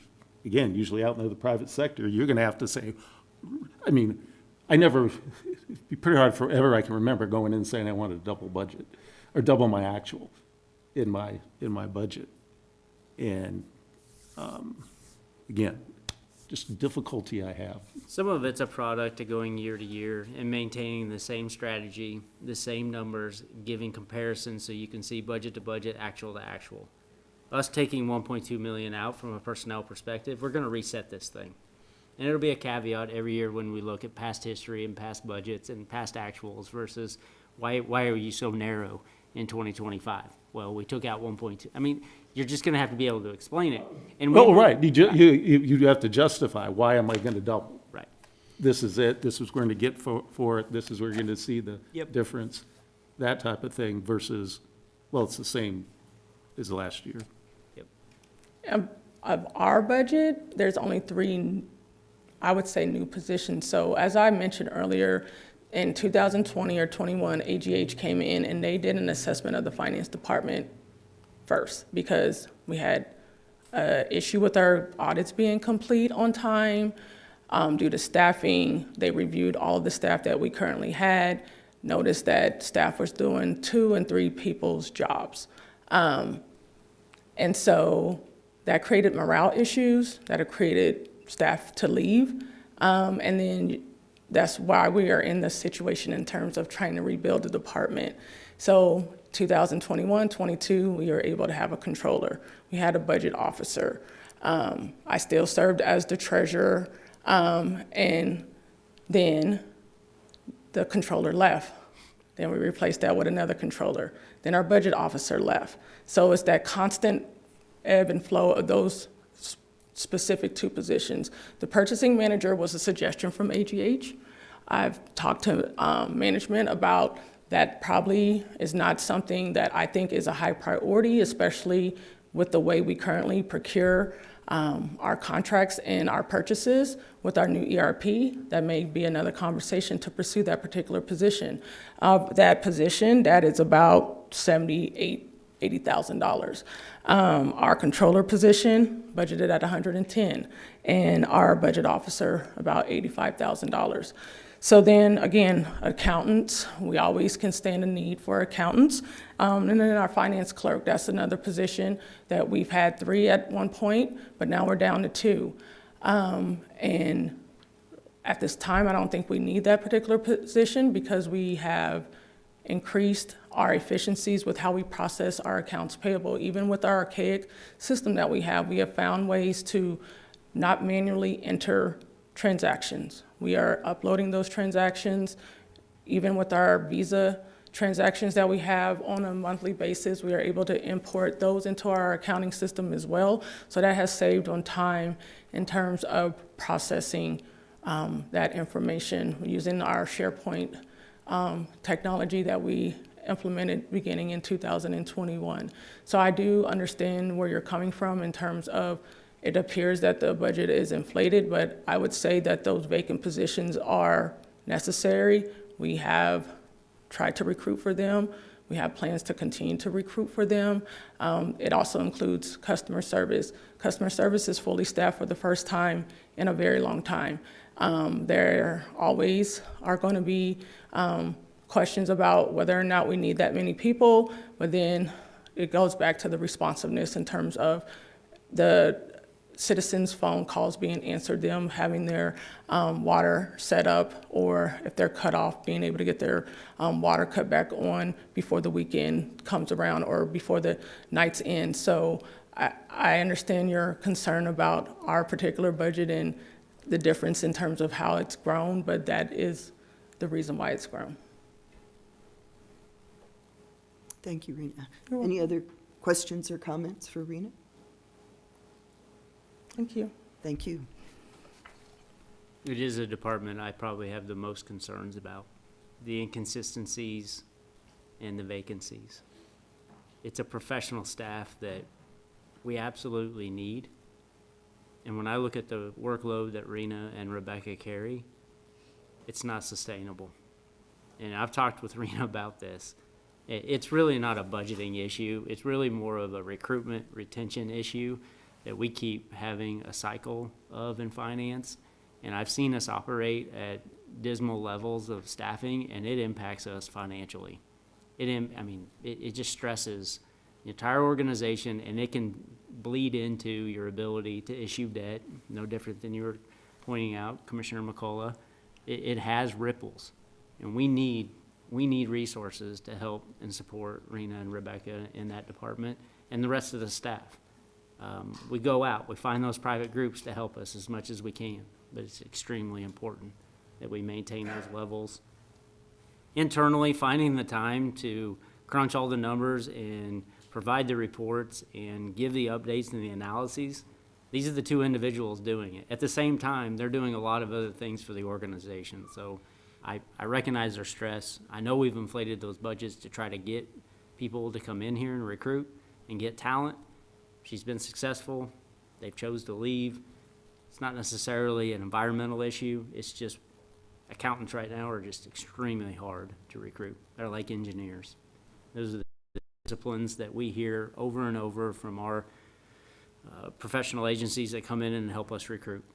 again, usually out in the private sector, you're going to have to say, I mean, it'd be pretty hard forever I can remember going in and saying I wanted to double budget or double my actual in my budget. And again, just difficulty I have. Some of it's a product of going year to year and maintaining the same strategy, the same numbers, giving comparisons so you can see budget to budget, actual to actual. Us taking 1.2 million out from a personnel perspective, we're gonna reset this thing. And it'll be a caveat every year when we look at past history and past budgets and past actuals versus why are you so narrow in 2025? Well, we took out 1.2. I mean, you're just going to have to be able to explain it. And Right. You have to justify, why am I going to double? Right. This is it. This is going to get for it. This is where you're going to see the Yep. difference, that type of thing versus, well, it's the same as last year. Of our budget, there's only 3, I would say, new positions. So as I mentioned earlier, in 2020 or 21, AGH came in and they did an assessment of the finance department first because we had an issue with our audits being complete on time due to staffing. They reviewed all of the staff that we currently had, noticed that staff was doing 2 and 3 people's jobs. And so that created morale issues, that have created staff to leave. And then that's why we are in this situation in terms of trying to rebuild the department. So 2021, 22, we were able to have a controller. We had a budget officer. I still served as the treasurer, and then the controller left. Then we replaced that with another controller. Then our budget officer left. So it's that constant ebb and flow of those specific 2 positions. The purchasing manager was a suggestion from AGH. I've talked to management about that probably is not something that I think is a high priority, especially with the way we currently procure our contracts and our purchases with our new ERP. That may be another conversation to pursue that particular position. That position, that is about $80,000. Our controller position budgeted at $110,000, and our budget officer about $85,000. So then again, accountants, we always can stand a need for accountants. And then our finance clerk, that's another position that we've had 3 at one point, but now we're down to 2. And at this time, I don't think we need that particular position because we have increased our efficiencies with how we process our accounts payable. Even with our archaic system that we have found ways to not manually enter transactions. We are uploading those transactions. Even with our Visa transactions that we have on a monthly basis, we are able to import those into our accounting system as well. So that has saved on time in terms of processing that information using our SharePoint technology that we implemented beginning in 2021. So I do understand where you're coming from in terms of it appears that the budget is inflated, but I would say that those vacant positions are necessary. We have tried to recruit for them. We have plans to continue to recruit for them. It also includes customer service. Customer service is fully staffed for the first time in a very long time. There always are going to be questions about whether or not we need that many people, but then it goes back to the responsiveness in terms of the citizens' phone calls being answered, them having their water set up, or if they're cut off, being able to get their water cut back on before the weekend comes around or before the night's end. So I understand your concern about our particular budget and the difference in terms of how it's grown, but that is the reason why it's grown. Thank you, Rena. Any other questions or comments for Rena? Thank you. Thank you. It is a department I probably have the most concerns about, the inconsistencies and the vacancies. It's a professional staff that we absolutely need. And when I look at the workload that Rena and Rebecca carry, it's not sustainable. And I've talked with Rena about this. It's really not a budgeting issue. It's really more of a recruitment retention issue that we keep having a cycle of in finance. And I've seen us operate at dismal levels of staffing, and it impacts us financially. It just stresses the entire organization, and it can bleed into your ability to issue debt, no different than you were pointing out, Commissioner McCullough. It has ripples, and we need resources to help and support Rena and Rebecca in that department and the rest of the staff. We go out, we find those private groups to help us as much as we can, but it's extremely important that we maintain those levels. Internally, finding the time to crunch all the numbers and provide the reports and give the updates and the analyses, these are the two individuals doing it. At the same time, they're doing a lot of other things for the organization. So I recognize their stress. I know we've inflated those budgets to try to get people to come in here and recruit and get talent. She's been successful. They've chose to leave. It's not necessarily an environmental issue. It's just accountants right now are just extremely hard to recruit. They're like engineers. Those are the disciplines that we hear over and over from our professional agencies that come in and help us recruit.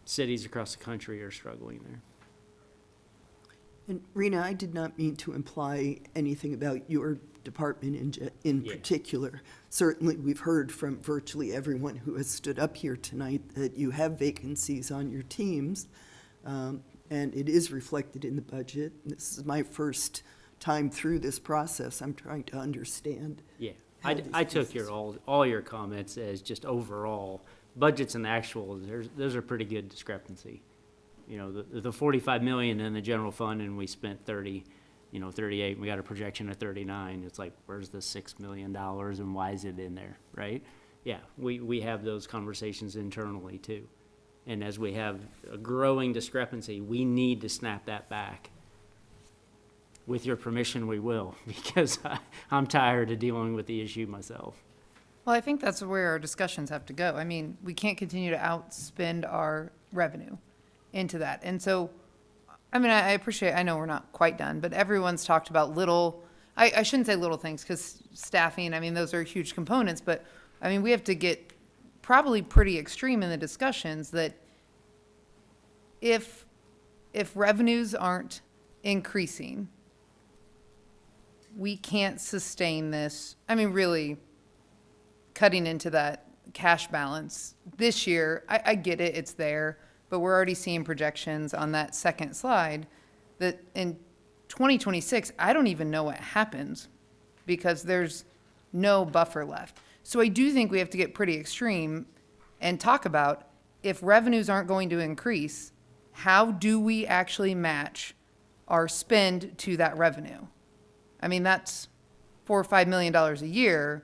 Cities across the country are struggling there. And Rena, I did not mean to imply anything about your department in Yeah. particular. Certainly, we've heard from virtually everyone who has stood up here tonight that you have vacancies on your teams, and it is reflected in the budget. This is my first time through this process. I'm trying to understand. Yeah, how these I took pieces- all your comments as just overall. Budgets and actuals, there's a pretty good discrepancy. You know, the 45 million in the general fund, and we spent 38, and we got a projection of 39. It's like, where's the $6 million and why is it in there, right? Yeah, we have those conversations internally too. And as we have a growing discrepancy, we need to snap that back. With your permission, we will, because I'm tired of dealing with the issue myself. Well, I think that's where our discussions have to go. I mean, we can't continue to outspend our revenue into that. And so, I mean, I appreciate, I know we're not quite done, but everyone's talked about I shouldn't say little things, because staffing, I mean, those are huge components, but, I mean, we have to get probably pretty extreme in the discussions that if revenues aren't increasing, we can't sustain this. I mean, really cutting into that cash balance this year, I get it, it's there, but we're already seeing projections on that second slide that in 2026, I don't even know what happens because there's no buffer left. So I do think we have to get pretty extreme and talk about if revenues aren't going to increase, how do we actually match our spend to that revenue? I mean, that's $4 or $5 million a year.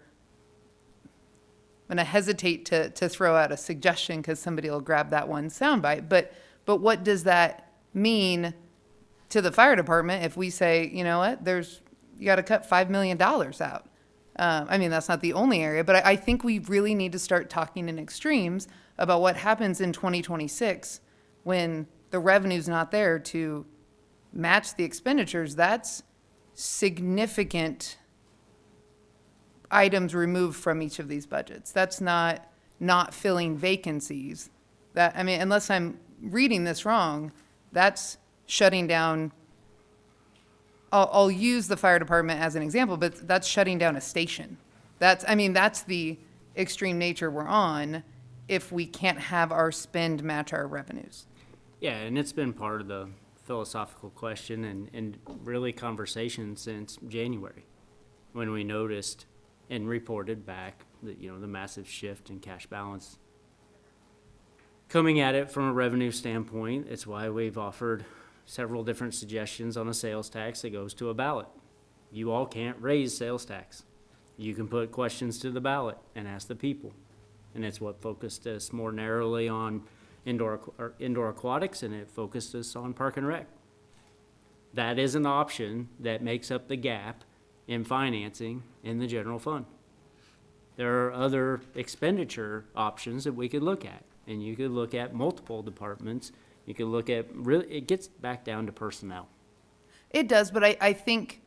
I'm going to hesitate to throw out a suggestion because somebody will grab that one soundbite. But what does that mean to the fire department if we say, you know what, you got to cut $5 million out? I mean, that's not the only area, but I think we really need to start talking in extremes about what happens in 2026 when the revenue's not there to match the expenditures. That's significant items removed from each of these budgets. That's not filling vacancies. That, I mean, unless I'm reading this wrong, that's shutting down I'll use the fire department as an example, but that's shutting down a station. That's the extreme nature we're on if we can't have our spend match our revenues. Yeah, and it's been part of the philosophical question and really conversation since January, when we noticed and reported back that, you know, the massive shift in cash balance. Coming at it from a revenue standpoint, it's why we've offered several different suggestions on a sales tax that goes to a ballot. You all can't raise sales tax. You can put questions to the ballot and ask the people. And it's what focused us more narrowly on indoor aquatics, and it focused us on park and rec. That is an option that makes up the gap in financing in the general fund. There are other expenditure options that we could look at, and you could look at multiple departments. You could look at, really, it gets back down to personnel. It does, but I think,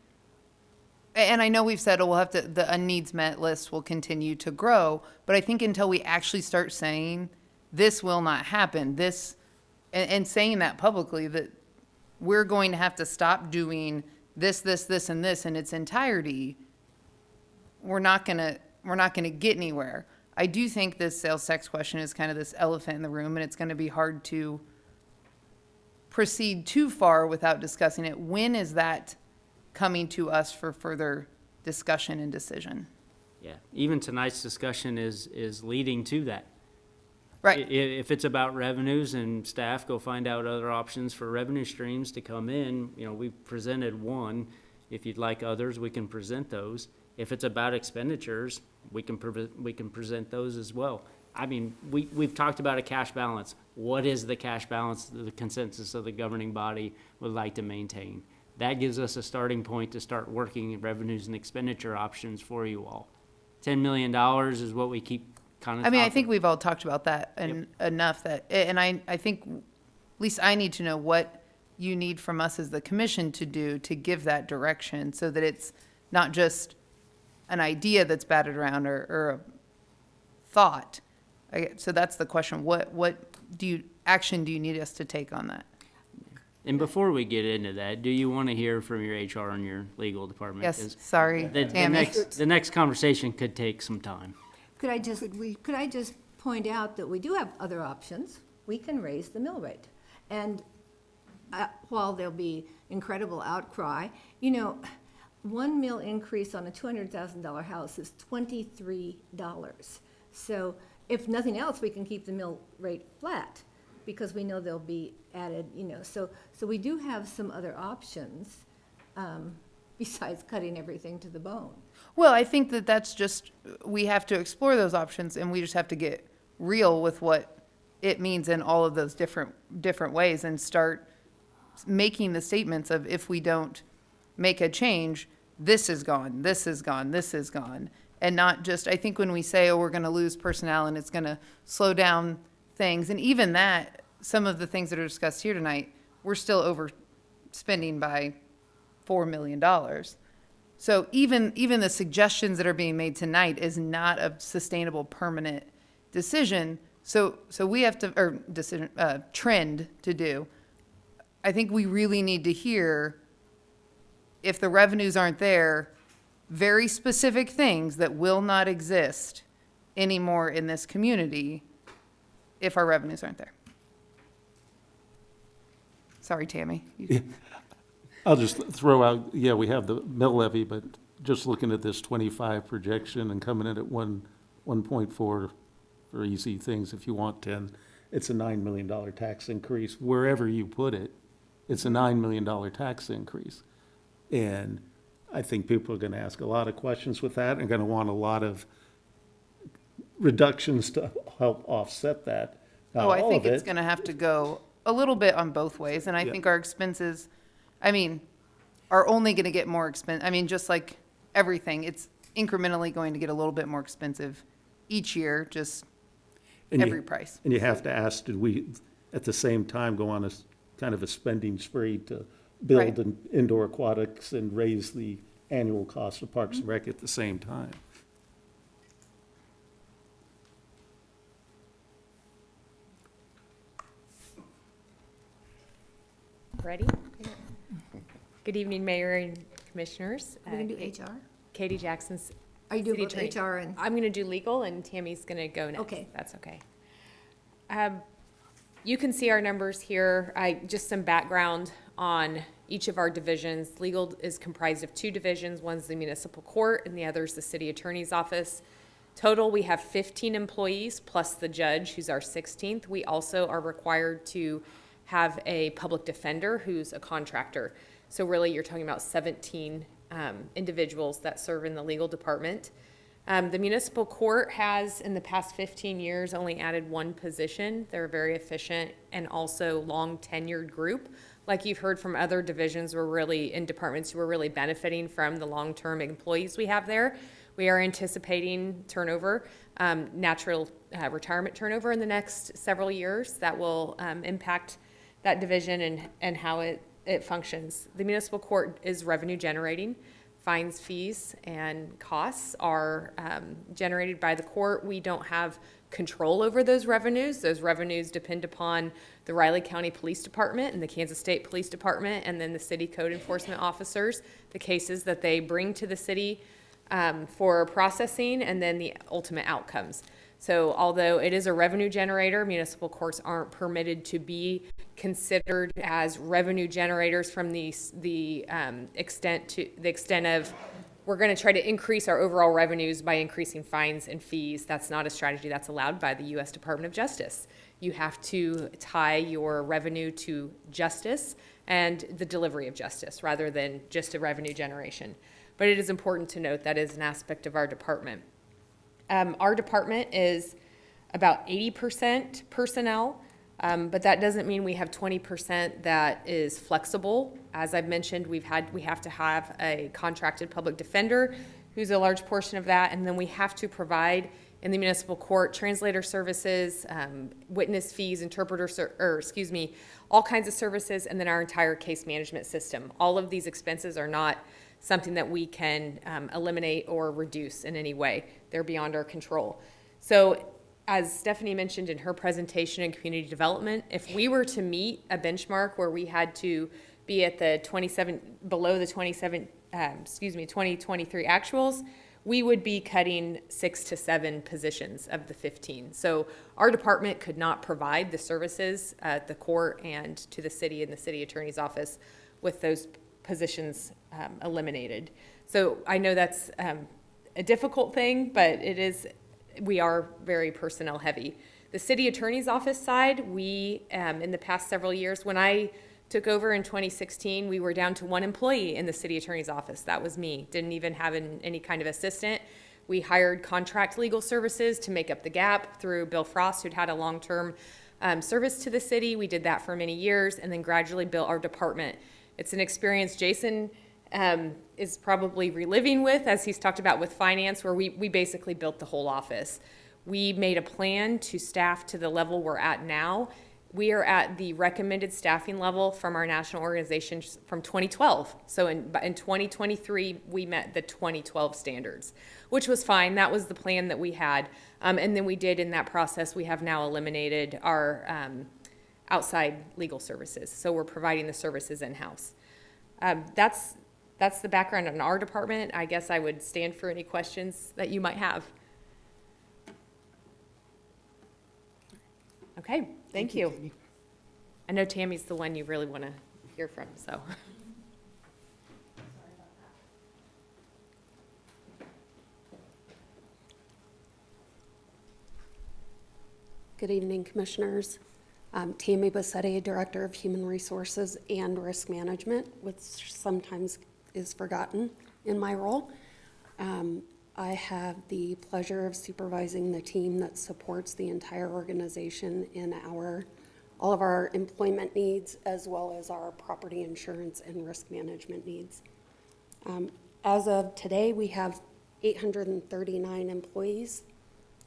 and I know we've said, we'll have to, the needs met list will continue to grow, but I think until we actually start saying, this will not happen, this, and saying that publicly, that we're going to have to stop doing this, and this in its entirety, we're not gonna get anywhere. I do think this sales tax question is kind of this elephant in the room, and it's gonna be hard to proceed too far without discussing it. When is that coming to us for further discussion and decision? Yeah, even tonight's discussion is leading to that. Right. If it's about revenues and staff go find out other options for revenue streams to come in, you know, we've presented one. If you'd like others, we can present those. If it's about expenditures, we can present those as well. I mean, we've talked about a cash balance. What is the cash balance that the consensus of the governing body would like to maintain? That gives us a starting point to start working revenues and expenditure options for you all. $10 million is what we keep kind of. I mean, I think we've all talked about that and enough that, and I think at least I need to know what you need from us as the commission to do to give that direction so that it's not just an idea that's batted around or a thought. So that's the question. What action do you need us to take on that? And before we get into that, do you want to hear from your HR and your legal department? Yes, 'Cause sorry, Tammy. the next conversation could take some time. Could I just point out that we do have other options? We can raise the mill rate. And while there'll be incredible outcry, you know, 1 mill increase on a $200,000 house is $23. So if nothing else, we can keep the mill rate flat because we know they'll be added, you know. So we do have some other options besides cutting everything to the bone. Well, I think that's just, we have to explore those options and we just have to get real with what it means in all of those different ways and start making the statements of if we don't make a change, this is gone, this is gone, this is gone. And not just, I think when we say, oh, we're going to lose personnel and it's going to slow down things, and even that, some of the things that are discussed here tonight, we're still overspending by $4 million. So even the suggestions that are being made tonight is not a sustainable, permanent decision. So we have to, or decision, trend to do. I think we really need to hear, if the revenues aren't there, very specific things that will not exist anymore in this community if our revenues aren't there. Sorry, Tammy. I'll just throw out, yeah, we have the mill levy, but just looking at this 25 projection and coming in at 1.4 for easy things, if you want 10, it's a $9 million tax increase. Wherever you put it, it's a $9 million tax increase. And I think people are going to ask a lot of questions with that and going to want a lot of reductions to help offset that. Not Oh, I all think of it's it. going to have to go a little bit on both ways. And I Yeah. think our expenses, I mean, are only going to get more expensive. I mean, just like everything, it's incrementally going to get a little bit more expensive each year, just And every price. And you have to ask, did we, at the same time, go on a kind of a spending spree to build Right. an indoor aquatics and raise the annual cost of Parks and Rec at the same time? Ready? Good evening, Mayor and Commissioners. Are we gonna do HR? Katie Jackson's. Are you doing City both Attorney. HR and? I'm going to do legal, and Tammy's going to go next. Okay. That's okay. You can see our numbers here. Just some background on each of our divisions. Legal is comprised of 2 divisions. One's the municipal court, and the other's the city attorney's office. Total, we have 15 employees, plus the judge, who's our 16th. We also are required to have a public defender who's a contractor. So really, you're talking about 17 individuals that serve in the legal department. The municipal court has, in the past 15 years, only added 1 position. They're a very efficient and also long-tenured group. Like you've heard from other divisions, we're really, in departments, we're really benefiting from the long-term employees we have there. We are anticipating turnover, natural retirement turnover in the next several years that will impact that division and how it functions. The municipal court is revenue generating. Fines, fees, and costs are generated by the court. We don't have control over those revenues. Those revenues depend upon the Riley County Police Department and the Kansas State Police Department, and then the city code enforcement officers, the cases that they bring to the city for processing, and then the ultimate outcomes. So although it is a revenue generator, municipal courts aren't permitted to be considered as revenue generators from the extent of we're going to try to increase our overall revenues by increasing fines and fees. That's not a strategy that's allowed by the U.S. Department of Justice. You have to tie your revenue to justice and the delivery of justice rather than just a revenue generation. But it is important to note that is an aspect of our department. Our department is about 80% personnel, but that doesn't mean we have 20% that is flexible. As I've mentioned, we have to have a contracted public defender who's a large portion of that, and then we have to provide in the municipal court translator services, witness fees, all kinds of services, and then our entire case management system. All of these expenses are not something that we can eliminate or reduce in any way. They're beyond our control. So as Stephanie mentioned in her presentation in community development, if we were to meet a benchmark where we had to be at the 2023 actuals, we would be cutting 6 to 7 positions of the 15. So our department could not provide the services at the court and to the city and the city attorney's office with those positions eliminated. So I know that's a difficult thing, but we are very personnel heavy. The city attorney's office side, we, in the past several years, when I took over in 2016, we were down to 1 employee in the city attorney's office. That was me. Didn't even have any kind of assistant. We hired contract legal services to make up the gap through Bill Frost, who'd had a long-term service to the city. We did that for many years and then gradually built our department. It's an experience Jason is probably reliving with, as he's talked about with finance, where we basically built the whole office. We made a plan to staff to the level we're at now. We are at the recommended staffing level from our national organization from 2012. So in 2023, we met the 2012 standards, which was fine. That was the plan that we had. And then we did in that process, we have now eliminated our outside legal services. So we're providing the services in-house. That's the background on our department. I guess I would stand for any questions that you might have. Okay, thank you. Katie. I know Tammy's the one you really want to hear from, so. Good evening, Commissioners. I'm Tammy Bassetti, Director of Human Resources and Risk Management, which sometimes is forgotten in my role. I have the pleasure of supervising the team that supports the entire organization in all of our employment needs, as well as our property insurance and risk management needs. As of today, we have 839 employees.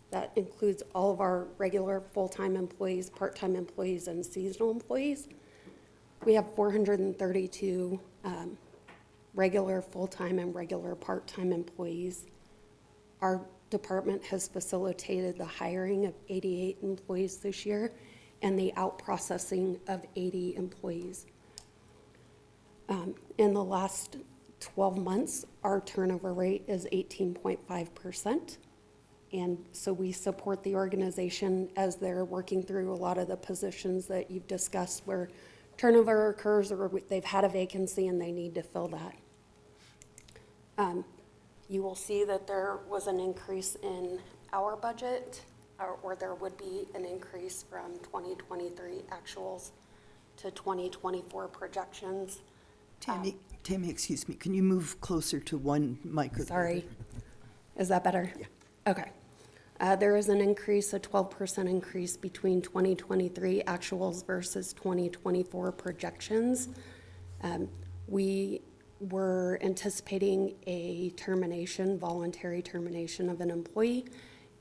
That includes all of our regular full-time employees, part-time employees, and seasonal employees. We have 432 regular full-time and regular part-time employees. Our department has facilitated the hiring of 88 employees this year and the out-processing of 80 employees. In the last 12 months, our turnover rate is 18.5%. And so we support the organization as they're working through a lot of the positions that you've discussed where turnover occurs or they've had a vacancy and they need to fill that. You will see that there was an increase in our budget, or there would be an increase from 2023 actuals to 2024 projections. Tammy, excuse me, can you move closer to one microphone? Sorry. Is that better? Yeah. Okay. There is an increase, a 12% increase between 2023 actuals versus 2024 projections. We were anticipating a termination, voluntary termination of an employee,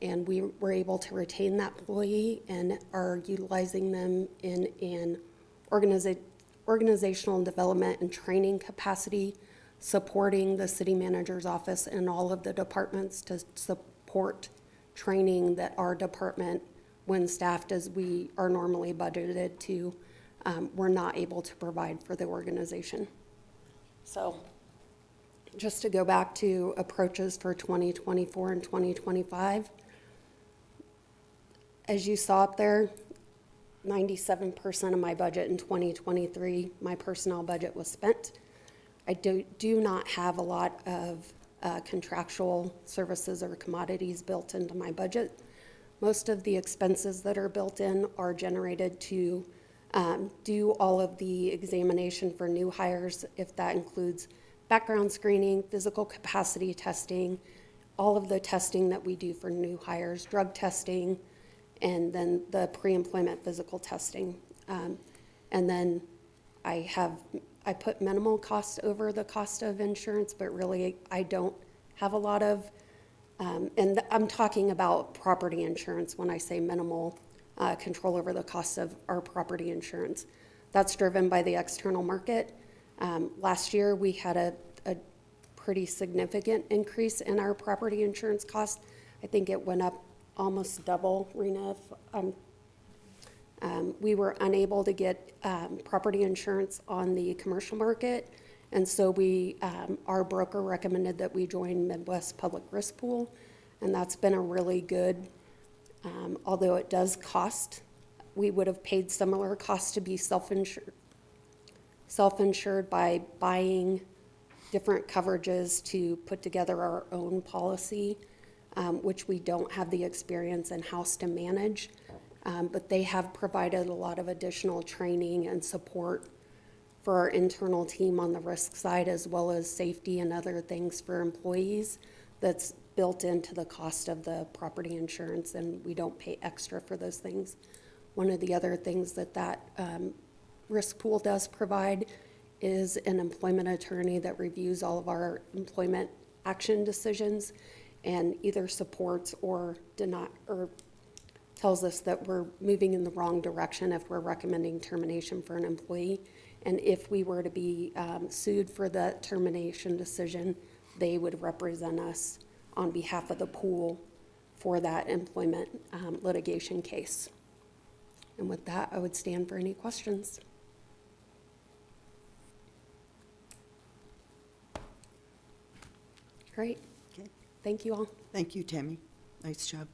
and we were able to retain that employee and are utilizing them in an organizational development and training capacity, supporting the city manager's office and all of the departments to support training that our department, when staffed as we are normally budgeted to, we're not able to provide for the organization. So just to go back to approaches for 2024 and 2025, as you saw up there, 97% of my budget in 2023, my personnel budget was spent. I do not have a lot of contractual services or commodities built into my budget. Most of the expenses that are built in are generated to do all of the examination for new hires, if that includes background screening, physical capacity testing, all of the testing that we do for new hires, drug testing, and then the pre-employment physical testing. And then I put minimal cost over the cost of insurance, but really I don't have a lot of, and I'm talking about property insurance when I say minimal control over the cost of our property insurance. That's driven by the external market. Last year we had a pretty significant increase in our property insurance cost. I think it went up almost double, Rena. We were unable to get property insurance on the commercial market, and so our broker recommended that we join Midwest Public Risk Pool, and that's been a really good, although it does cost, we would have paid similar costs to be self-insured by buying different coverages to put together our own policy, which we don't have the experience in-house to manage. But they have provided a lot of additional training and support for our internal team on the risk side, as well as safety and other things for employees that's built into the cost of the property insurance, and we don't pay extra for those things. One of the other things that risk pool does provide is an employment attorney that reviews all of our employment action decisions and either supports or tells us that we're moving in the wrong direction if we're recommending termination for an employee. And if we were to be sued for the termination decision, they would represent us on behalf of the pool for that employment litigation case. And with that, I would stand for any questions. Great. Okay. Thank you all. Thank you, Tammy. Nice job.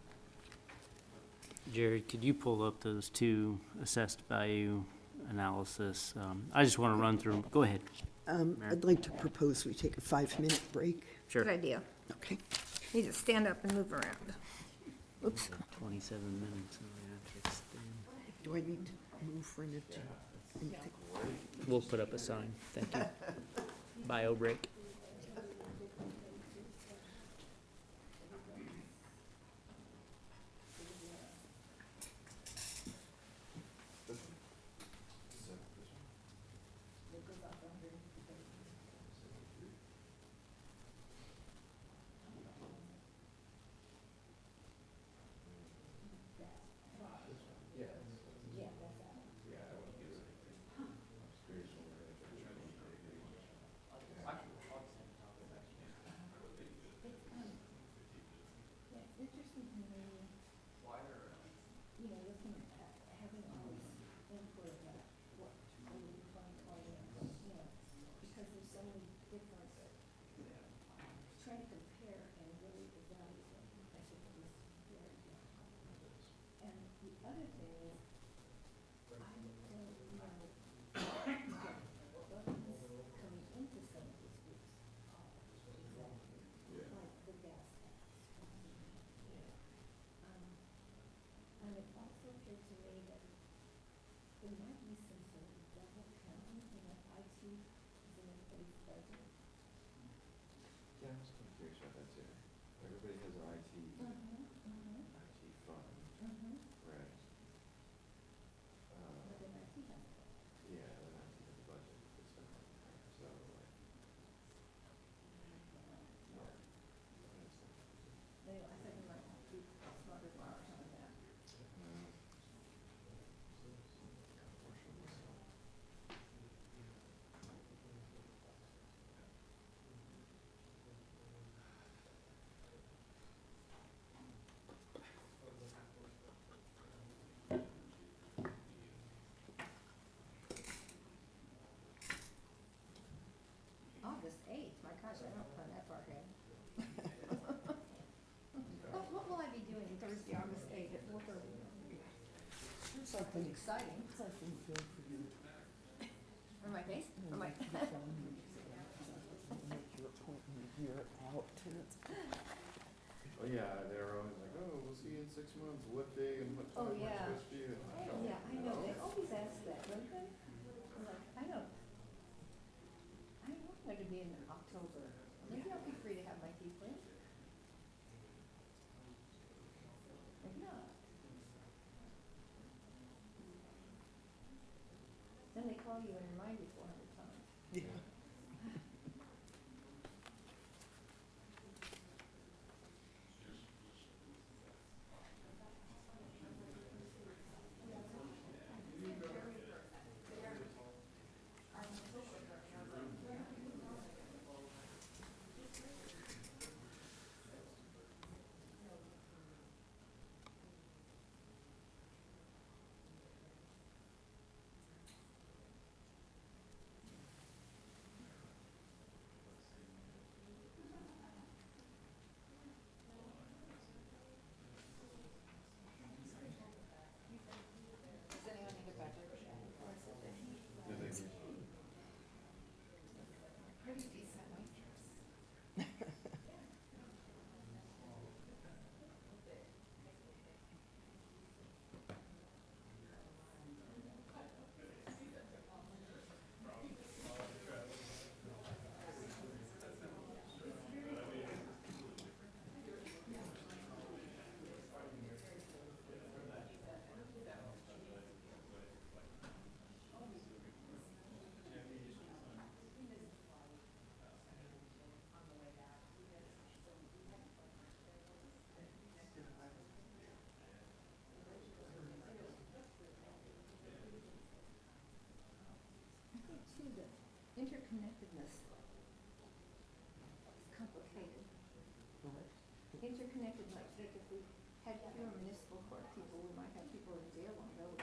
Jared, could you pull up those two assessed value analysis? I just want to run through, go ahead. I'd like to propose we take a 5-minute break. Sure. Good idea. Okay. You just stand up and move around. Oops. 27 minutes. and we have to extend. Do I need to move for anything? We'll put up a sign. Thank you. Bio break. other thing is, I don't know what's coming into some of these groups. Like the gas tax. And it also appeared to me that there might be some sort of double counting in that IT is in everybody's budget. Yeah, I was kind of curious about that too. Everybody has an IT fund, right? But then IT has it. Yeah, then IT has a budget, it's been, so like, yeah. Anyway, I think we might have to be smarter about on that. August 8th, my gosh, I don't plan that far ahead. What will I be doing Thursday, August 8th at 4:30? Something exciting. Something good for you. On my face? On my. Make your appointment a year out. Oh, yeah, they're always like, oh, we'll see you in 6 months, what day and what Oh, time we're yeah. supposed to be. And I don't Yeah, I know, they always ask that, don't they? I'm like, I don't know if I could be in October. Maybe I'll be free to have my teeth cleaned. Maybe not. Then they call you and remind you 400 times. Yeah. Does anyone need a beverage? Or is it pretty decent waitress? I think too, the interconnectedness is complicated. Interconnected, like if we had fewer municipal court people, we might have people in jail on those.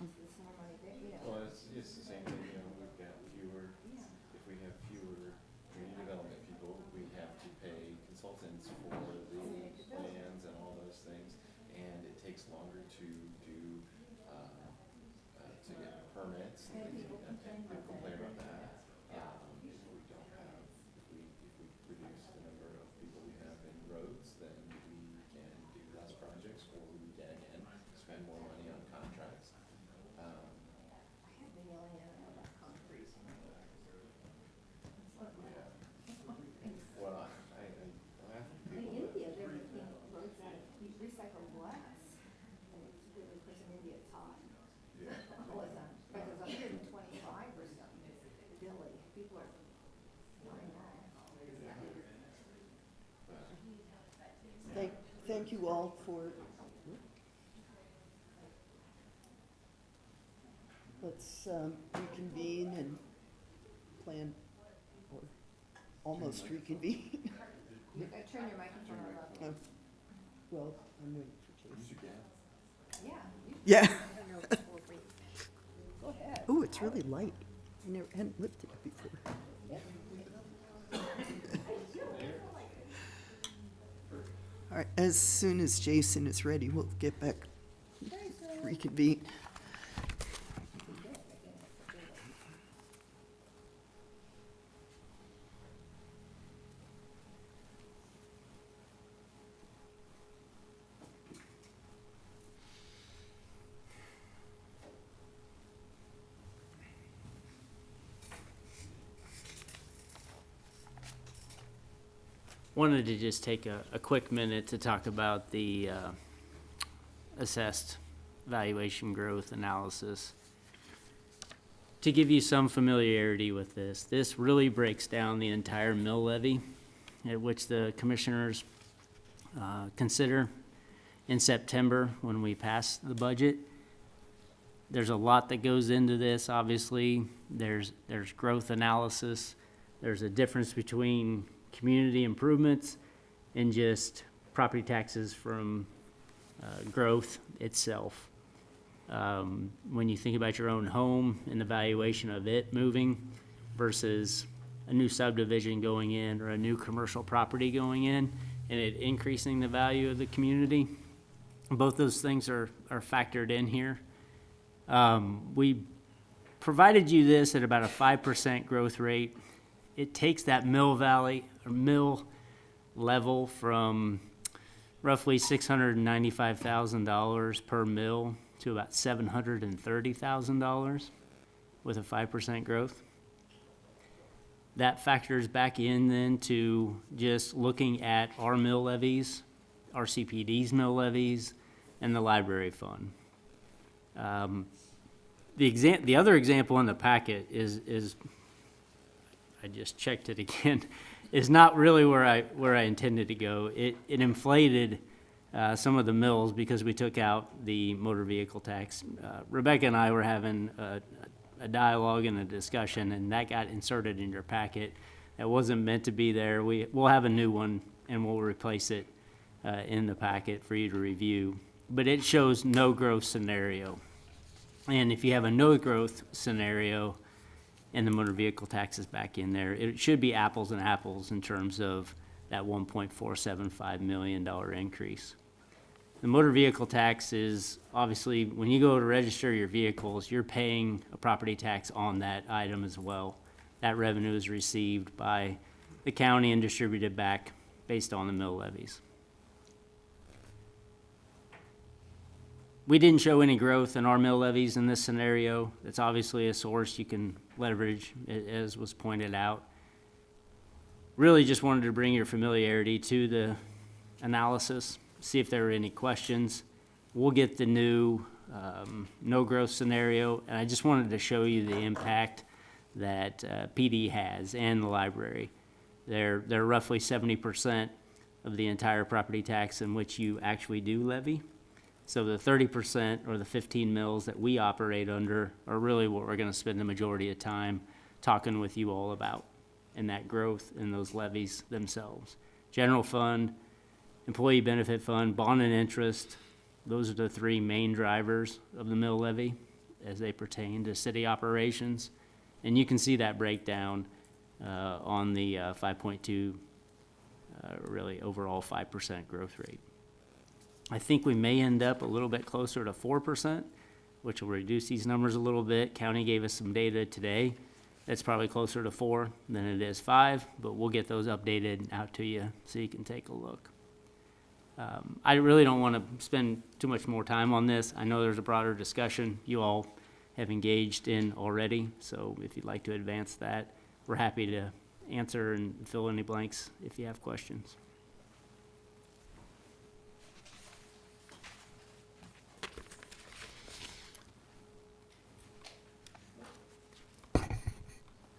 There's more money there, you know. Well, it's the same thing, you know, we've got fewer, Yeah. if we have fewer community development people, we have to pay consultants for the plans and all those things. And it takes longer to do, to get permits and things like that. People complain about that. If we don't have, if we reduce the number of people we have in roads, then we can do less projects, or we can, again, spend more money on contracts. I have been yelling at them about concrete. Well, I laugh at In people India, that. they're making roads out of recycled glass. And it's really, of course, in India, it's hot. Yeah. Oh, it's like 125 or something. Billy, people are dying off. Thank you all for, let's reconvene and plan, or almost reconvene. Turn your microphone on level. Well, I'm waiting for Jason. Yeah. Yeah. Go ahead. Oh, it's really light. I never, hadn't lifted it before. All right, as soon as Jason is ready, we'll get back, reconvene. Wanted to just take a quick minute to talk about the assessed valuation growth analysis. To give you some familiarity with this really breaks down the entire mill levy at which the commissioners consider in September when we pass the budget. There's a lot that goes into this, obviously. There's growth analysis. There's a difference between community improvements and just property taxes from growth itself. When you think about your own home and the valuation of it moving versus a new subdivision going in or a new commercial property going in and it increasing the value of the community, both those things are factored in here. We provided you this at about a 5% growth rate. It takes that mill level from roughly $695,000 per mill to about $730,000 with a 5% growth. That factors back in then to just looking at our mill levies, our CPD's mill levies, and the library fund. The other example in the packet is I just checked it again, is not really where I intended to go. It inflated some of the mills because we took out the motor vehicle tax. Rebecca and I were having a dialogue and a discussion, and that got inserted in your packet. That wasn't meant to be there. We'll have a new one, and we'll replace it in the packet for you to review. But it shows no growth scenario. And if you have a no growth scenario, and the motor vehicle tax is back in there, it should be apples and apples in terms of that $1.475 million increase. The motor vehicle tax is obviously, when you go to register your vehicles, you're paying a property tax on that item as well. That revenue is received by the county and distributed back based on the mill levies. We didn't show any growth in our mill levies in this scenario. It's obviously a source you can leverage, as was pointed out. Really just wanted to bring your familiarity to the analysis, see if there were any questions. We'll get the new no growth scenario, and I just wanted to show you the impact that PD has and the library. They're roughly 70% of the entire property tax in which you actually do levy. So the 30% or the 15 mills that we operate under are really what we're going to spend the majority of time talking with you all about, and that growth in those levies themselves. General fund, employee benefit fund, bond and interest, those are the three main drivers of the mill levy as they pertain to city operations. And you can see that breakdown on the 5.2, really overall 5% growth rate. I think we may end up a little bit closer to 4%, which will reduce these numbers a little bit. County gave us some data today. That's probably closer to 4 than it is 5, but we'll get those updated out to you so you can take a look. I really don't want to spend too much more time on this. I know there's a broader discussion you all have engaged in already, so if you'd like to advance that, we're happy to answer and fill any blanks if you have questions.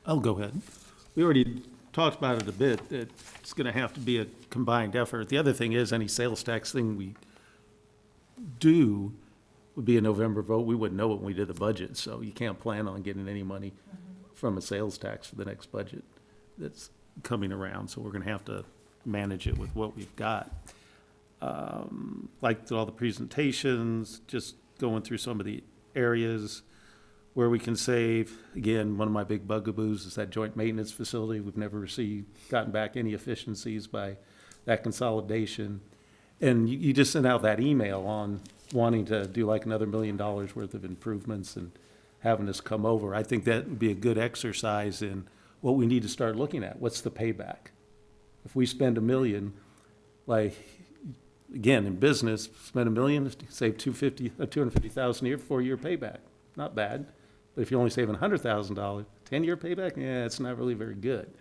I'll go ahead. We already talked about it a bit. It's going to have to be a combined effort. The other thing is, any sales tax thing we do would be a November vote. We wouldn't know it when we did the budget, so you can't plan on getting any money from a sales tax for the next budget that's coming around. So we're going to have to manage it with what we've got. Like all the presentations, just going through some of the areas where we can save. Again, one of my big bugaboos is that joint maintenance facility. We've never gotten back any efficiencies by that consolidation. And you just sent out that email on wanting to do like another $1 million worth of improvements and having us come over. I think that would be a good exercise in what we need to start looking at. What's the payback? If we spend $1 million, like, again, in business, spend $1 million, save $250,000 a year, 4-year payback. Not bad. But if you're only saving $100,000, 10-year payback, yeah, it's not really very good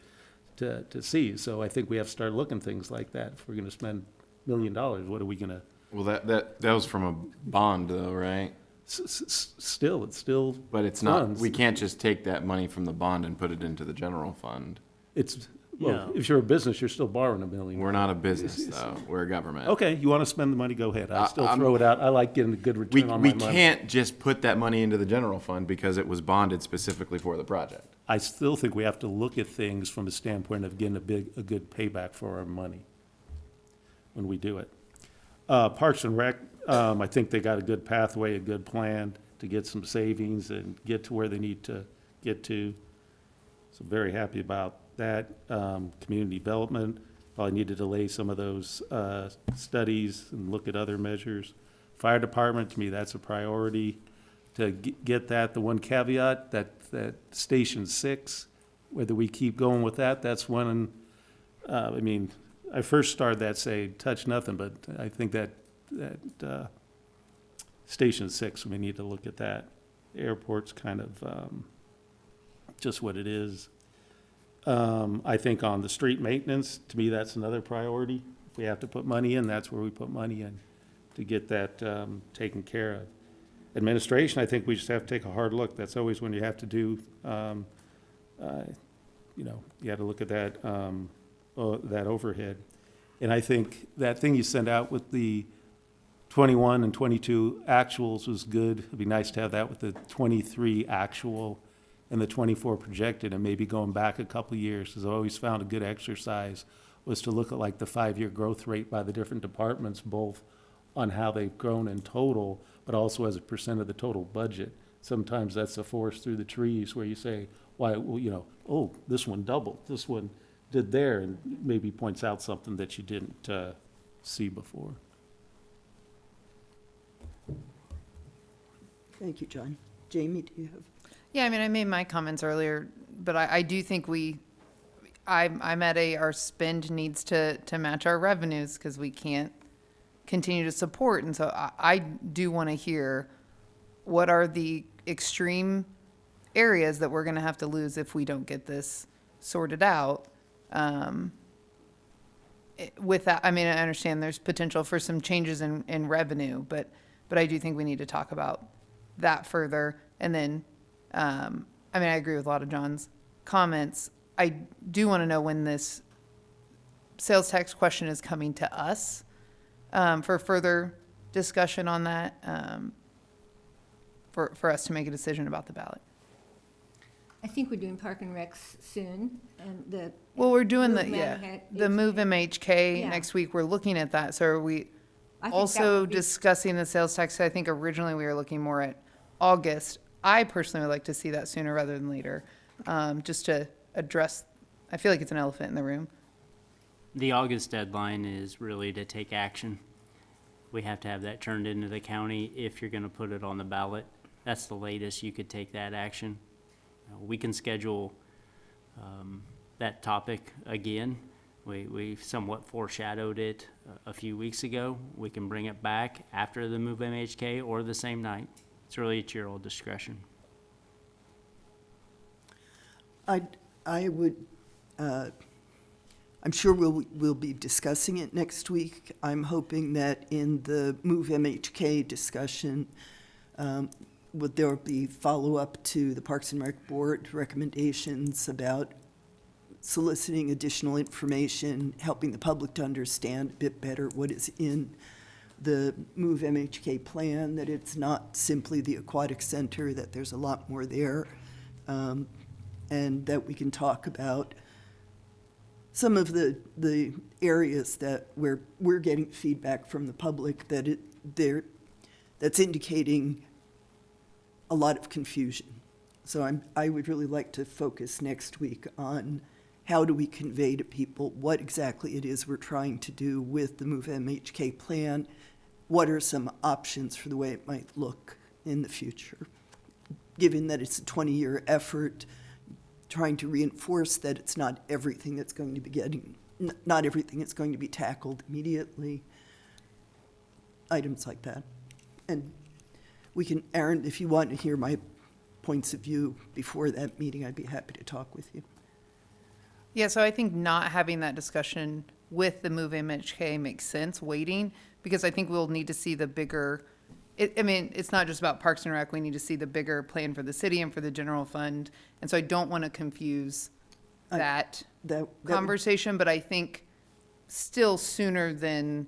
to see. So I think we have to start looking things like that. If we're going to spend $1 million, what are we going to? Well, that was from a bond though, right? Still, it's still. But it's funds. not, we can't just take that money from the bond and put it into the general fund. It's, well, if you're a business, you're still borrowing $1 million. We're not a business though, we're a government. Okay, you want to spend the money, go ahead. I still throw it out. I like getting a good return on my money. We can't just put that money into the general fund because it was bonded specifically for the project. I still think we have to look at things from the standpoint of getting a good payback for our money when we do it. Parks and Rec, I think they got a good pathway, a good plan to get some savings and get to where they need to get to. So very happy about that. Community development, probably need to delay some of those studies and look at other measures. Fire department, to me, that's a priority to get that. The one caveat, that Station 6, whether we keep going with that, that's one, I mean, I first started that saying, touch nothing, but I think that Station 6, we need to look at that. The airport's kind of just what it is. I think on the street maintenance, to me, that's another priority. If we have to put money in, that's where we put money in to get that taken care of. Administration, I think we just have to take a hard look. That's always when you have to do, you have to look at that, that overhead. And I think that thing you sent out with the 21 and 22 actuals was good. It'd be nice to have that with the 23 actual and the 24 projected, and maybe going back a couple of years, because I always found a good exercise was to look at like the 5-year growth rate by the different departments, both on how they've grown in total, but also as a percent of the total budget. Sometimes that's the forest through the trees where you say, why, well, oh, this one doubled, this one did there, and maybe points out something that you didn't see before. Thank you, John. Jamie, do you have? Yeah, I mean, I made my comments earlier, but I do think I'm at our spend needs to match our revenues because we can't continue to support. And so I do want to hear what are the extreme areas that we're going to have to lose if we don't get this sorted out. With that, I mean, I understand there's potential for some changes in revenue, but I do think we need to talk about that further. And then, I mean, I agree with a lot of John's comments. I do want to know when this sales tax question is coming to us for further discussion on that, for us to make a decision about the ballot. I think we're doing Park and Recs soon, and Well, we're doing Move the Move MHK Yeah. next week. We're looking at that. So are we I think that also would be- discussing the sales tax? I think originally we were looking more at August. I personally would like to see that sooner rather than later, just to address, I feel like it's an elephant in the room. The August deadline is really to take action. We have to have that turned into the county if you're gonna put it on the ballot. That's the latest you could take that action. We can schedule that topic again. We somewhat foreshadowed it a few weeks ago. We can bring it back after the Move MHK or the same night. It's really at your old discretion. I would, I'm sure we'll be discussing it next week. I'm hoping that in the Move MHK discussion, there will be follow-up to the Parks and Rec Board recommendations about soliciting additional information, helping the public to understand a bit better what is in the Move MHK plan, that it's not simply the aquatic center, that there's a lot more there, and that we can talk about some of the areas that we're getting feedback from the public that that's indicating a lot of confusion. So I would really like to focus next week on how do we convey to people what exactly it is we're trying to do with the Move MHK plan? What are some options for the way it might look in the future? Given that it's a 20-year effort, trying to reinforce that it's not everything that's going to be not everything that's going to be tackled immediately, items like that. And we can, Aaron, if you want to hear my points of view before that meeting, I'd be happy to talk with you. Yeah, so I think not having that discussion with the Move MHK makes sense, waiting, because I think we'll need to see the bigger, I mean, it's not just about Parks and Rec, we need to see the bigger plan for the city and for the general fund. And so I don't want to confuse that conversation, but I think still sooner than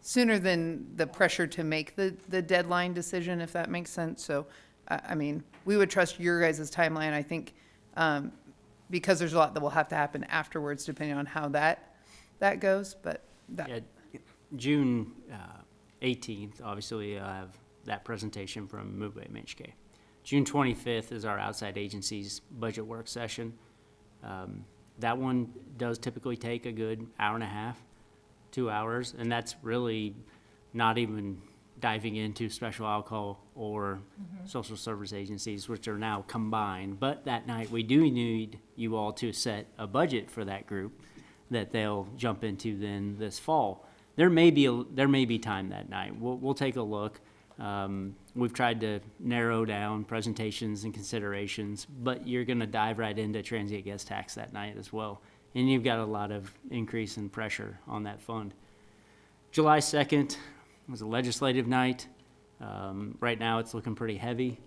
the pressure to make the deadline decision, if that makes sense. So, I mean, we would trust your guys' timeline, I think, because there's a lot that will have to happen afterwards, depending on how that goes, but that. Yeah, June 18th, obviously, I have that presentation from Move MHK. June 25th is our outside agencies budget work session. That one does typically take a good hour and a half, 2 hours, and that's really not even diving into special alcohol or social service agencies, which are now combined. But that night, we do need you all to set a budget for that group that they'll jump into then this fall. There may be time that night. We'll take a look. We've tried to narrow down presentations and considerations, but you're going to dive right into transient guest tax that night as well. And you've got a lot of increase in pressure on that fund. July 2nd was a legislative night. Right now it's looking pretty heavy.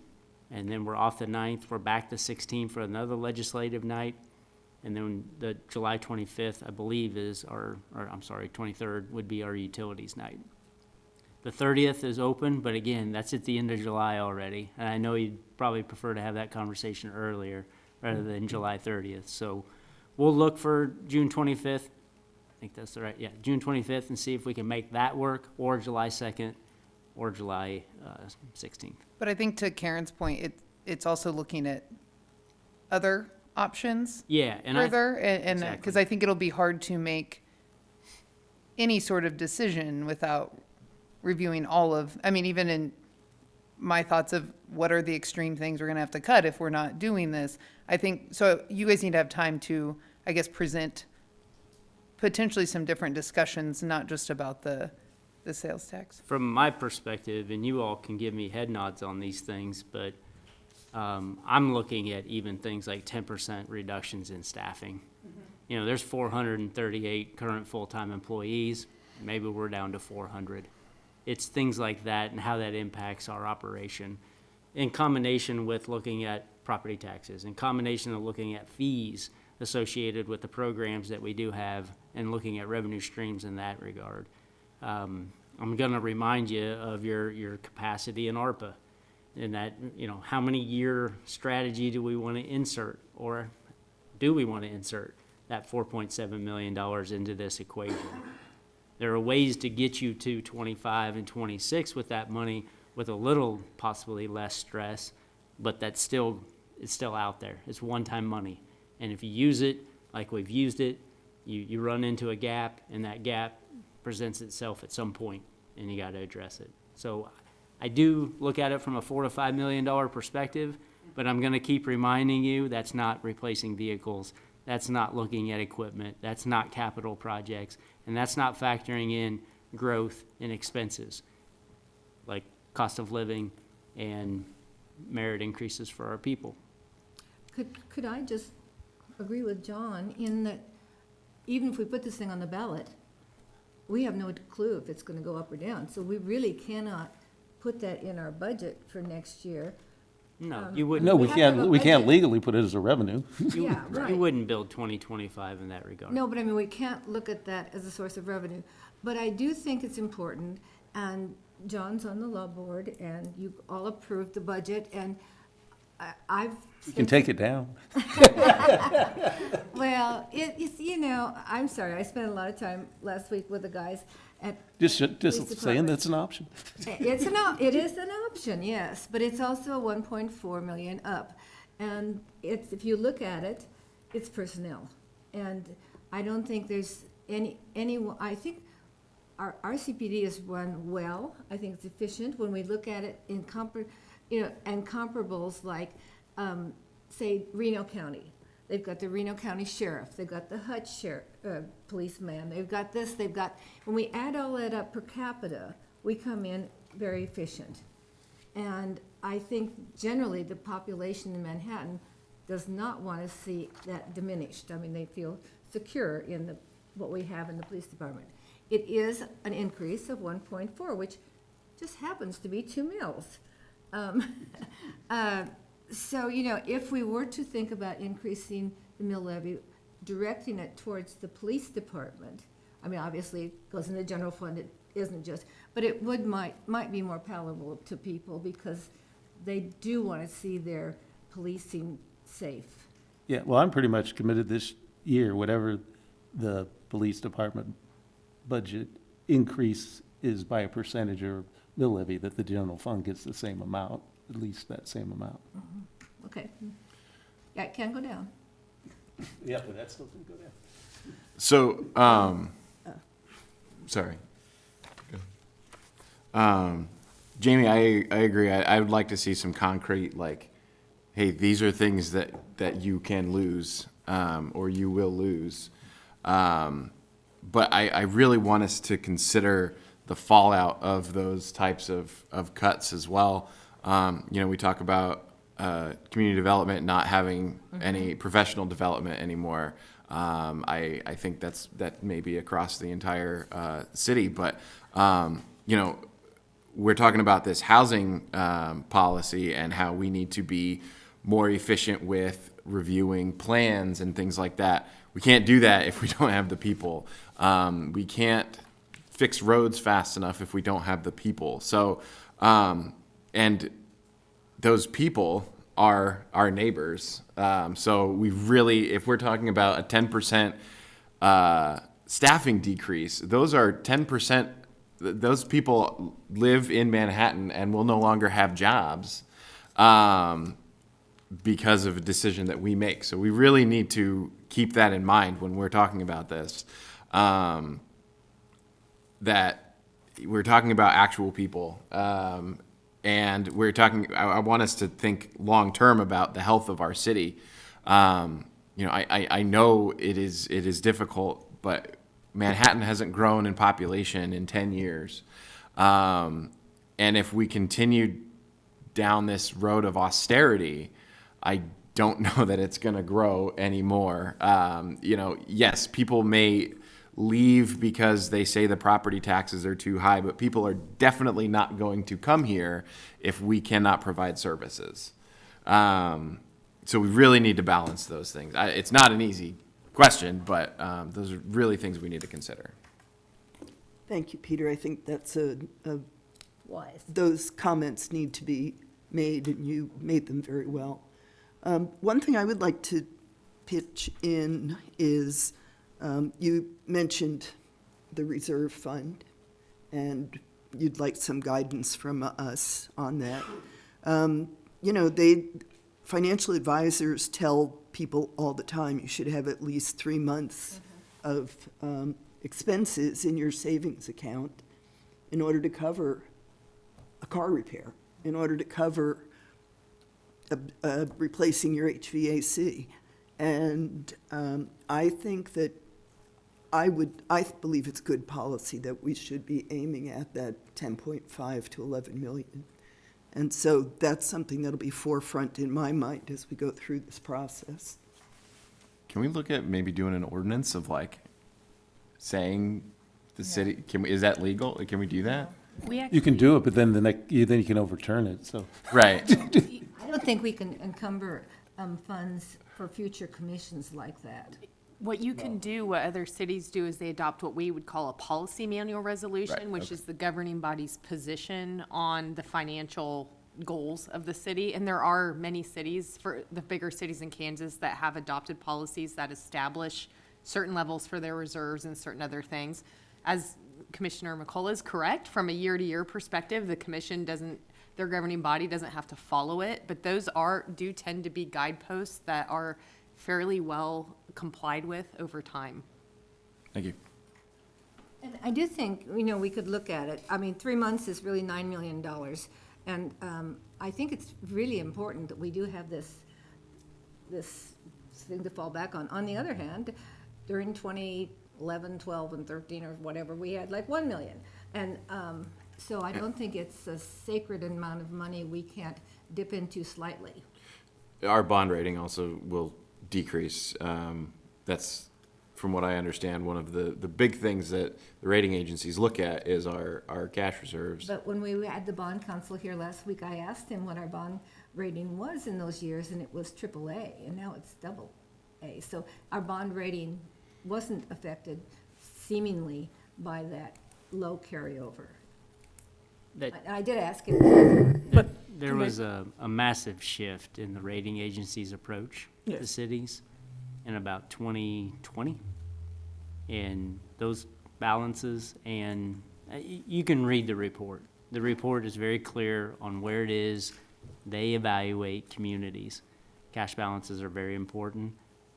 And then we're off the 9th. We're back the 16th for another legislative night. And then the July 25th, I believe, is or I'm sorry, 23rd would be our utilities night. The 30th is open, but again, that's at the end of July already. And I know you'd probably prefer to have that conversation earlier rather than July 30th. So we'll look for June 25th. I think that's the right, yeah, June 25th, and see if we can make that work, or July 2nd, or July 16th. But I think to Karen's point, it's also looking at other options. Yeah, and further, and exactly. because I think it'll be hard to make any sort of decision without reviewing all of, I mean, even in my thoughts of what are the extreme things we're going to have to cut if we're not doing this. I think, so you guys need to have time to, I guess, present potentially some different discussions, not just about the sales tax. From my perspective, and you all can give me head nods on these things, but I'm looking at even things like 10% reductions in staffing. You know, there's 438 current full-time employees. Maybe we're down to 400. It's things like that and how that impacts our operation, in combination with looking at property taxes, in combination of looking at fees associated with the programs that we do have, and looking at revenue streams in that regard. I'm going to remind you of your capacity in ARPA, and that, you know, how many year strategy do we want to insert, or do we want to insert that $4.7 million into this equation? There are ways to get you to 25 and 26 with that money, with a little possibly less stress, but it's still out there. It's one-time money. And if you use it like we've used it, you run into a gap, and that gap presents itself at some point, and you got to address it. So I do look at it from a $4 to $5 million perspective, but I'm going to keep reminding you that's not replacing vehicles. That's not looking at equipment. That's not capital projects. And that's not factoring in growth in expenses, like cost of living and merit increases for our people. Could I just agree with John in that even if we put this thing on the ballot, we have no clue if it's going to go up or down. So we really cannot put that in our budget for next year. No, you wouldn't. No, We have to have a we can't budget. legally put it as a revenue. Yeah, right. You wouldn't build 2025 in that regard. No, but I mean, we can't look at that as a source of revenue. But I do think it's important, and John's on the law board, and you all approved the budget, and I've. You can take it down. Well, it's, you know, I'm sorry, I spent a lot of time last week with the guys at. Just police saying department. that's an option. It is an option, yes, but it's also 1.4 million up. And it's, if you look at it, it's personnel. And I don't think there's any, I think our CPD is run well. I think it's efficient when we look at it in and comparables like, say, Reno County. They've got the Reno County Sheriff, they've got the Hutch Sheriff, policeman, they've got this, they've got, when we add all that up per capita, we come in very efficient. And I think generally the population in Manhattan does not want to see that diminished. I mean, they feel secure in what we have in the police department. It is an increase of 1.4, which just happens to be 2 mills. So, if we were to think about increasing the mill levy, directing it towards the police department, I mean, obviously it goes in the general fund, it isn't just, but it might be more palatable to people because they do want to see their policing safe. Yeah, well, I'm pretty much committed this year, whatever the police department budget increase is by a percentage or mill levy, that the general fund gets the same amount, at least that same amount. Okay. Yeah, it can go down. Yeah, but that's still gonna go down. So, sorry. Jamie, I agree. I would like to see some concrete, like, hey, these are things that you can lose, or you will lose. But I really want us to consider the fallout of those types of cuts as well. We talk about community development not having any professional development anymore. I think that may be across the entire city, but we're talking about this housing policy and how we need to be more efficient with reviewing plans and things like that. We can't do that if we don't have the people. We can't fix roads fast enough if we don't have the people. So, and those people are our neighbors. So we really, if we're talking about a 10% staffing decrease, those are 10%. Those people live in Manhattan and will no longer have jobs because of a decision that we make. So we really need to keep that in mind when we're talking about this, that we're talking about actual people. And we're talking, I want us to think long-term about the health of our city. I know it is difficult, but Manhattan hasn't grown in population in 10 years. And if we continue down this road of austerity, I don't know that it's going to grow anymore. Yes, people may leave because they say the property taxes are too high, but people are definitely not going to come here if we cannot provide services. So we really need to balance those things. It's not an easy question, but those are really things we need to consider. Thank you, Peter. I think that's Wise. those comments need to be made, and you made them very well. One thing I would like to pitch in is you mentioned the reserve fund, and you'd like some guidance from us on that. Financial advisors tell people all the time you should have at least 3 months of expenses in your savings account in order to cover a car repair, in order to cover replacing your HVAC. And I think that I believe it's good policy that we should be aiming at that 10.5 to 11 million. And so that's something that'll be forefront in my mind as we go through this process. Can we look at maybe doing an ordinance of like saying the city, is that legal? Can we do that? You can do it, but then then you can overturn it, so. Right. I don't think we can encumber funds for future commissions like that. What you can do, what other cities do, is they adopt what we would call a policy manual resolution, Right, which okay. is the governing body's position on the financial goals of the city. And there are many cities, for the bigger cities in Kansas, that have adopted policies that establish certain levels for their reserves and certain other things. As Commissioner McCullough is correct, from a year-to-year perspective, the commission their governing body doesn't have to follow it, but those do tend to be guideposts that are fairly well complied with over time. Thank you. And I do think, we could look at it. I mean, 3 months is really $9 million. And I think it's really important that we do have this thing to fall back on. On the other hand, during 2011, 12, and 13, or whatever, we had like 1 million. And so I don't think it's a sacred amount of money we can't dip into slightly. Our bond rating also will decrease. That's, from what I understand, one of the big things that the rating agencies look at is our cash reserves. But when we had the bond counsel here last week, I asked him what our bond rating was in those years, and it was AAA, and now it's AA. So our bond rating wasn't affected seemingly by that low carryover. I did ask him. But there was a massive shift in the rating agency's approach to cities in about 2020. And those balances, and you can read the report. The report is very clear on where it is they evaluate communities. Cash balances are very important.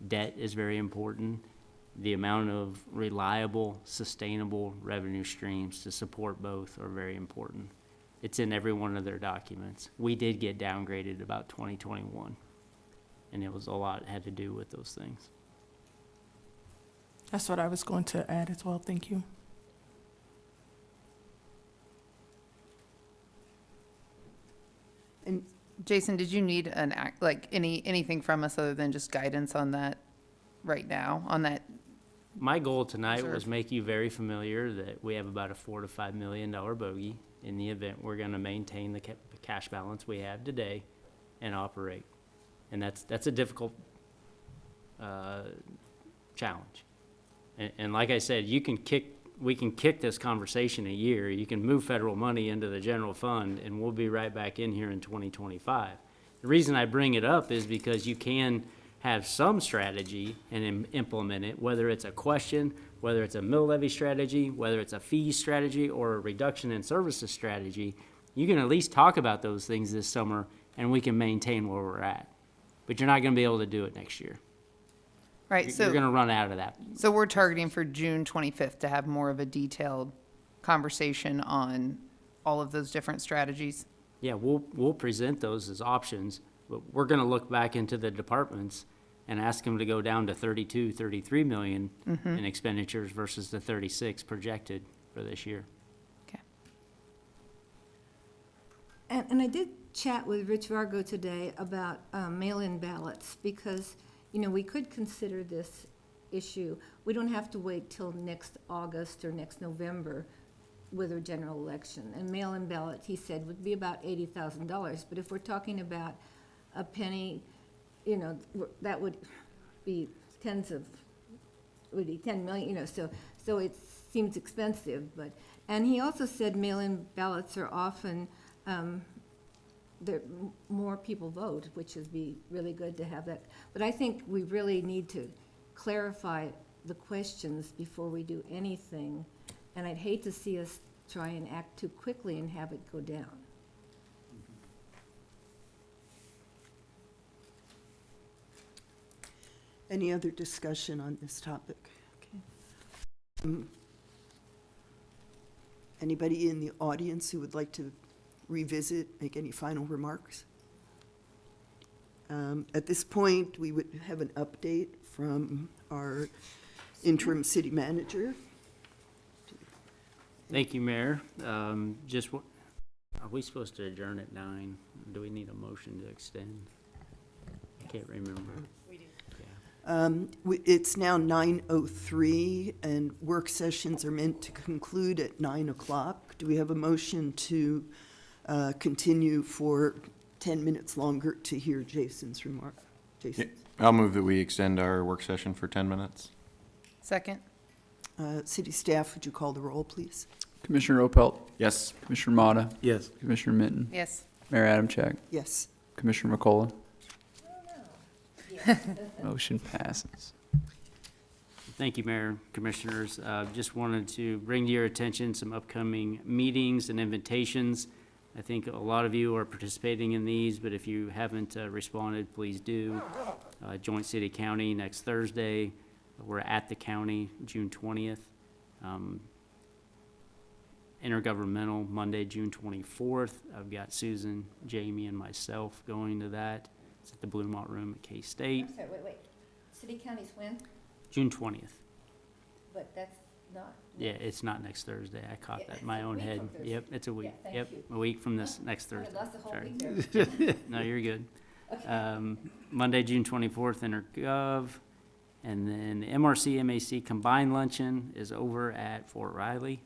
Debt is very important. The amount of reliable, sustainable revenue streams to support both are very important. It's in every one of their documents. We did get downgraded about 2021, and it was a lot had to do with those things. That's what I was going to add as well. Thank you. And Jason, did you need anything from us other than just guidance on that right now, on that? My goal tonight Sure. was make you very familiar that we have about a $4 to $5 million bogey in the event we're going to maintain the cash balance we have today and operate. And that's a difficult challenge. And like I said, we can kick this conversation a year. You can move federal money into the general fund, and we'll be right back in here in 2025. The reason I bring it up is because you can have some strategy and implement it, whether it's a question, whether it's a mill levy strategy, whether it's a fee strategy, or a reduction in services strategy. You can at least talk about those things this summer, and we can maintain where we're at. But you're not going to be able to do it next year. Right, so. You're going to run out of that. So we're targeting for June 25th to have more of a detailed conversation on all of those different strategies. Yeah, we'll present those as options, but we're going to look back into the departments and ask them to go down to 32, 33 million in expenditures versus the 36 projected for this year. Okay. And I did chat with Rich Vargo today about mail-in ballots, because, we could consider this issue. We don't have to wait till next August or next November with a general election. And mail-in ballot, he said, would be about $80,000. But if we're talking about a penny, that would be would be 10 million, so it seems expensive. And he also said mail-in ballots are often, more people vote, which would be really good to have that. But I think we really need to clarify the questions before we do anything. And I'd hate to see us try and act too quickly and have it go down. any other discussion on this topic? Okay. Anybody in the audience who would like to revisit, make any final remarks? At this point, we would have an update from our interim city manager. Thank you, Mayor. Are we supposed to adjourn at 9? Do we need a motion to extend? I can't remember. It's now 9:03, and work sessions are meant to conclude at 9 o'clock. Do we have a motion to continue for 10 minutes longer to hear Jason's remark? Jason? I'll move that we extend our work session for 10 minutes. Second? City staff, would you call the roll, please? Commissioner Opelt? Yes. Commissioner Motta? Yes. Commissioner Minton? Yes. Mayor Adamchak? Yes. Commissioner McCullough? Motion passes. Thank you, Mayor, Commissioners. Just wanted to bring to your attention some upcoming meetings and invitations. I think a lot of you are participating in these, but if you haven't responded, please do. Joint City County next Thursday. We're at the county, June 20th. Intergovernmental, Monday, June 24th. I've got Susan, Jamie, and myself going to that. It's at the Bluemont Room at K-State, I'm sorry, wait. City counties when? June 20th. But that's not. Yeah, it's not next Thursday. I caught Yeah, that it's in my a own week head. from Thursday. Yep, it's a week. Yeah, thank Yep, you. a week from this next I Thursday. lost the whole Sorry. week there. No, you're good. Monday, June 24th, Intergov. And then the MRC MAC combined luncheon is over at Fort Riley.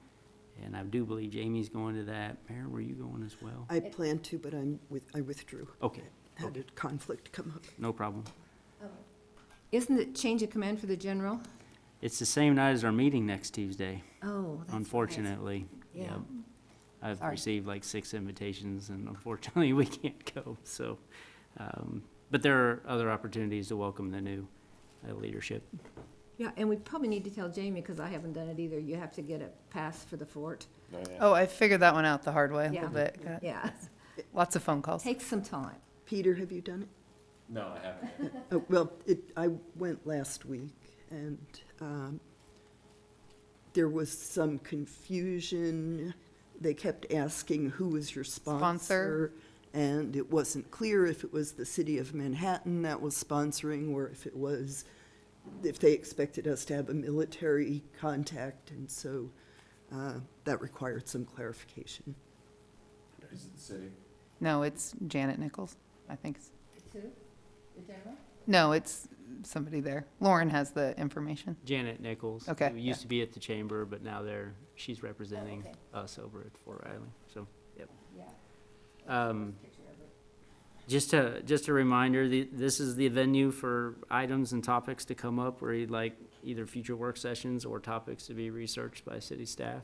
And I do believe Jamie's going to that. Mayor, were you going as well? I planned to, but I withdrew. Okay, Had a conflict come up. no problem. Isn't it change of command for the general? It's the same night as our meeting next Tuesday, Oh, that's right. unfortunately. Yeah. Yep. I've Sorry. received like 6 invitations, and unfortunately, we can't go, so. But there are other opportunities to welcome the new leadership. Yeah, and we probably need to tell Jamie, because I haven't done it either. You have to get a pass for the fort. Oh, I figured that one out the hard way a Yeah. little bit. Got Yeah, lots of phone calls. takes some time. Peter, have you done it? No, I haven't. Oh, well, I went last week, and there was some confusion. They kept asking who was your sponsor, and it wasn't clear if it was the city of Manhattan that was sponsoring, or if they expected us to have a military contact, and so that required some clarification. Is it the city? No, it's Janet Nichols, I think. Who? The general? No, it's somebody there. Lauren has the information. Janet Nichols. Okay, Who used yeah. to be at the chamber, but now she's representing okay. us over at Fort Riley, so, yep. Yeah. Just a reminder, this is the venue for items and topics to come up where you'd like either future work sessions or topics to be researched by city staff.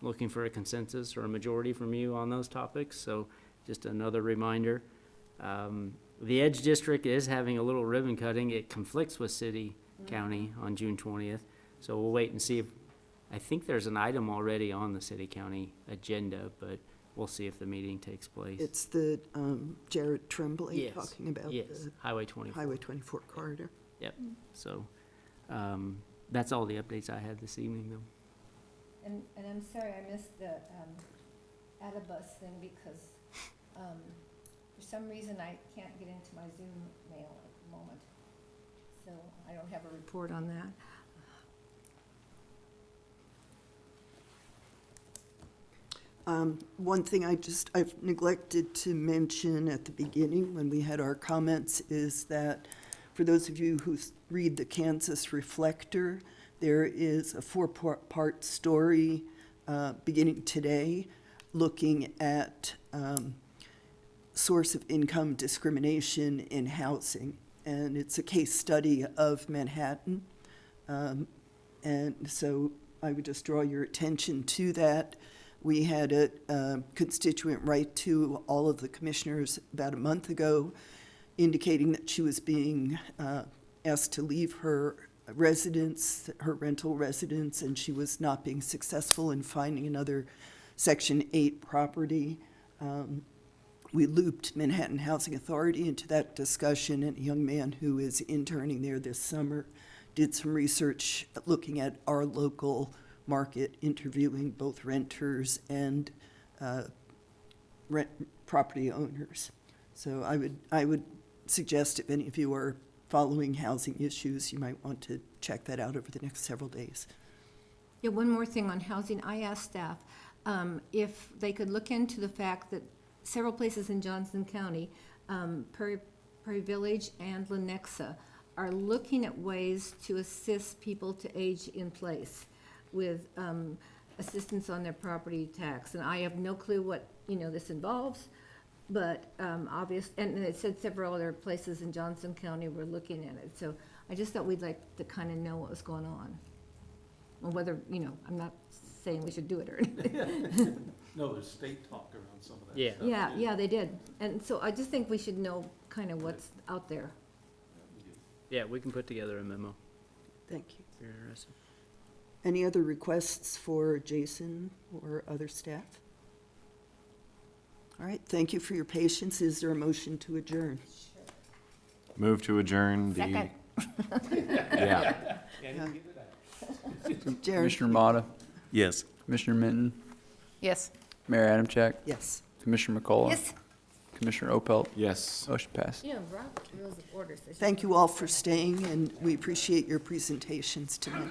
Looking for a consensus or a majority from you on those topics, so just another reminder. The Edge District is having a little ribbon cutting. It conflicts with city, county on June 20th. So we'll wait and see I think there's an item already on the city-county agenda, but we'll see if the meeting takes place. It's the Jared Tremblay Yes, talking about yes, the Highway 24. Highway 24 corridor. Yep, so, that's all the updates I had this evening, though. And I'm sorry, I missed the Adabus thing because for some reason I can't get into my Zoom mail at the moment. So I don't have a report on that. One thing I've neglected to mention at the beginning when we had our comments is that for those of you who read the Kansas Reflector, there is a 4-part story beginning today looking at source of income discrimination in housing. And it's a case study of Manhattan. And so I would just draw your attention to that. We had a constituent write to all of the commissioners about a month ago indicating that she was being asked to leave her residence, her rental residence, and she was not being successful in finding another Section 8 property. We looped Manhattan Housing Authority into that discussion, and a young man who is interning there this summer did some research looking at our local market, interviewing both renters and property owners. So I would suggest if any of you are following housing issues, you might want to check that out over the next several days. Yeah, one more thing on housing. I asked staff if they could look into the fact that several places in Johnson County, Prairie Village and Lenexa, are looking at ways to assist people to age in place with assistance on their property tax. And I have no clue what, this involves, but obvious, and it said several other places in Johnson County were looking at it. So I just thought we'd like to kind of know what was going on. Or whether, I'm not saying we should do it or anything. No, there's state talk around some of that Yeah. stuff. Yeah, they did. And so I just think we should know kind of what's out there. Yeah, we can put together a memo Thank you. if you're interested. Any other requests for Jason or other staff? All right, thank you for your patience. Is there a motion to adjourn? Move to adjourn the. Second. Yeah. Jared? Commissioner Motta, Yes. Commissioner Minton, Yes. Mayor Adamchak, Yes. Commissioner McCullough. Yes. Commissioner Opelt. Yes. Motion passed. Yeah, Rob, rules of order says you Thank you all for staying, and we appreciate your presentations tonight.